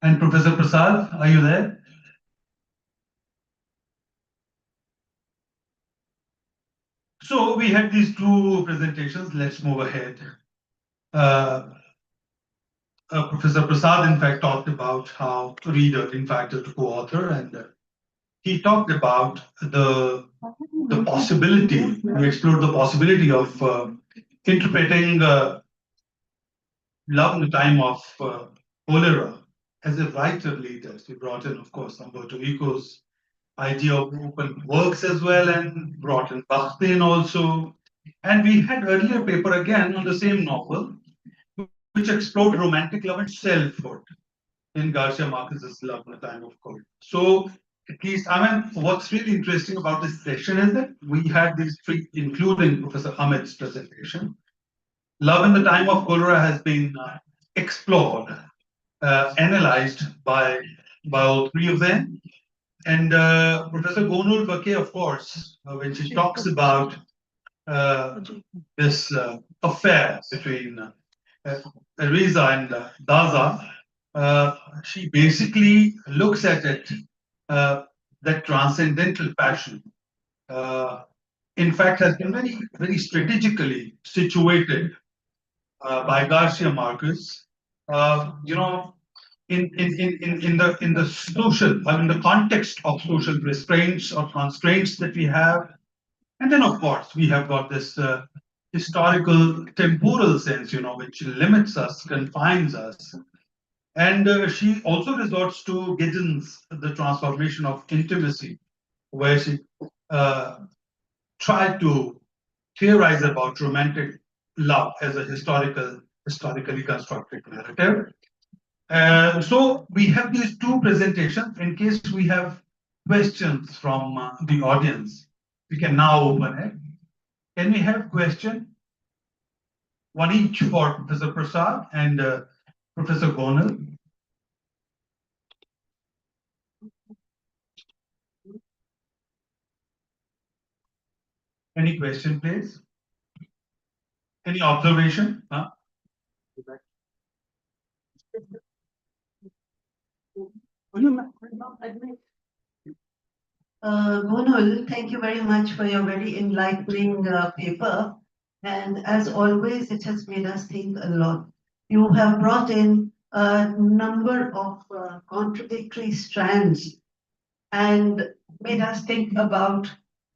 And Professor Prasad, are you there? So we had these two presentations. Let's move ahead. Professor Prasad, in fact, talked about how reader, in fact, is the co-author, and he talked about the possibility. We explored the possibility of interpreting Love in the Time of Cholera as a writer leader. We brought in, of course, Umberto Eco's idea of open works as well, and brought in Bakhtin also. And we had earlier paper again on the same novel, which explored romantic love and selfhood in Garcia Marquez's Love in the Time of Cholera. So at least, I mean, what's really interesting about this session is that we had these three, including Professor Hamid's presentation. Love in the Time of Cholera has been explored, analyzed by all three of them. And Professor Gonul Vake, of course, when she talks about this affair between Riza and Daza, she basically looks at it, that transcendental passion, in fact, has been very strategically situated by Garcia Marquez. You know, in the social, I mean, the context of social restraints or constraints that we have, and then of course we have got this historical temporal sense, which limits us, confines us. And she also resorts to Giddens' The Transformation of Intimacy, where she tried to theorize about romantic love as a historically constructed narrative. So we have these two presentations. In case we have questions from the audience, we can now open it. Can we have question? One each for Professor Prasad and Professor Gonal. Any question, please? Any observation? Huh? Gonul, thank you very much for your very enlightening paper. And as always, it has made us think a lot. You have brought in a number of contradictory strands and made us think about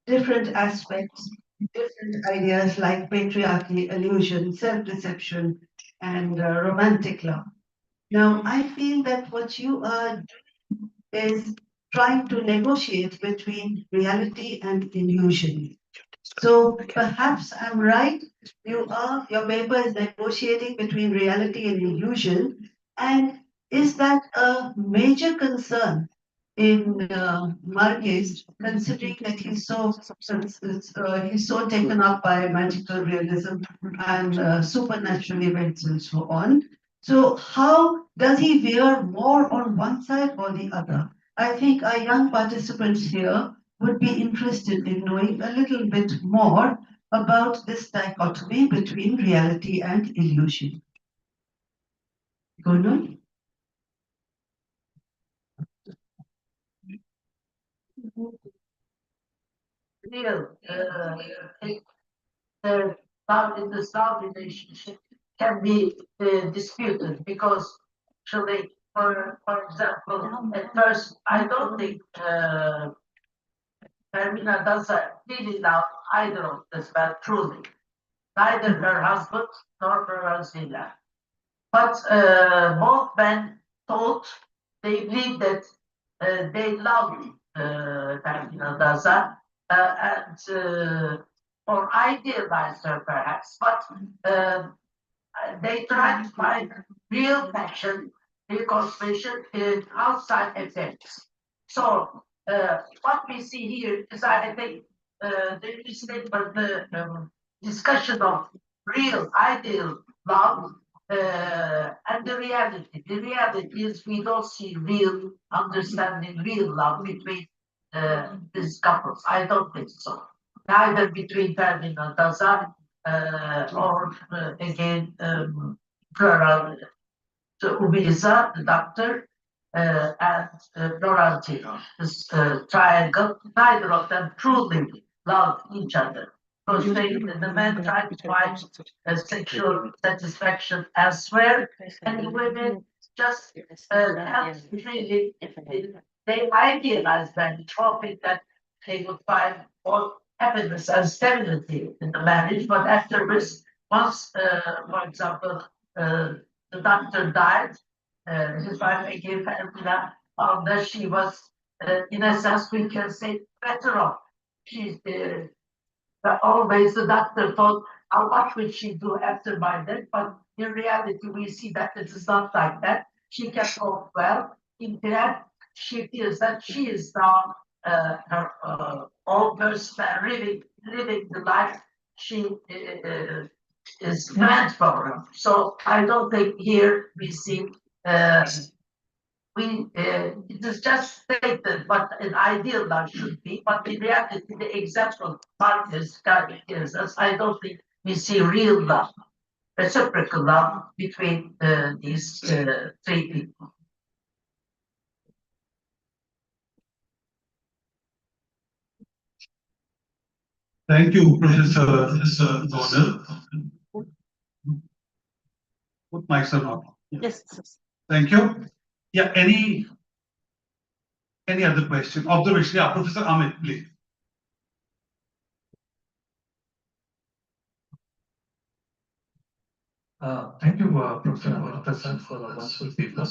different aspects, different ideas like patriarchy, illusion, self-deception, and romantic love. Now, I feel that what you are doing is trying to negotiate between reality and illusion. So perhaps I'm right. Your paper is negotiating between reality and illusion. And is that a major concern in Marquez, considering that he's so taken up by magical realism and supernatural events and so on. So how does he veer more on one side or the other? I think our young participants here would be interested in knowing a little bit more about this dichotomy between reality and illusion. Gunu? Real, the love in the love relationship can be disputed because actually, for example, at first, I don't think Fermina doesn't really love either of this man truly, neither her husband nor Rosina. But both men thought they believed that they loved Fermina Daza and or idealized her perhaps, but they tried to find real passion, real consolation in outside events. So what we see here is, I think, the statement, the discussion of real, ideal love and the reality. The reality is we don't see real understanding, real love between these couples. I don't think so. Neither between Fermin and Tazar or again Florence Ubisa, the doctor, and Florentino. This triangle, neither of them truly loved each other. Because the men tried to find sexual satisfaction elsewhere, and the women just helped really, they idealized them, hoping that they would find more happiness and stability in the marriage, but afterwards, once, for example, the doctor died, his wife again, Pamela, that she was, in a sense, we can say, better off. She's always the doctor thought, what will she do after my death? But in reality, we see that it is not like that. She kept off well. In fact, she feels that she is now her own person, living the life she is meant for her. So I don't think here we see it is just stated what an ideal love should be, but in reality, the example Marcus gives us, I don't think we see real love, reciprocal love between these three people. Thank you, Professor Donald. Put mics are on. Yes. Thank you. Yeah, any other question? Observation, yeah, Professor Amit, please. Thank you, Professor Prasad, for the wonderful paper.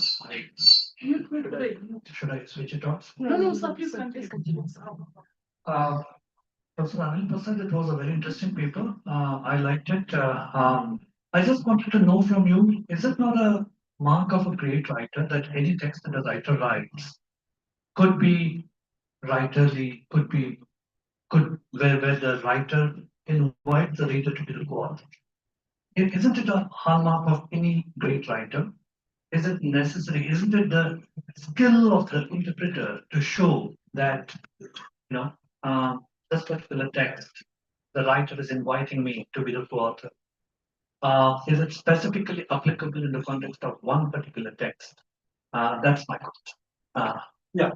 Should I switch it off? No, sir, please continue. Professor Anil Prasad, it was a very interesting paper. I liked it. I just wanted to know from you, is it not a mark of a great writer that any text that a writer writes could be writerly, where the writer invites the reader to be the co-author? Isn't it a hallmark of any great writer? Is it necessary? Isn't it the skill of the interpreter to show that, this particular text, the writer is inviting me to be the co-author? Is it specifically applicable in the context of one particular text? That's my question. Yeah.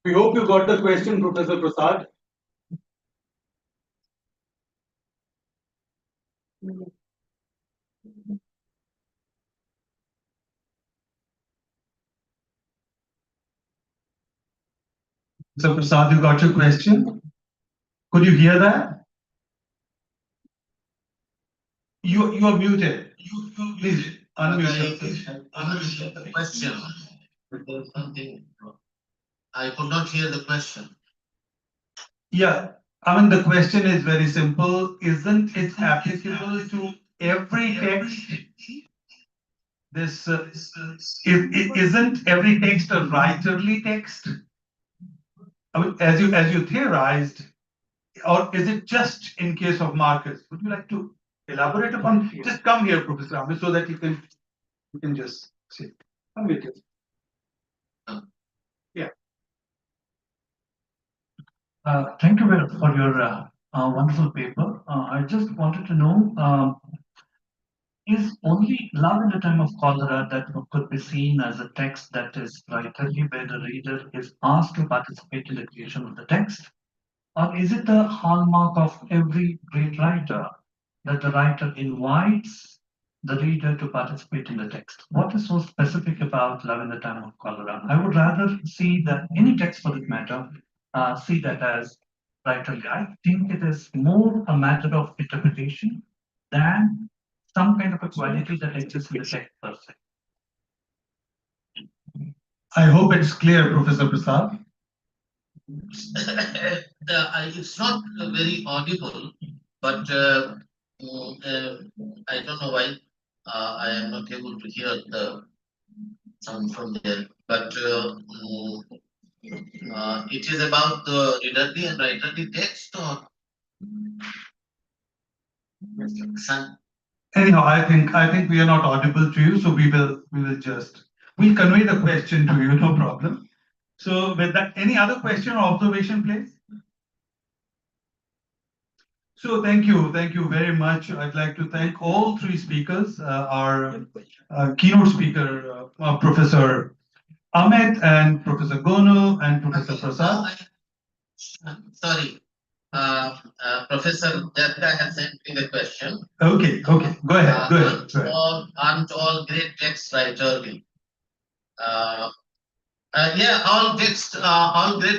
We hope you got the question, Professor Prasad. So Prasad, you got your question? Could you hear that? You are muted. Please unmute yourself. Unmute the question. There's something. I could not hear the question. Yeah, I mean, the question is very simple. Isn't it applicable to every text? this isn't every text a writerly text? I mean, as you theorized, or is it just in case of Marcus? Would you like to elaborate upon? Just come here, Professor Ahmed, so that you can just see. Come with us. Yeah. Thank you for your wonderful paper. I just wanted to know, is only Love in the Time of Cholera that could be seen as a text that is writerly, where the reader is asked to participate in the creation of the text? Or is it the hallmark of every great writer that the writer invites the reader to participate in the text? What is so specific about Love in the Time of Cholera? I would rather see that any text for that matter, see that as writerly. I think it is more a matter of interpretation than some kind of a quality that exists in the text per se. I hope it's clear, Professor Prasad. It's not very audible, but I don't know why I am not able to hear the sound from there. But it is about the readerly and writerly text, or some. Anyhow, I think we are not audible to you, so we'll convey the question to you, no problem. So with that, any other question or observation, please? So thank you very much. I'd like to thank all three speakers, our keynote speaker, Professor Amit, and Professor Gono, and Professor Prasad. Sorry, Professor Datta has sent me the question. Okay, go ahead. Aren't all great texts writerly? Yeah, all great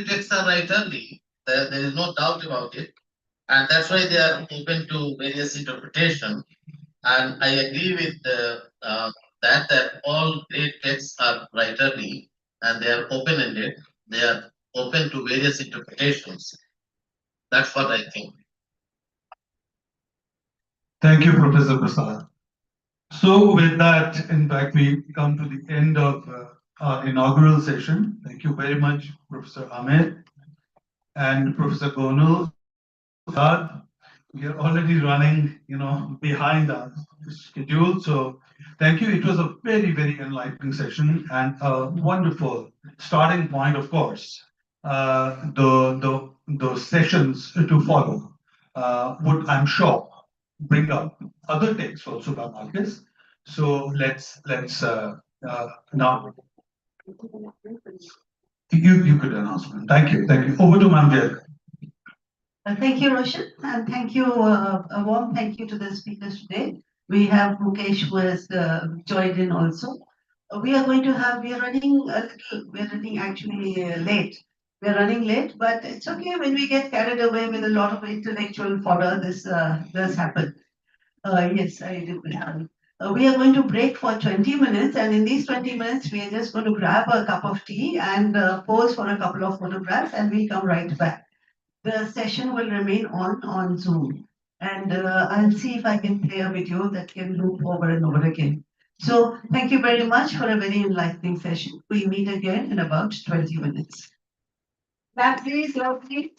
texts are writerly. There is no doubt about it, and that's why they are open to various interpretation. And I agree with that all great texts are writerly, and they are open-ended. They are open to various interpretations. That's what I think. Thank you, Professor Prasad. So with that, in fact, we come to the end of our inaugural session. Thank you very much, Professor Ahmed and Professor Gonal. We are already running, behind our schedule. So thank you. It was a very, very enlightening session and a wonderful starting point, of course. The sessions to follow would, I'm sure, bring up other texts also by Marcus. So let's now you could announce. Thank you. Over to Manjit. Thank you, Roshan, and thank you, a warm thank you to the speakers today. We have Mukesh who has joined in also. We are running actually late. We're running late, but it's okay when we get carried away with a lot of intellectual fodder. This does happen. Yes, I do. We are going to break for 20 minutes, and in these 20 minutes, we are just going to grab a cup of tea and pose for a couple of photographs, and we'll come right back. The session will remain on Zoom, and I'll see if I can play a video that can loop over and over again. So thank you very much for a very enlightening session. We meet again in about 20 minutes. Clap, please, lovely.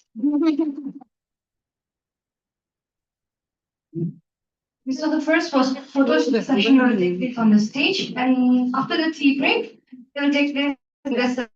So the first was photo session will take place on the stage, and after the tea break, it will take place in the